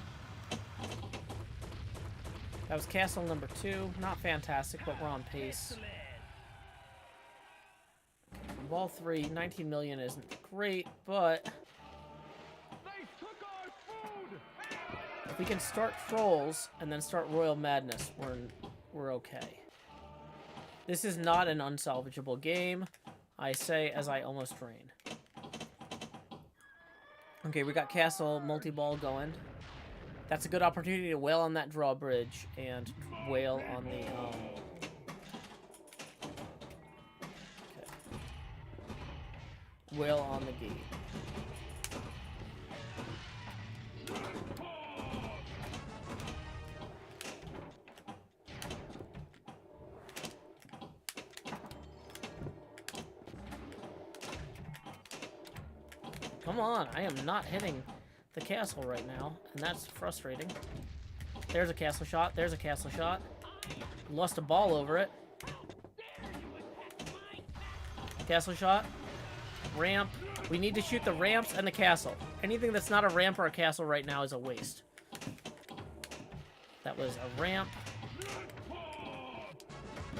That was castle number 2. Not fantastic, but we're on pace. Ball 3, 19 million isn't great, but They took our food. if we can start trolls and then start Royal Madness, we're okay. This is not an unsalvageable game, I say as I almost drain. Okay, we got castle multi-ball going. That's a good opportunity to wail on that drawbridge and wail on the okay. Wail on the gate. Come on, I am not hitting the castle right now, and that's frustrating. There's a castle shot, there's a castle shot. Lost a ball over it. Castle shot. Ramp. We need to shoot the ramps and the castle. Anything that's not a ramp or a castle right now is a waste. That was a ramp.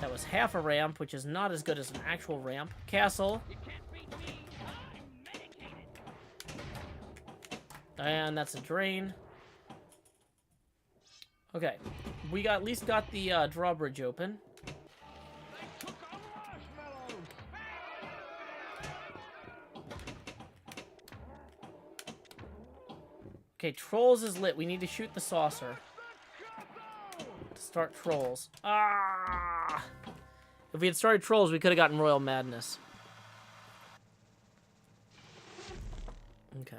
That was half a ramp, which is not as good as an actual ramp. Castle. And that's a drain. Okay. We at least got the drawbridge open. They took our marshmallows. Okay, trolls is lit. We need to shoot the saucer to start trolls. Ah! If we had started trolls, we could have gotten Royal Madness. Okay.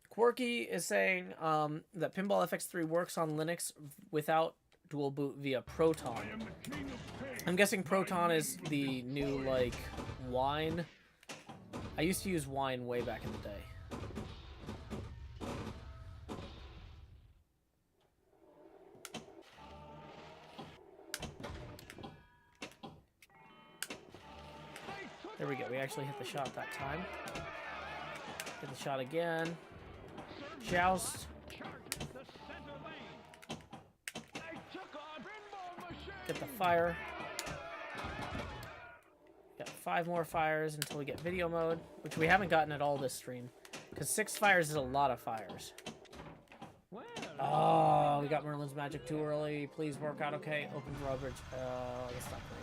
Quirky is saying that Pinball FX3 works on Linux without dual boot via Proton. I am the king of pain. I'm guessing Proton is the new, like, Wine. I used to use Wine way back in the day. There we go. We actually hit the shot that time. Hit the shot again. Joust. Get the fire. Got 5 more fires until we get video mode, which we haven't gotten at all this stream. Because 6 fires is a lot of fires. Oh, we got Merlin's Magic too early. Please work out okay. Open drawbridge. That's not great.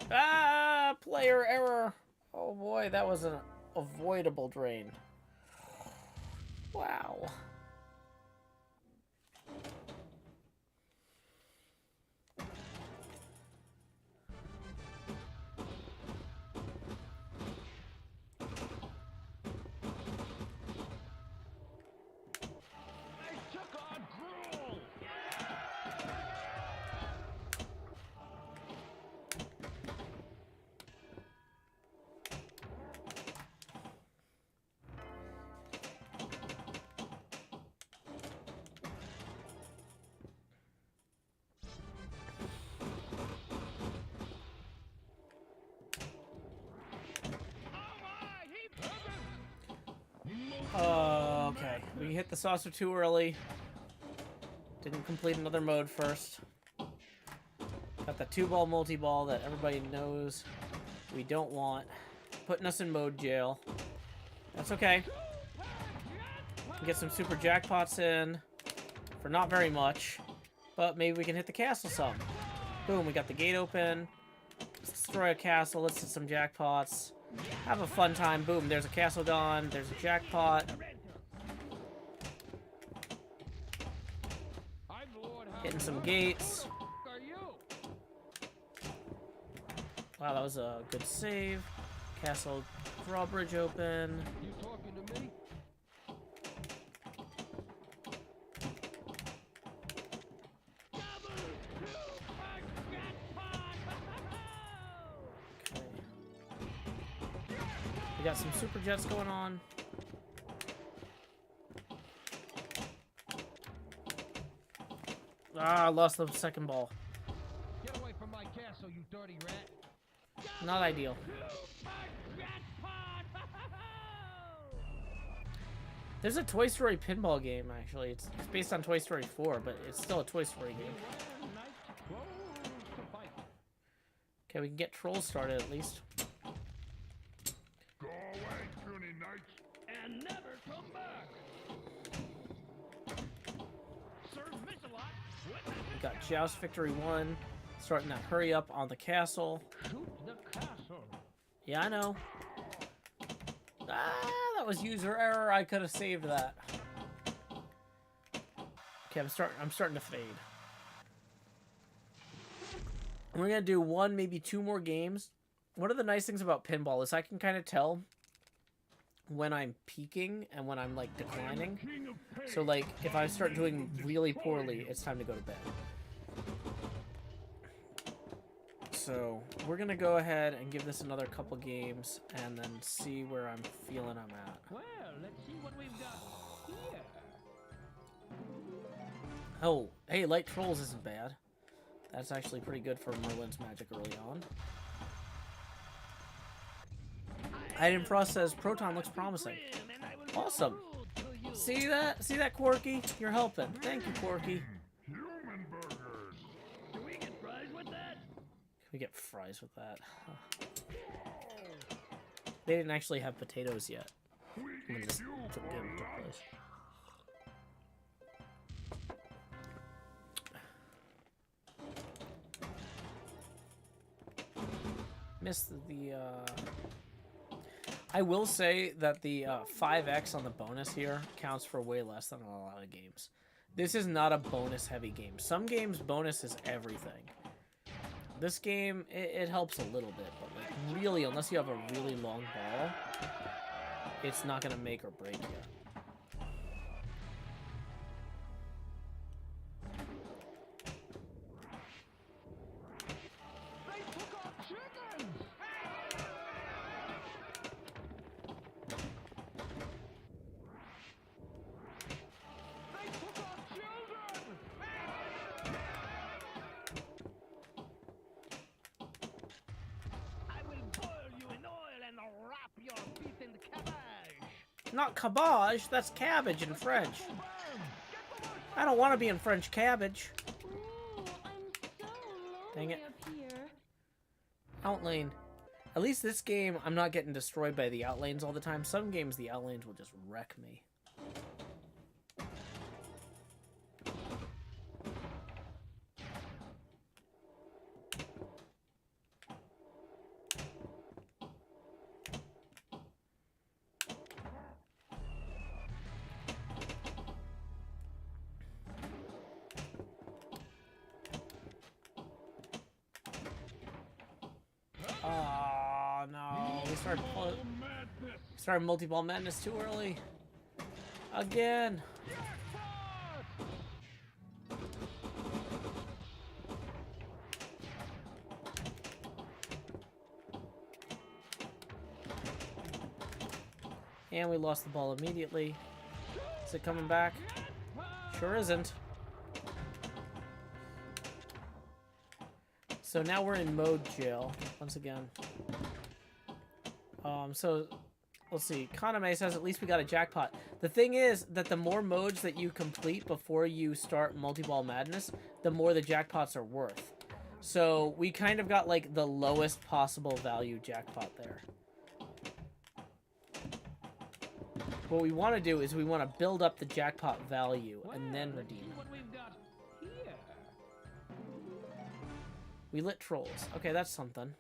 Ah, player error. Oh boy, that was an avoidable drain. Wow. Okay, we hit the saucer too early. Didn't complete another mode first. Got the 2-ball multi-ball that everybody knows we don't want. Putting us in mode jail. That's okay. Get some super jackpots in for not very much, but maybe we can hit the castle some. Boom, we got the gate open. Let's destroy a castle. Let's hit some jackpots. Have a fun time. Boom, there's a castle gone. There's a jackpot. Hitting some gates. Wow, that was a good save. Castle drawbridge open. You talking to me? We got some super jets going on. Ah, I lost the second ball. Get away from my castle, you dirty rat. Not ideal. There's a Toy Story pinball game, actually. It's based on Toy Story 4, but it's still a Toy Story game. Okay, we can get trolls started at least. Go away, puny knights, and never come back. We got Joust Victory 1. Starting that hurry up on the castle. Shoot the castle. Yeah, I know. Ah, that was user error. I could have saved that. Okay, I'm starting to fade. We're gonna do 1, maybe 2 more games. One of the nice things about pinball is I can kind of tell when I'm peaking and when I'm like declining. So like if I start doing really poorly, it's time to go to bed. So we're gonna go ahead and give this another couple games and then see where I'm feeling I'm at. Well, let's see what we've got here. Oh, hey, Light Trolls isn't bad. That's actually pretty good for Merlin's Magic early on. Item Frost says Proton looks promising. Awesome. See that? See that, Quirky? You're helping. Thank you, Quirky. Human burgers. Do we get fries with that? Can we get fries with that? They didn't actually have potatoes yet when this game took place. Missed the, I will say that the 5x on the bonus here counts for way less than a lot of games. This is not a bonus-heavy game. Some games, bonus is everything. This game, it helps a little bit, but like really, unless you have a really long ball, it's not gonna make or break you. Not cabbage, that's cabbage in French. I don't want to be in French cabbage. Ooh, I'm so Dang lonely it. up here. Outlane. At least this game, I'm not getting destroyed by the outlanes all the time. Some games, the outlanes will just wreck me. Oh no, we started multi-ball madness too early. Again. And we lost the ball immediately. Is it coming back? Sure isn't. So now we're in mode jail once again. So let's see. Kaname says at least we got a jackpot. The thing is that the more modes that you complete before you start multi-ball madness, the more the jackpots are worth. So we kind of got like the lowest possible value jackpot there. What we want to do is we want to build up the jackpot value and then redeem it. We lit trolls. Okay, that's something.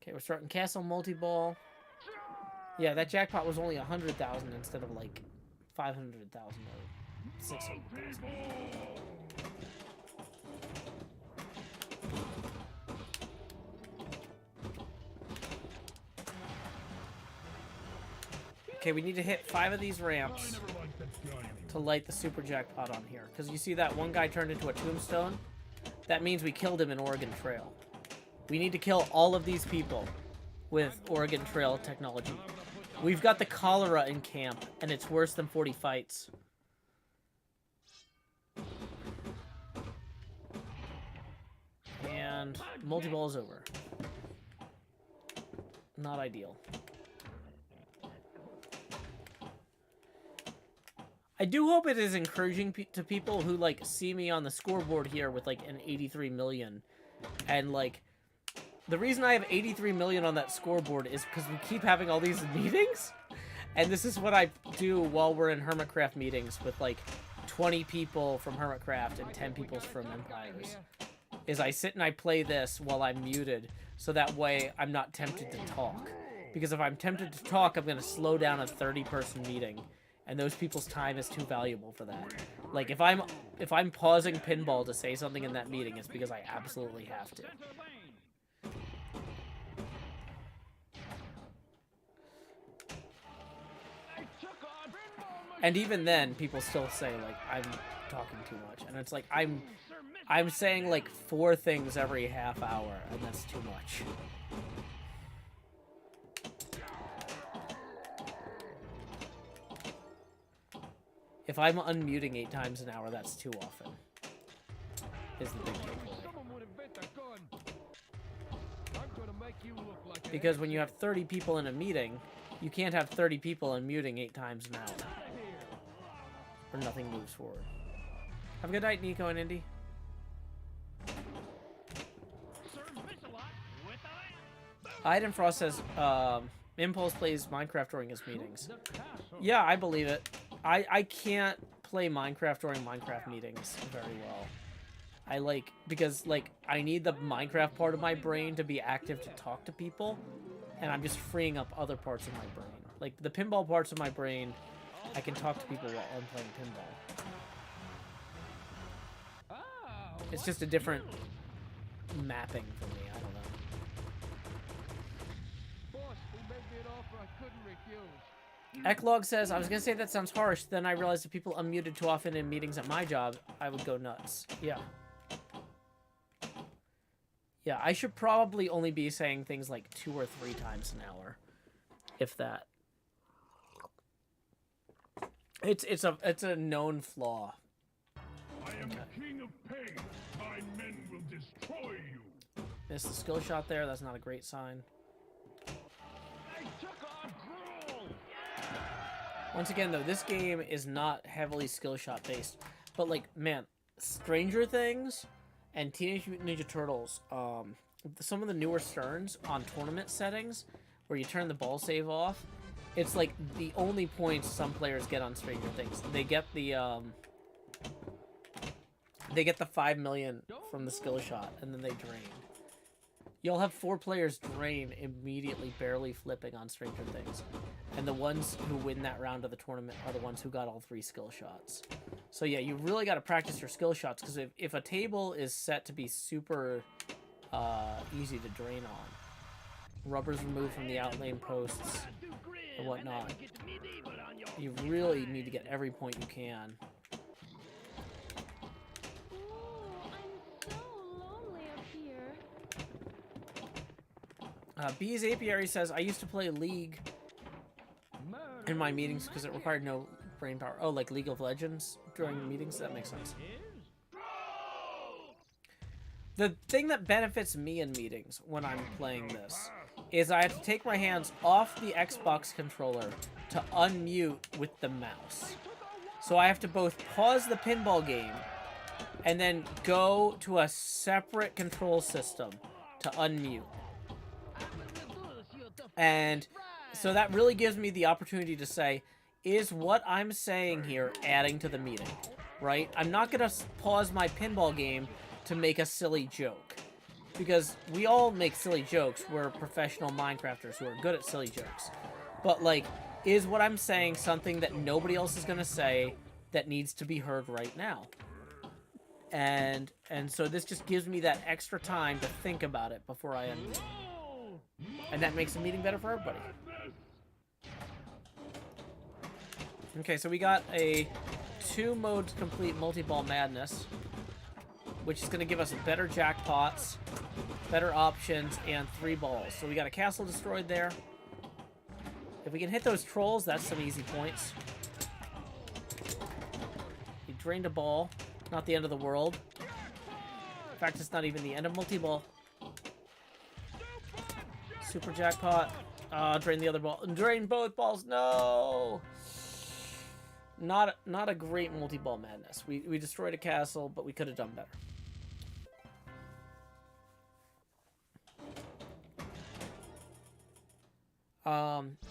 Okay, we're starting castle multi-ball. Yeah, that jackpot was only 100,000 instead of like 500,000 or 600,000. Okay, we need to hit 5 of these ramps to light the super jackpot on here. Because you see that one guy turned into a tombstone? That means we killed him in Oregon Trail. We need to kill all of these people with Oregon Trail technology. We've got the cholera in camp, and it's worse than 40 fights. And multi-ball is over. Not ideal. I do hope it is encouraging to people who, like, see me on the scoreboard here with, like, an 83 million. And, like, the reason I have 83 million on that scoreboard is because we keep having all these meetings. And this is what I do while we're in Hermitcraft meetings with, like, 20 people from Hermitcraft and 10 people from Empires. Is I sit and I play this while I'm muted, so that way I'm not tempted to talk. Because if I'm tempted to talk, I'm going to slow down a 30-person meeting. And those people's time is too valuable for that. Like, if I'm pausing Pinball to say something in that meeting, it's because I absolutely have to. And even then, people still say, like, I'm talking too much. And it's like, I'm saying, like, 4 things every half hour, and that's too much. If I'm unmuting 8 times an hour, that's too often. Is the big takeaway. Because when you have 30 people in a meeting, you can't have 30 people unmuting 8 times an hour. Or nothing moves forward. Have a good night, Nico and Indy. Aiden Frost says, Impulse plays Minecraft during his meetings. Yeah, I believe it. I can't play Minecraft during Minecraft meetings very well. I like, because like I need the Minecraft part of my brain to be active to talk to people, and I'm just freeing up other parts of my brain. Like the pinball parts of my brain, I can talk to people while I'm playing pinball. It's just a different mapping for me. I don't know. Boss, he made me an offer I couldn't refuse. Eclog says, I was gonna say that sounds harsh, then I realized if people unmuted too often in meetings at my job, I would go nuts. Yeah. Yeah, I should probably only be saying things like 2 or 3 times an hour. If that. It's a known flaw. I am the king of pain. My men will destroy you. Missed the skill shot there, that's not a great sign. I took on Gruel. Once again, though, this game is not heavily skill shot based, but like, man, Stranger Things and Teenage Mutant Ninja Turtles, some of the newer Sterns on tournament settings where you turn the ball save off, it's like the only points some players get on Stranger Things. They get the 5 million from the skill shot, and then they drain. You'll have 4 players drain immediately, barely flipping on Stranger Things. And the ones who win that round of the tournament are the ones who got all 3 skill shots. So yeah, you really got to practice your skill shots, because if a table is set to be super easy to drain on, rubbers removed from the outlane posts and whatnot, you really need to get every point you can. B's Apiary says, I used to play League in my meetings because it required no brain power. Oh, like League of Legends during meetings? That makes sense. The thing that benefits me in meetings when I'm playing this is I have to take my hands off the Xbox controller to unmute with the mouse. So I have to both pause the pinball game and then go to a separate control system to unmute. And so that really gives me the opportunity to say, is what I'm saying here adding to the meeting, right? I'm not going to pause my pinball game to make a silly joke, because we all make silly jokes. We're professional Minecrafters who are good at silly jokes. But, like, is what I'm saying something that nobody else is going to say that needs to be heard right now? And so this just gives me that extra time to think about it before I unmute. And that makes the meeting better for everybody. Okay, so we got a 2 modes complete multi-ball madness, which is going to give us better jackpots, better options, and 3 balls. So we got a castle destroyed there. If we can hit those trolls, that's some easy points. He drained a ball. Not the end of the world. In fact, it's not even the end of multi-ball. Super jackpot. Drain the other ball. Drain both balls. No! Not a great multi-ball madness. We destroyed a castle, but we could have done better.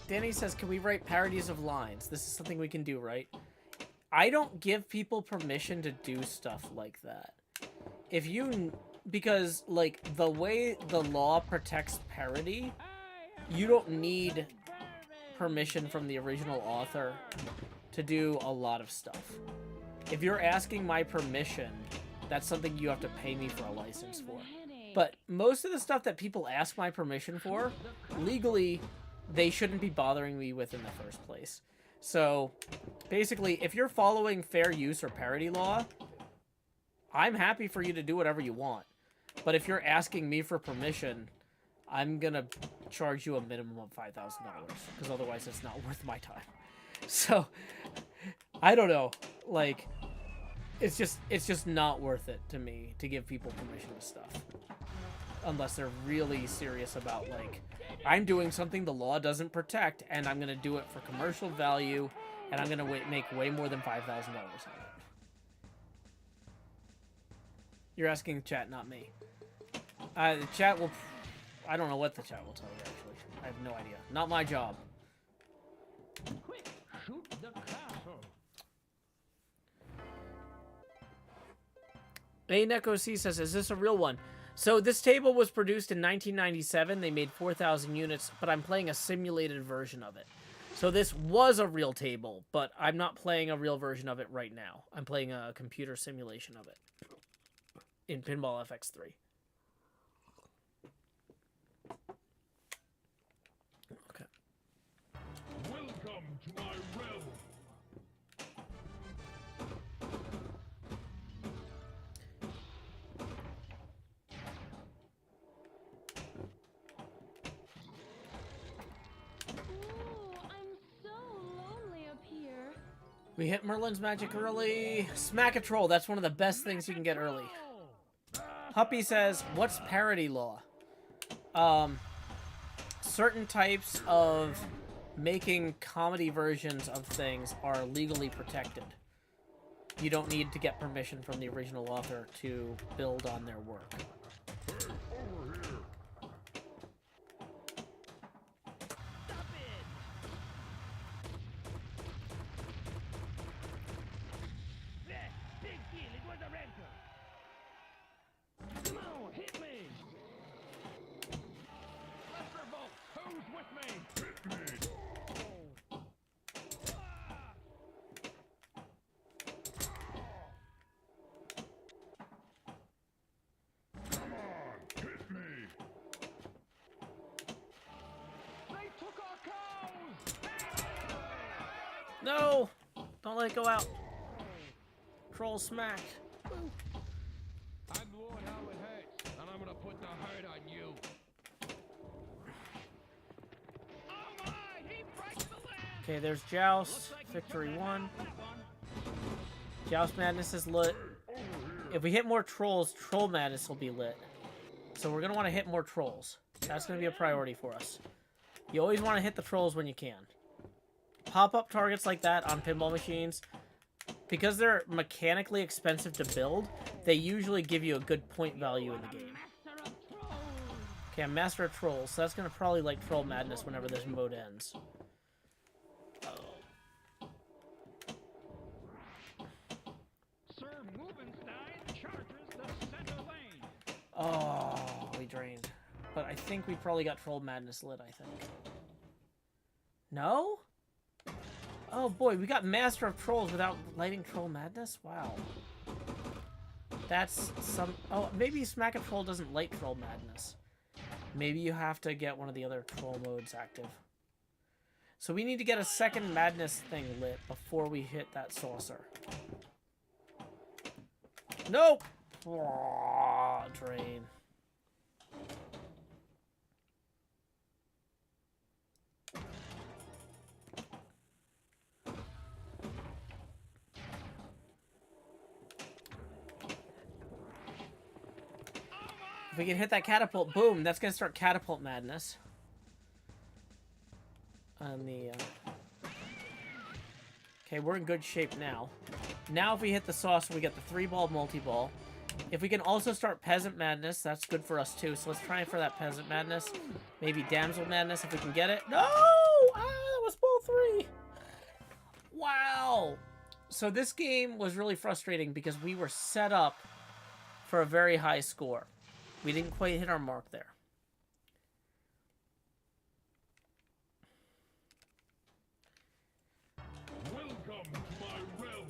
Danny says, can we write parodies of lines? This is something we can do, right? I don't give people permission to do stuff like that. If you... Because, like, the way the law protects parody, you don't need permission from the original author to do a lot of stuff. If you're asking my permission, that's something you have to pay me for a license for. But most of the stuff that people ask my permission for, legally, they shouldn't be bothering me with in the first place. So, basically, if you're following fair use or parody law, I'm happy for you to do whatever you want. But if you're asking me for permission, I'm gonna charge you a minimum of $5,000, because otherwise it's not worth my time. So, I don't know. Like, it's just not worth it to me to give people permission to stuff. Unless they're really serious about, like, I'm doing something the law doesn't protect, and I'm gonna do it for commercial value, and I'm gonna make way more than $5,000 on it. You're asking the chat, not me. The chat will... I don't know what the chat will tell you, actually. I have no idea. Not my job. Quick, shoot the castle. A Neko C says, is this a real one? So this table was produced in 1997. They made 4,000 units, but I'm playing a simulated version of it. So this was a real table, but I'm not playing a real version of it right now. I'm playing a computer simulation of it in Pinball FX3. Okay. Welcome to my realm. Ooh, I'm so lonely up here. We hit Merlin's magic early. Smack a troll. That's one of the best things you can get early. Huppy says, what's parody law? Certain types of making comedy versions of things are legally protected. You don't need to get permission from the original author to build on their work. Over here. Big deal, it was a rental. Come on, hit me. Let's revolt. Who's with me? Hit me. Come on, hit me. They took our cows. No! Don't let it go out. Troll smack. I'm Lord Howard Hurts, and I'm gonna put the hurt on you. Oh my, he breaks the land. Okay, there's Joust. Victory 1. Joust Madness is lit. If we hit more trolls, Troll Madness will be lit. So we're going to want to hit more trolls. That's going to be a priority for us. You always want to hit the trolls when you can. Pop-up targets like that on pinball machines, because they're mechanically expensive to build, they usually give you a good point value in the game. Okay, I'm Master of Trolls, so that's going to probably like Troll Madness whenever this mode ends. Sir Rubenstein charges the center lane. Oh, we drained. But I think we probably got Troll Madness lit, I think. No? Oh boy, we got Master of Trolls without lighting Troll Madness? Wow. That's some... Oh, maybe Smack a Troll doesn't light Troll Madness. Maybe you have to get one of the other troll modes active. So we need to get a second Madness thing lit before we hit that saucer. Nope! Oh, drain. If we can hit that catapult, boom, that's going to start catapult madness. On the, Okay, we're in good shape now. Now if we hit the saucer, we get the 3-ball multi-ball. If we can also start peasant madness, that's good for us too. So let's try for that peasant madness. Maybe damsel madness if we can get it. No! Ah, that was ball 3. Wow. So this game was really frustrating because we were set up for a very high score. We didn't quite hit our mark there. Welcome to my realm.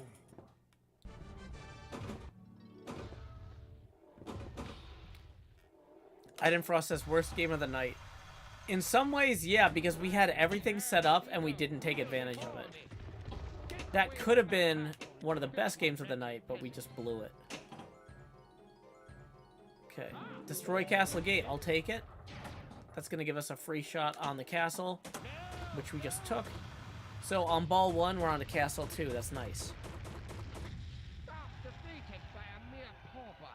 Iden Frost says, worst game of the night. In some ways, yeah, because we had everything set up and we didn't take advantage of it. That could have been one of the best games of the night, but we just blew it. Okay. Destroy Castle Gate. I'll take it. That's going to give us a free shot on the castle, which we just took. So on ball 1, we're on to castle 2. That's nice. Defeated by a mere pauper.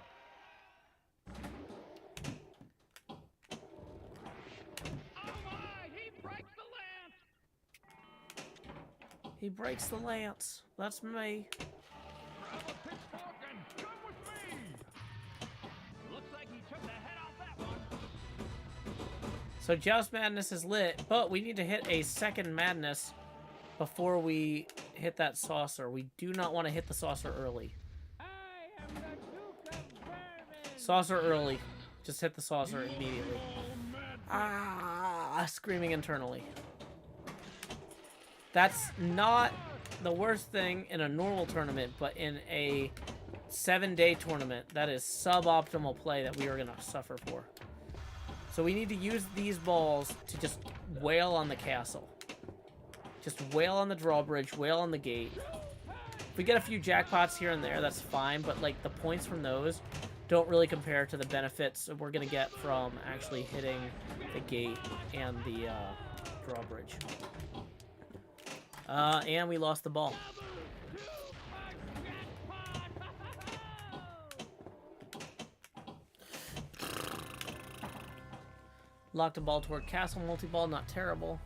Oh my, he breaks the lance. He breaks the lance. That's me. Grab a pitchfork and come with me. Looks like he took the head off that one. So Joust Madness is lit, but we need to hit a second Madness before we hit that saucer. We do not want to hit the saucer early. I am the Duke of Saucer early. Just hit the saucer immediately. Ah, screaming internally. That's not the worst thing in a normal tournament, but in a 7-day tournament, that is suboptimal play that we are going to suffer for. So we need to use these balls to just wail on the castle. Just wail on the drawbridge, wail on the gate. If we get a few jackpots here and there, that's fine, but like the points from those don't really compare to the benefits we're going to get from actually hitting the gate and the drawbridge. And we lost the ball. Locked a ball toward castle multi-ball, not terrible.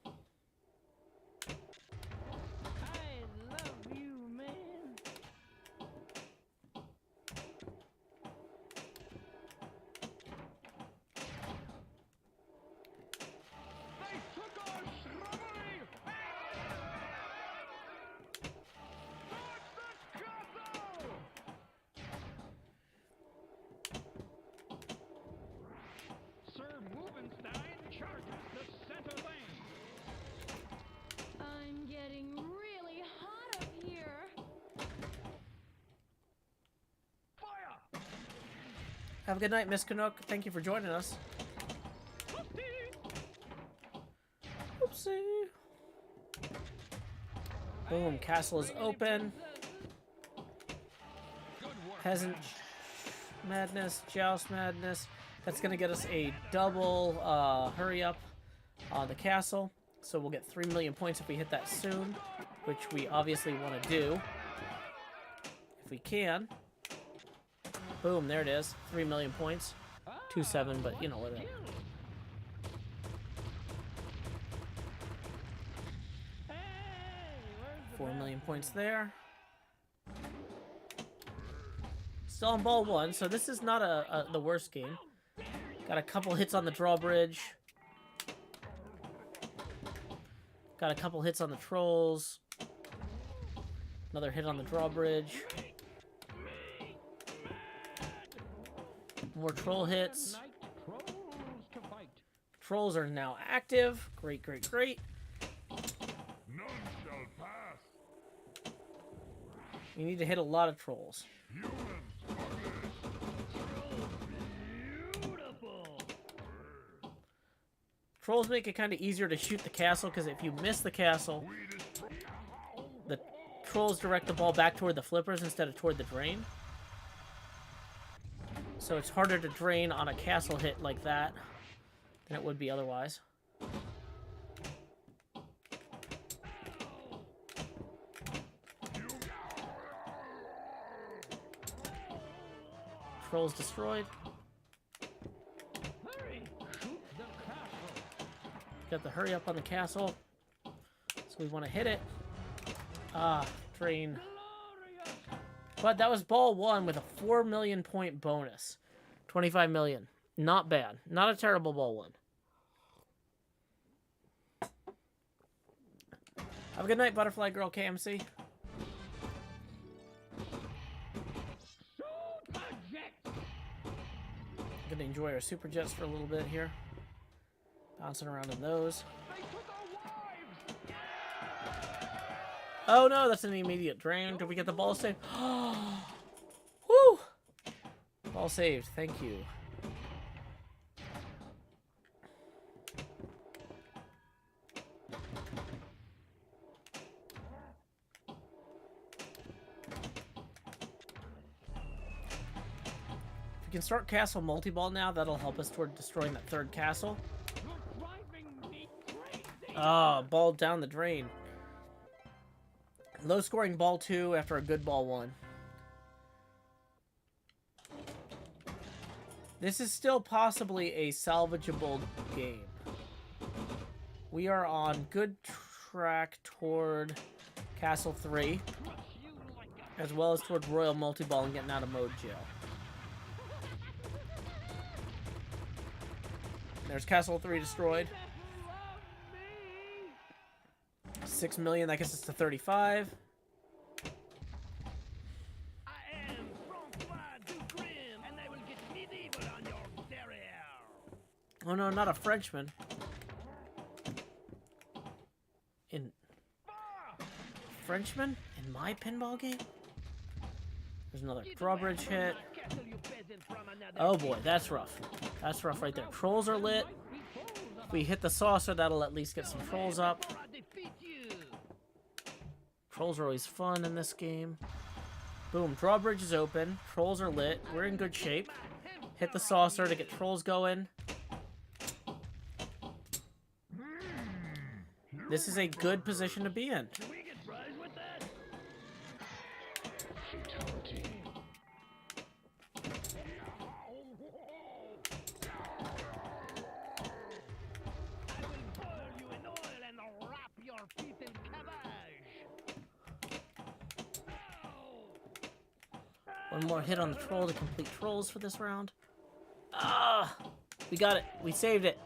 I love you, man. They took our shrubbery! Towards the castle! Sir Movenstein charges the center lane. I'm getting really hot up here. Fire! Have a good night, Miss Canuck. Thank you for joining us. Oopsie. Boom, castle is open. Peasant madness, joust madness. That's going to get us a double hurry up on the castle. So we'll get 3 million points if we hit that soon, which we obviously want to do. If we can. Boom, there it is. 3 million points. 2.7, but you know what. 4 million points there. Still on ball 1, so this is not the worst game. Got a couple hits on the drawbridge. Got a couple hits on the trolls. Another hit on the drawbridge. More troll hits. Trolls are now active. Great, great, great. None shall pass. We need to hit a lot of trolls. Humans Beautiful! Trolls make it kind of easier to shoot the castle, because if you miss the castle, the trolls direct the ball back toward the flippers instead of toward the drain. So it's harder to drain on a castle hit like that than it would be otherwise. Trolls destroyed. Hurry! Shoot the castle! Got the hurry up on the castle. So we want to hit it. Ah, drain. Glorious! But that was ball 1 with a 4 million point bonus. 25 million. Not bad. Not a terrible ball 1. Have a good night, Butterfly Girl KMC. Super jet! Gonna enjoy our super jets for a little bit here. Bouncing around in those. They took our wives! Oh no, that's an immediate drain. Did we get the ball saved? Woo! Ball saved. Thank you. If we can start castle multi-ball now, that'll help us toward destroying that third castle. You're driving me crazy! Ah, ball down the drain. Low scoring ball 2 after a good ball 1. This is still possibly a salvageable game. We are on good track toward Castle 3, as well as toward Royal Multi-Ball and getting out of mode jail. There's Castle 3 destroyed. 6 million, that gets us to 35. I am Oh no, not a Frenchman. In Frenchman in my pinball game? There's another drawbridge hit. Oh boy, that's rough. That's rough right there. Trolls are lit. If we hit the saucer, that'll at least get some trolls up. Trolls are always fun in this game. Boom, drawbridge is open. Trolls are lit. We're in good shape. Hit the saucer to get trolls going. This is a good position to be in. One more hit on the troll to complete trolls for this round. Ah! We got it. We saved it.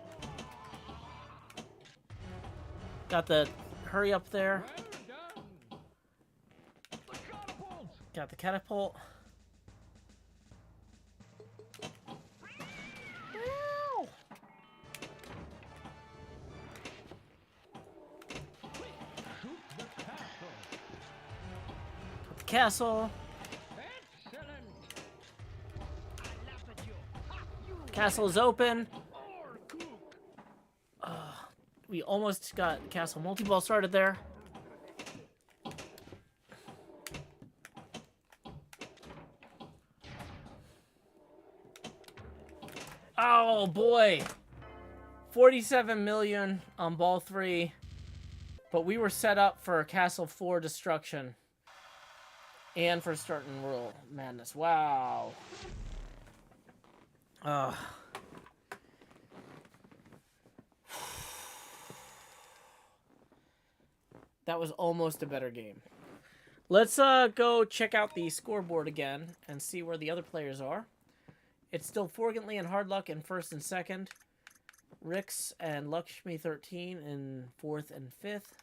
Got the hurry up there. Got the catapult. Ow! Got the castle. Castle is open. We almost got castle multi-ball started there. Oh boy. 47 million on ball 3. But we were set up for castle 4 destruction. And for starting World Madness. Wow. That was almost a better game. Let's go check out the scoreboard again and see where the other players are. It's still Forgently and Hardluck in first and second. Rix and Lakshmi 13 in fourth and fifth.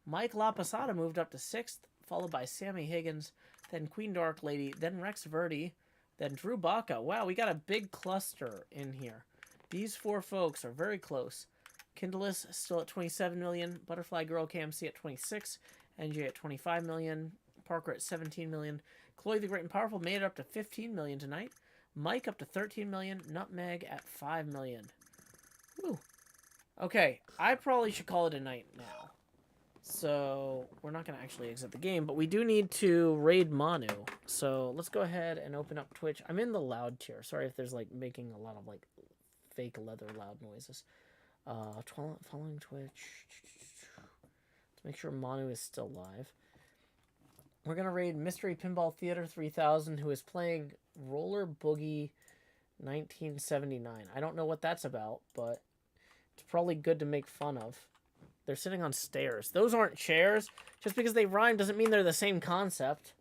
Mike LaPasada moved up to sixth, followed by Sammy Higgins, then Queen Dark Lady, then Rex Verdi, then Drew Baca. Wow, we got a big cluster in here. These four folks are very close. Kindless still at 27 million. Butterfly Girl KMC at 26. NJ at 25 million. Parker at 17 million. Chloe the Great and Powerful made it up to 15 million tonight. Mike up to 13 million. Nutmeg at 5 million. Woo. Okay, I probably should call it a night now. So, we're not going to actually exit the game, but we do need to raid Manu. So, let's go ahead and open up Twitch. I'm in the loud tier. Sorry if there's, like, making a lot of, like, fake leather loud noises. Following Twitch. Let's make sure Manu is still live. We're going to raid Mystery Pinball Theater 3000, who is playing Roller Boogie 1979. I don't know what that's about, but it's probably good to make fun of. They're sitting on stairs. Those aren't chairs. Just because they rhyme doesn't mean they're the same concept.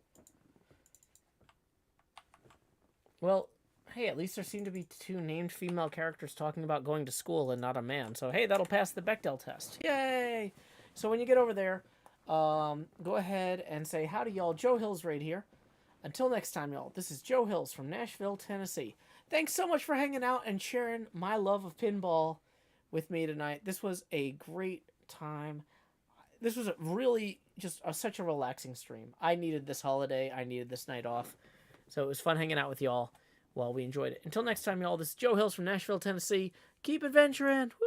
Well, hey, at least there seem to be two named female characters talking about going to school and not a man. So, hey, that'll pass the Bechdel test. Yay! So when you get over there, go ahead and say, howdy, y'all. Joe Hills right here. Until next time, y'all, this is Joe Hills from Nashville, Tennessee. Thanks so much for hanging out and sharing my love of pinball with me tonight. This was a great time. This was really just such a relaxing stream. I needed this holiday. I needed this night off. So it was fun hanging out with y'all while we enjoyed it. Until next time, y'all, this is Joe Hills from Nashville, Tennessee. Keep adventuring. Woo!